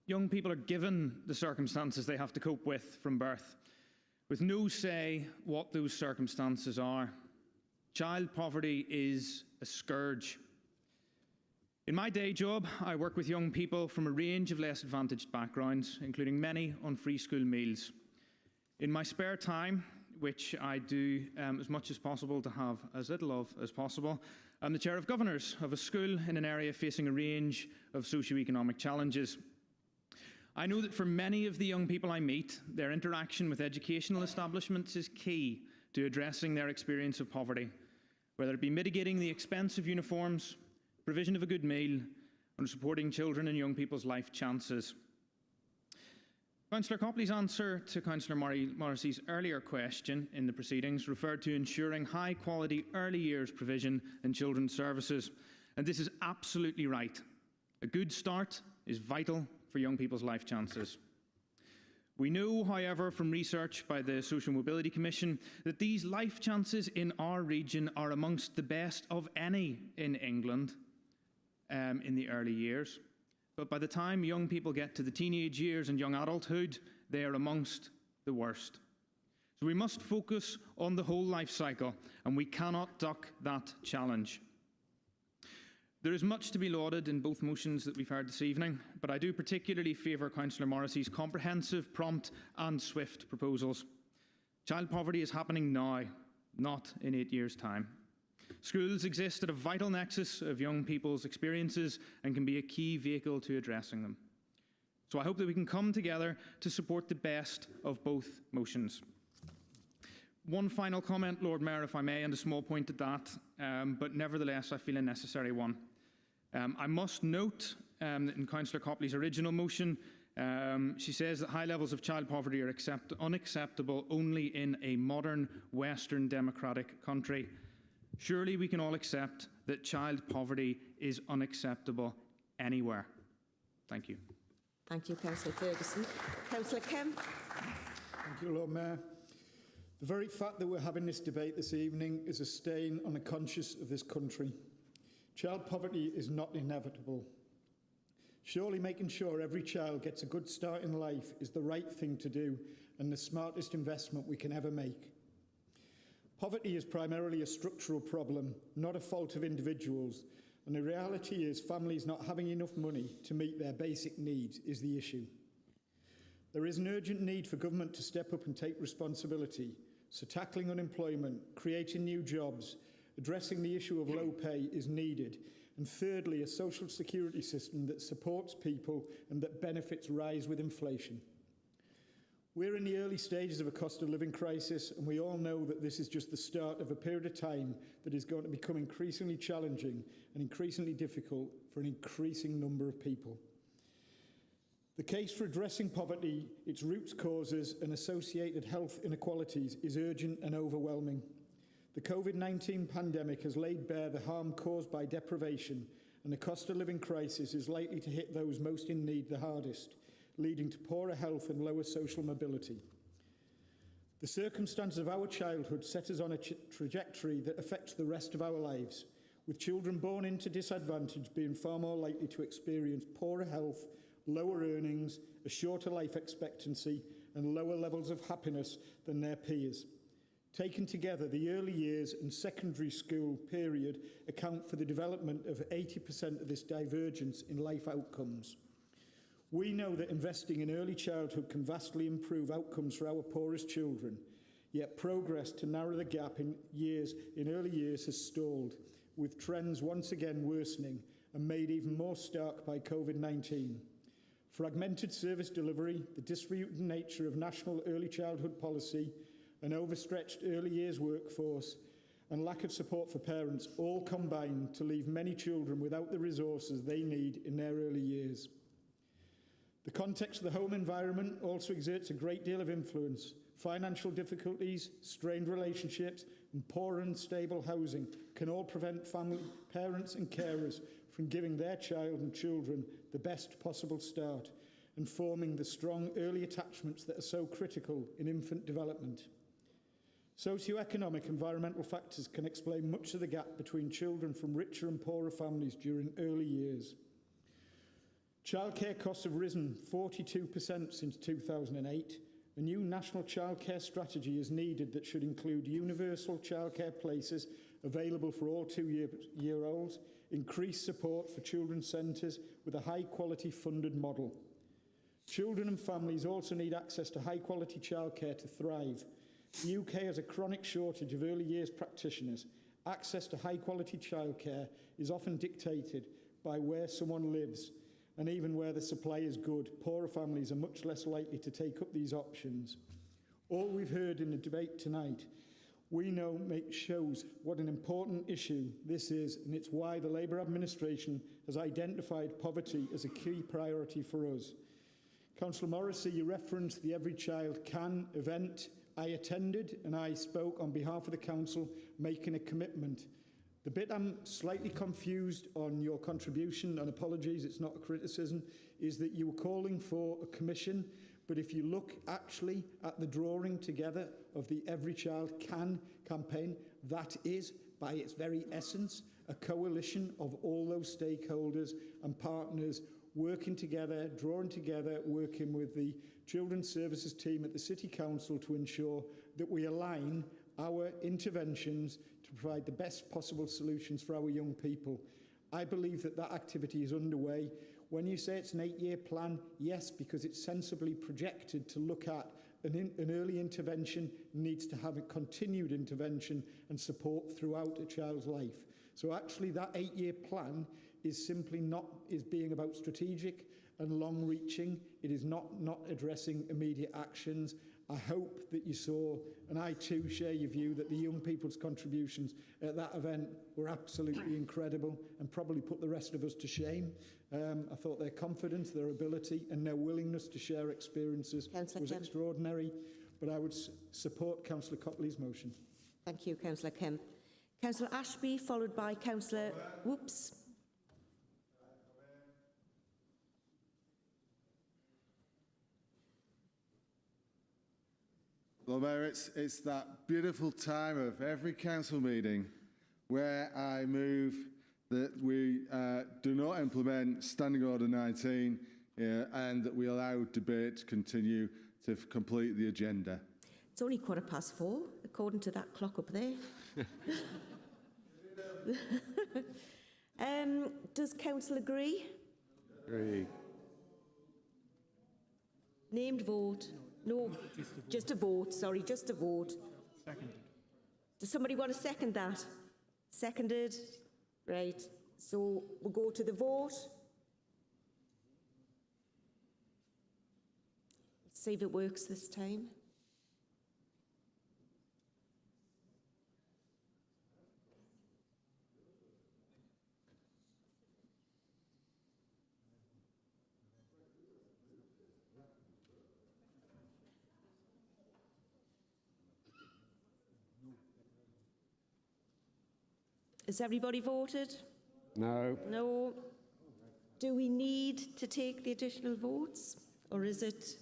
Young people are given the circumstances they have to cope with from birth, with no say what those circumstances are. Child poverty is a scourge. In my day job, I work with young people from a range of less advantaged backgrounds, including many on free school meals. In my spare time, which I do as much as possible to have as little of as possible, I'm the Chair of Governors of a school in an area facing a range of socio-economic challenges. I know that for many of the young people I meet, their interaction with educational establishments is key to addressing their experience of poverty, whether it be mitigating the expense of uniforms, provision of a good meal, or supporting children and young people's life chances. Councillor Copley's answer to Councillor Morrissey's earlier question in the proceedings referred to ensuring high-quality early years provision in children's services, and this is absolutely right. A good start is vital for young people's life chances. We know, however, from research by the Social Mobility Commission that these life chances in our region are amongst the best of any in England in the early years. But by the time young people get to the teenage years and young adulthood, they are amongst the worst. So we must focus on the whole life cycle, and we cannot duck that challenge. There is much to be lauded in both motions that we've heard this evening, but I do particularly favour Councillor Morrissey's comprehensive, prompt and swift proposals. Child poverty is happening now, not in 8 years' time. Schools exist at a vital nexus of young people's experiences and can be a key vehicle to addressing them. So I hope that we can come together to support the best of both motions. One final comment, Lord Mayor, if I may, and a small point at that, but nevertheless I feel a necessary one. I must note that in Councillor Copley's original motion, she says that high levels of child poverty are unacceptable only in a modern Western democratic country. Surely we can all accept that child poverty is unacceptable anywhere. Thank you. Thank you, Councillor Ferguson. Councillor Kemp. Thank you, Lord Mayor. The very fact that we're having this debate this evening is a stain on the conscience of this country. Child poverty is not inevitable. Surely making sure every child gets a good start in life is the right thing to do and the smartest investment we can ever make. Poverty is primarily a structural problem, not a fault of individuals, and the reality is families not having enough money to meet their basic needs is the issue. There is an urgent need for government to step up and take responsibility, so tackling unemployment, creating new jobs, addressing the issue of low pay is needed, and thirdly, a social security system that supports people and that benefits rise with inflation. We're in the early stages of a cost of living crisis, and we all know that this is just the start of a period of time that is going to become increasingly challenging and increasingly difficult for an increasing number of people. The case for addressing poverty, its roots causes and associated health inequalities is urgent and overwhelming. The COVID-19 pandemic has laid bare the harm caused by deprivation, and the cost of living crisis is likely to hit those most in need the hardest, leading to poorer health and lower social mobility. The circumstances of our childhood set us on a trajectory that affects the rest of our lives, with children born into disadvantage being far more likely to experience poorer health, lower earnings, a shorter life expectancy, and lower levels of happiness than their peers. Taken together, the early years and secondary school period account for the development of 80% of this divergence in life outcomes. We know that investing in early childhood can vastly improve outcomes for our poorest children, yet progress to narrow the gap in early years has stalled, with trends once again worsening and made even more stark by COVID-19. Fragmented service delivery, the disputed nature of national early childhood policy, an overstretched early years workforce, and lack of support for parents all combine to leave many children without the resources they need in their early years. The context of the home environment also exerts a great deal of influence. Financial difficulties, strained relationships, and poor and unstable housing can all prevent parents and carers from giving their child and children the best possible start and forming the strong early attachments that are so critical in infant development. Socioeconomic environmental factors can explain much of the gap between children from richer and poorer families during early years. Childcare costs have risen 42% since 2008. A new national childcare strategy is needed that should include universal childcare places available for all 2-year-olds, increased support for children's centres with a high-quality funded model. Children and families also need access to high-quality childcare to thrive. The UK has a chronic shortage of early years practitioners. Access to high-quality childcare is often dictated by where someone lives, and even where the supply is good, poorer families are much less likely to take up these options. All we've heard in the debate tonight, we know shows what an important issue this is, and it's why the Labour administration has identified poverty as a key priority for us. Councillor Morrissey, you referenced the Every Child Can event. I attended and I spoke on behalf of the council, making a commitment. The bit I'm slightly confused on your contribution, and apologies, it's not a criticism, is that you were calling for a commission, but if you look actually at the drawing together of the Every Child Can campaign, that is, by its very essence, a coalition of all those stakeholders and partners working together, drawing together, working with the Children's Services team at the City Council to ensure that we align our interventions to provide the best possible solutions for our young people. I believe that that activity is underway. When you say it's an 8-year plan, yes, because it's sensibly projected to look at an early intervention needs to have a continued intervention and support throughout a child's life. So actually that 8-year plan is simply being about strategic and long-reaching. It is not addressing immediate actions. I hope that you saw, and I too share your view, that the young people's contributions at that event were absolutely incredible and probably put the rest of us to shame. I thought their confidence, their ability and their willingness to share experiences was extraordinary, but I would support Councillor Copley's motion. Thank you, Councillor Kemp. Councillor Ashby, followed by Councillor... Whoops. Lord Mayor, it's that beautiful time of every council meeting where I move that we do not implement Standing Order 19 and that we allow debate to continue to complete the agenda. It's only 4:15, according to that clock up there. Does Council agree? Agree. Named vote. No, just a vote, sorry, just a vote. Seconded. Does somebody want to second that? Seconded? Right. So we'll go to the vote. Let's see if it works this time. Has everybody voted? No. No. Do we need to take the additional votes? Or is it...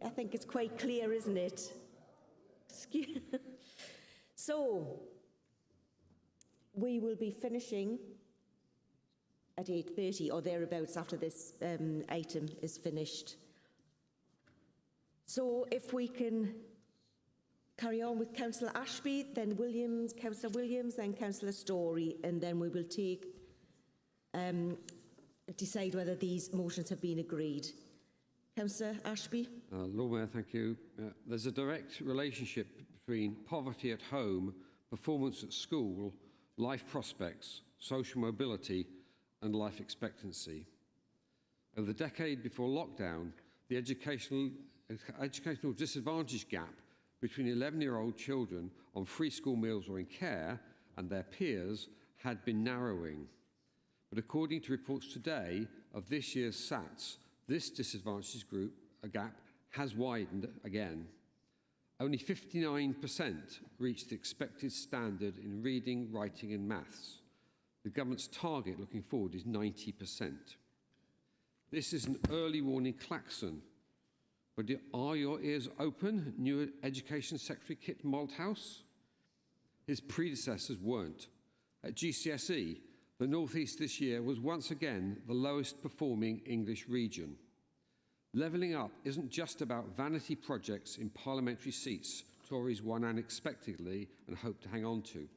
I think it's quite clear, isn't it? So, we will be finishing at 8:30 or thereabouts after this item is finished. So, if we can carry on with Councillor Ashby, then Williams, Councillor Williams, then Councillor Story, and then we will take decide whether these motions have been agreed. Councillor Ashby. Lord Mayor, thank you. There's a direct relationship between poverty at home, performance at school, life prospects, social mobility and life expectancy. Over the decade before lockdown, the educational disadvantage gap between 11-year-old children on free school meals or in care and their peers had been narrowing. But according to reports today of this year's SATs, this disadvantaged group, a gap, has widened again. Only 59% reached the expected standard in reading, writing and maths. The government's target looking forward is 90%. This is an early warning klaxon. But are your ears open, new Education Secretary Kit Malthouse? His predecessors weren't. At GCSE, the North East this year was once again the lowest performing English region. Levelling up isn't just about vanity projects in parliamentary seats Tories won unexpectedly and hope to hang on to.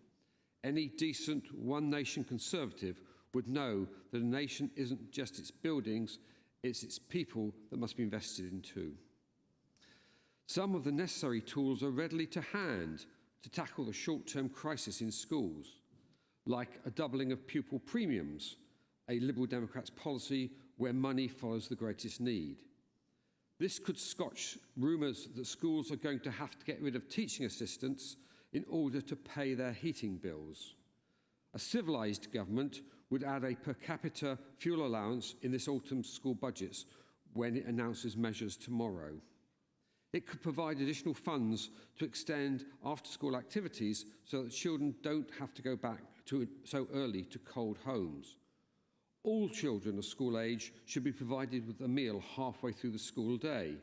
Any decent One Nation Conservative would know that a nation isn't just its buildings, it's its people that must be invested in too. Some of the necessary tools are readily to hand to tackle the short-term crisis in schools, like a doubling of pupil premiums, a Liberal Democrats policy where money follows the greatest need. This could scotch rumours that schools are going to have to get rid of teaching assistants in order to pay their heating bills. A civilised government would add a per capita fuel allowance in this autumn's school budgets when it announces measures tomorrow. It could provide additional funds to extend after-school activities so that children don't have to go back so early to cold homes. All children of school age should be provided with a meal halfway through the school day.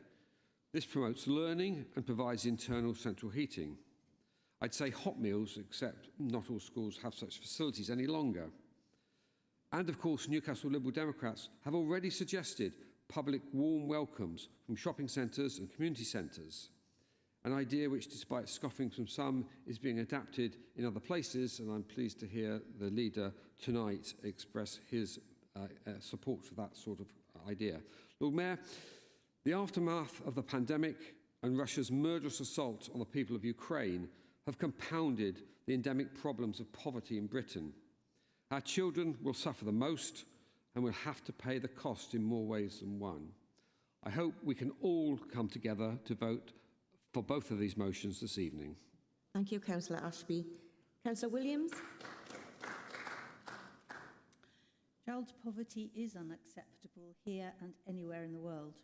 This promotes learning and provides internal central heating. I'd say hot meals, except not all schools have such facilities any longer. And of course, Newcastle Liberal Democrats have already suggested public warm welcomes from shopping centres and community centres, an idea which, despite scoffing from some, is being adapted in other places, and I'm pleased to hear the leader tonight express his support for that sort of idea. Lord Mayor, the aftermath of the pandemic and Russia's murderous assault on the people of Ukraine have compounded the endemic problems of poverty in Britain. Our children will suffer the most and will have to pay the cost in more ways than one. I hope we can all come together to vote for both of these motions this evening. Thank you, Councillor Ashby. Councillor Williams. Child poverty is unacceptable here and anywhere in the world.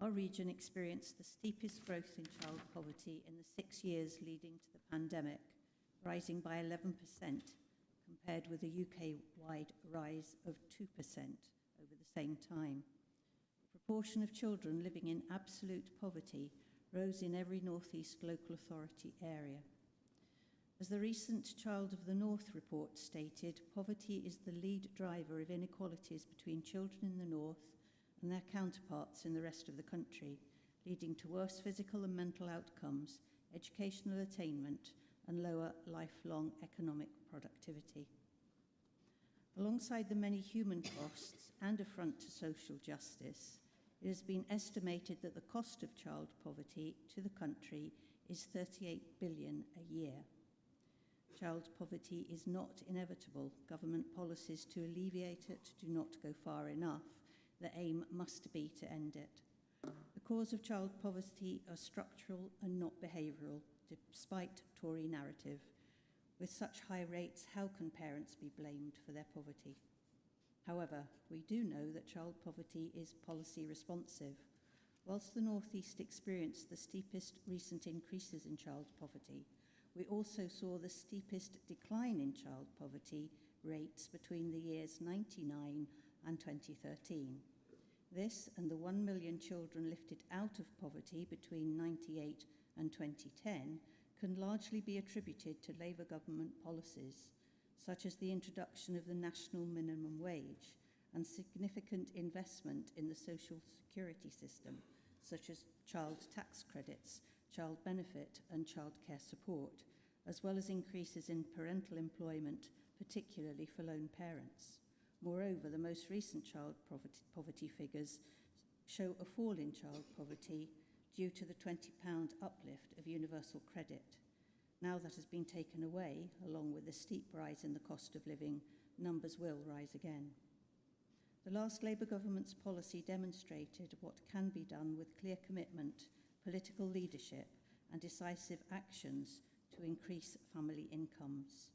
Our region experienced the steepest growth in child poverty in the 6 years leading to the pandemic, rising by 11%, compared with a UK-wide rise of 2% over the same time. The proportion of children living in absolute poverty rose in every North East local authority area. As the recent Child of the North report stated, poverty is the lead driver of inequalities between children in the North and their counterparts in the rest of the country, leading to worse physical and mental outcomes, educational attainment, and lower lifelong economic productivity. Alongside the many human costs and affront to social justice, it has been estimated that the cost of child poverty to the country is $38 billion a year. Child poverty is not inevitable. Government policies to alleviate it do not go far enough. The aim must be to end it. The cause of child poverty are structural and not behavioural, despite Tory narrative. With such high rates, how can parents be blamed for their poverty? However, we do know that child poverty is policy responsive. Whilst the North East experienced the steepest recent increases in child poverty, we also saw the steepest decline in child poverty rates between the years 1999 and 2013. This and the 1 million children lifted out of poverty between 1998 and 2010 can largely be attributed to Labour government policies, such as the introduction of the national minimum wage and significant investment in the social security system, such as child tax credits, child benefit and childcare support, as well as increases in parental employment, particularly for lone parents. Moreover, the most recent child poverty figures show a fall in child poverty due to the £20 uplift of universal credit. Now that has been taken away, along with the steep rise in the cost of living, numbers will rise again. The last Labour government's policy demonstrated what can be done with clear commitment, political leadership and decisive actions to increase family incomes.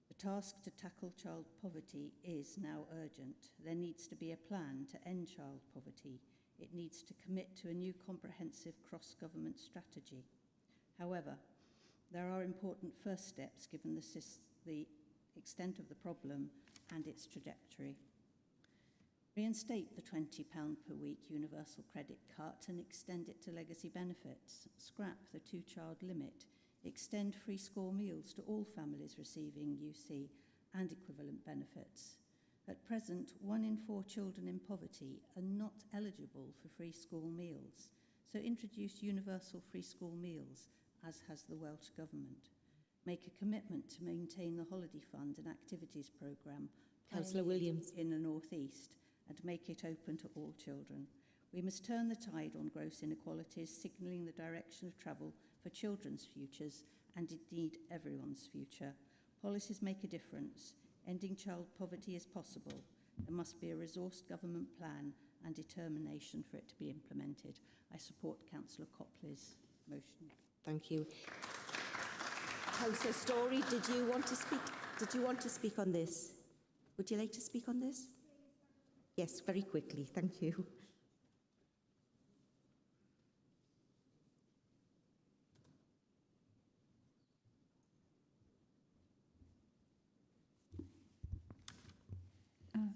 The task to tackle child poverty is now urgent. There needs to be a plan to end child poverty. It needs to commit to a new comprehensive cross-government strategy. However, there are important first steps given the extent of the problem and its trajectory. Reinstate the £20 per week universal credit cut and extend it to legacy benefits. Scrap the two-child limit. Extend free school meals to all families receiving UC and equivalent benefits. At present, 1 in 4 children in poverty are not eligible for free school meals, so introduce universal free school meals, as has the Welsh Government. Make a commitment to maintain the Holiday Fund and Activities Programme Councillor Williams. in the North East and make it open to all children. We must turn the tide on gross inequalities, signalling the direction of travel for children's futures and indeed everyone's future. Policies make a difference. Ending child poverty is possible. There must be a resourced government plan and determination for it to be implemented. I support Councillor Copley's motion. Thank you. Councillor Story, did you want to speak? Did you want to speak on this? Would you like to speak on this? Yes, very quickly. Thank you.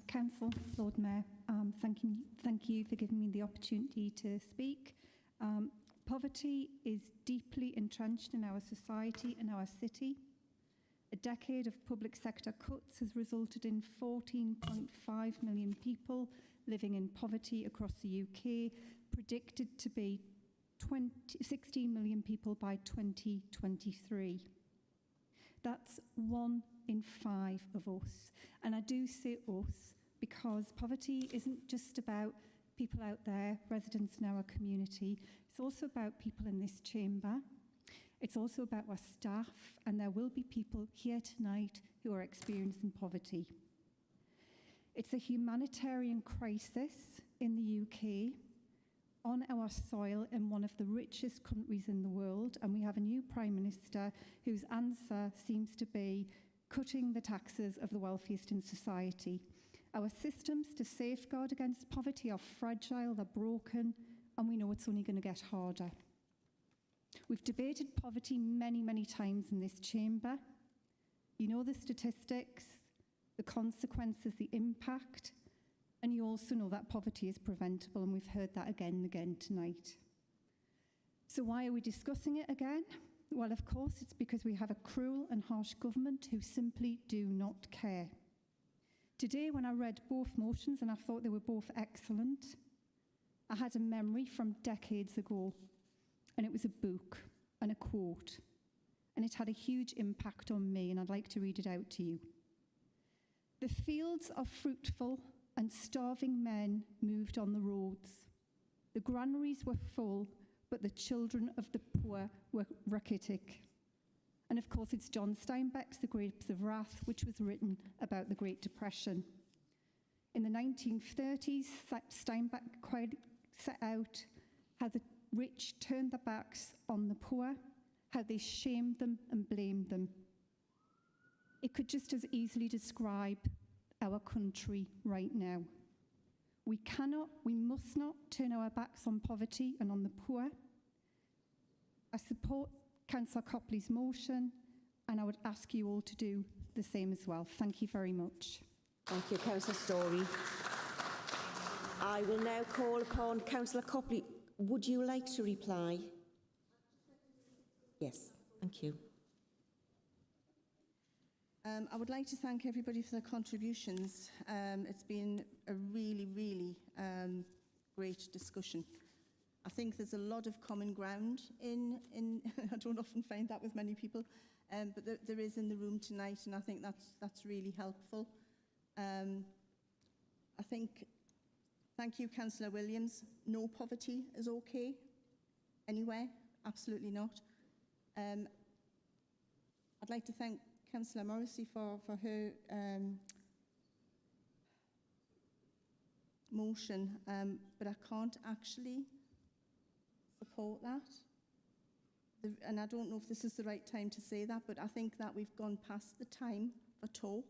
Council, Lord Mayor, thank you for giving me the opportunity to speak. Poverty is deeply entrenched in our society and our city. A decade of public sector cuts has resulted in 14.5 million people living in poverty across the UK, predicted to be 16 million people by 2023. That's 1 in 5 of us. And I do say us because poverty isn't just about people out there, residents in our community. It's also about people in this chamber. It's also about our staff, and there will be people here tonight who are experiencing poverty. It's a humanitarian crisis in the UK, on our soil in one of the richest countries in the world, and we have a new Prime Minister whose answer seems to be cutting the taxes of the wealthiest in society. Our systems to safeguard against poverty are fragile, they're broken, and we know it's only going to get harder. We've debated poverty many, many times in this chamber. You know the statistics, the consequences, the impact, and you also know that poverty is preventable, and we've heard that again and again tonight. So why are we discussing it again? Well, of course, it's because we have a cruel and harsh government who simply do not care. Today, when I read both motions, and I thought they were both excellent, I had a memory from decades ago, and it was a book and a quote, and it had a huge impact on me, and I'd like to read it out to you. The fields are fruitful, and starving men moved on the roads. The granaries were full, but the children of the poor were rachitic. And of course, it's John Steinbeck's The Grapes of Wrath, which was written about the Great Depression. In the 1930s, Steinbeck set out how the rich turned their backs on the poor, how they shamed them and blamed them. It could just as easily describe our country right now. We must not turn our backs on poverty and on the poor. I support Councillor Copley's motion, and I would ask you all to do the same as well. Thank you very much. Thank you, Councillor Story. I will now call upon Councillor Copley. Would you like to reply? Yes, thank you. I would like to thank everybody for their contributions. It's been a really great discussion. I think there's a lot of common ground in I don't often find that with many people, but there is in the room tonight, and I think that's really helpful. I think, thank you, Councillor Williams. No poverty is okay anywhere, absolutely not. I'd like to thank Councillor Morrissey for her motion, but I can't actually support that. And I don't know if this is the right time to say that, but I think that we've gone past the time for talk.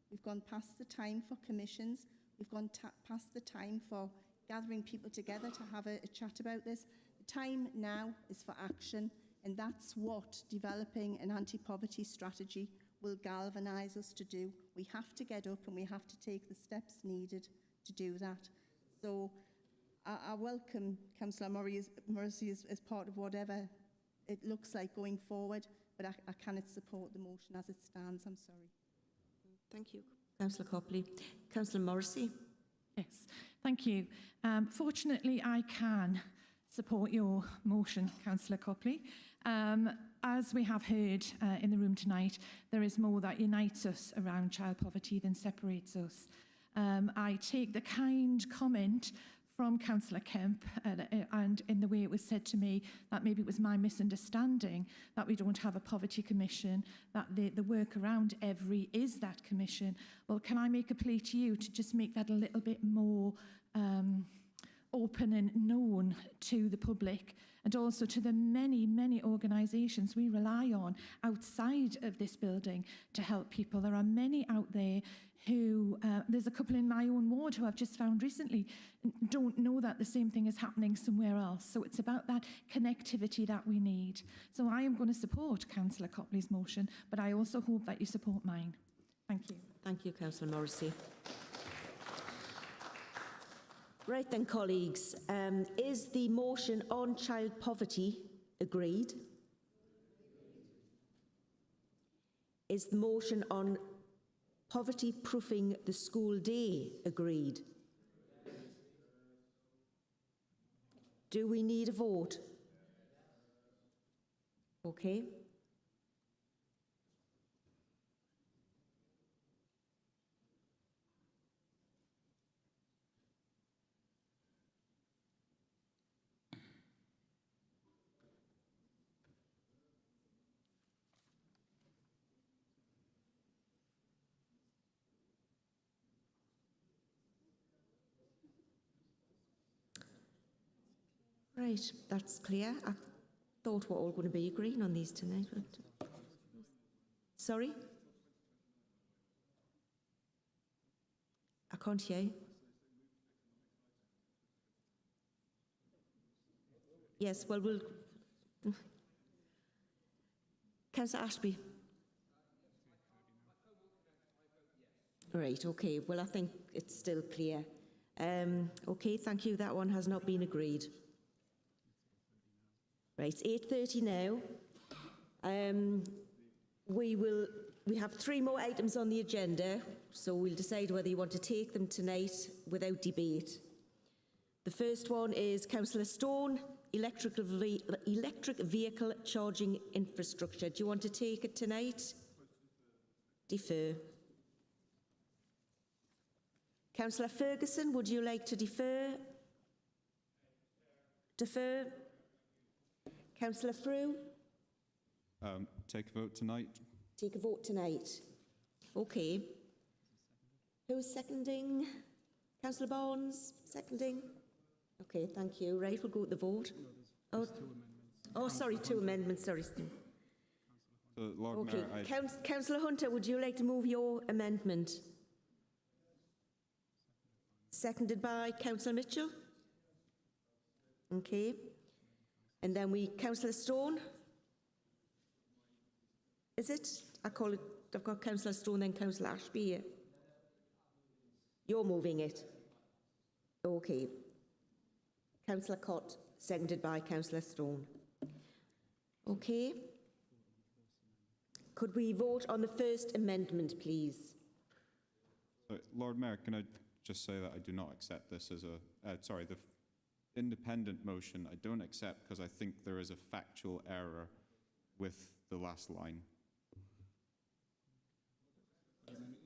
We've gone past the time for commissions. We've gone past the time for gathering people together to have a chat about this. The time now is for action, and that's what developing an anti-poverty strategy will galvanise us to do. We have to get up and we have to take the steps needed to do that. So I welcome Councillor Morrissey as part of whatever it looks like going forward, but I cannot support the motion as it stands. I'm sorry. Thank you. Councillor Copley. Councillor Morrissey. Yes, thank you. Fortunately, I can support your motion, Councillor Copley. As we have heard in the room tonight, there is more that unites us around child poverty than separates us. I take the kind comment from Councillor Kemp and in the way it was said to me that maybe it was my misunderstanding that we don't have a poverty commission, that the work around every is that commission. Well, can I make a plea to you to just make that a little bit more open and known to the public, and also to the many organisations we rely on outside of this building to help people. There are many out there who, there's a couple in my own ward who I've just found recently, don't know that the same thing is happening somewhere else. So it's about that connectivity that we need. So I am going to support Councillor Copley's motion, but I also hope that you support mine. Thank you. Thank you, Councillor Morrissey. Right then, colleagues, is the motion on child poverty agreed? Is the motion on poverty-proofing the school day agreed? Do we need a vote? Okay. Right, that's clear. I thought we're all going to be agreeing on these tonight. But... Sorry? I can't hear you. Yes, well, we'll... Councillor Ashby. Right, okay. Well, I think it's still clear. Okay, thank you. That one has not been agreed. Right, it's 8:30 now. We have 3 more items on the agenda, so we'll decide whether you want to take them tonight without debate. The first one is Councillor Stone, electric vehicle charging infrastructure. Do you want to take it tonight? Defer. Councillor Ferguson, would you like to defer? Defer. Councillor Frew? Take a vote tonight. Take a vote tonight. Okay. Who's seconding? Councillor Barnes, seconding? Okay, thank you. Right, we'll go with the vote. Oh, sorry, 2 amendments, sorry. So, Lord Okay, Mayor, Councillor Hunter, would you like to move your amendment? Seconded by Councillor Mitchell? Okay. And then Councillor Stone? Is it? I've got Councillor Stone and Councillor Ashby here. You're moving it. Okay. Councillor Cott, seconded by Councillor Stone. Okay. Could we vote on the first amendment, please? So, Lord Mayor, can I just say that I do not accept this as the independent motion I don't accept because I think there is a factual error with the last line.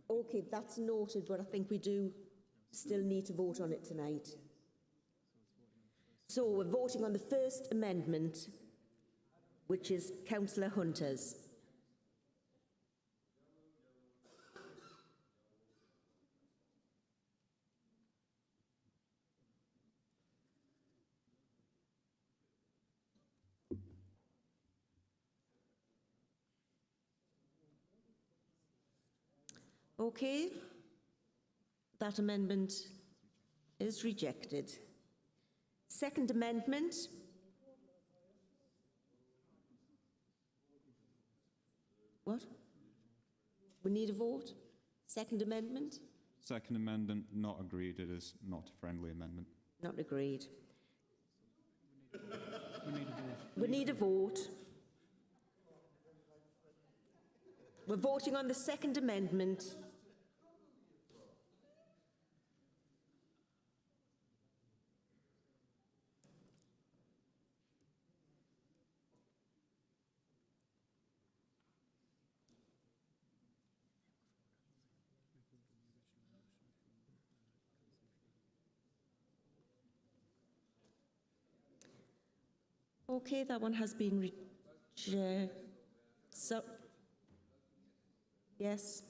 Okay, that's noted, but I think we do still need to vote on it tonight. So we're voting on the first amendment, which is Councillor Hunter's. Okay, that amendment is rejected. Second amendment. What? We need a vote? Second amendment? Second amendment, not agreed. It is not a friendly amendment. Not agreed. We need a vote. We're voting on the second amendment. Okay, that one has been rejected. Yes.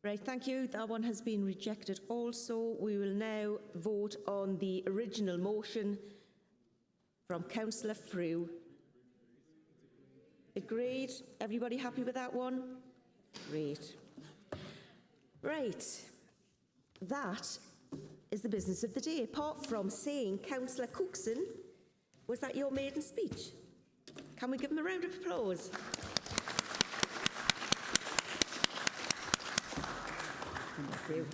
Right, thank you. That one has been rejected also. We will now vote on the original motion from Councillor Frew. Agreed? Everybody happy with that one? Great. Right. That is the business of the day. Apart from saying, Councillor Cookson, was that your maiden speech? Can we give him a round of applause? Thank you.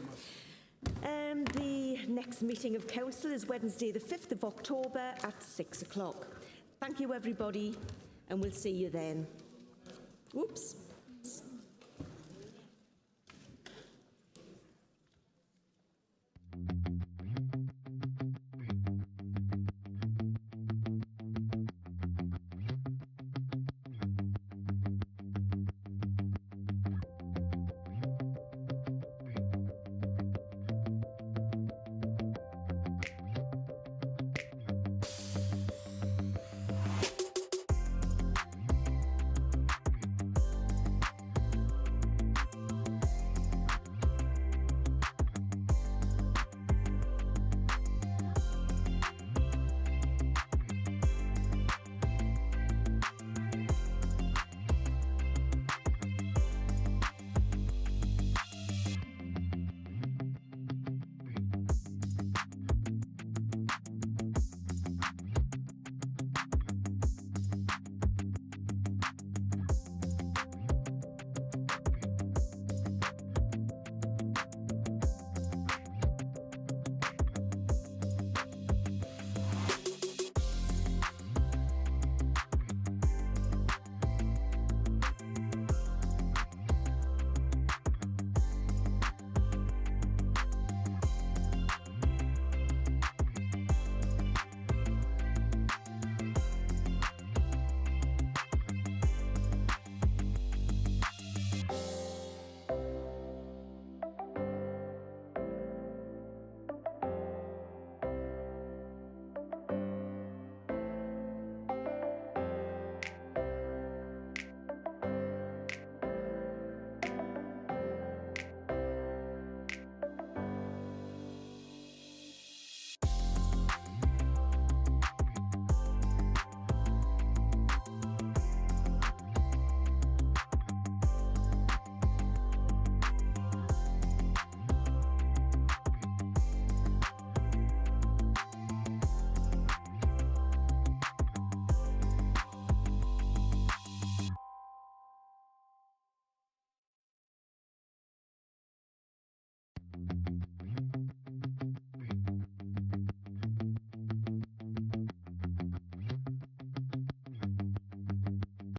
The next meeting of Council is Wednesday the 5th of October at 6 o'clock. Thank you everybody and we'll see you then. Whoops.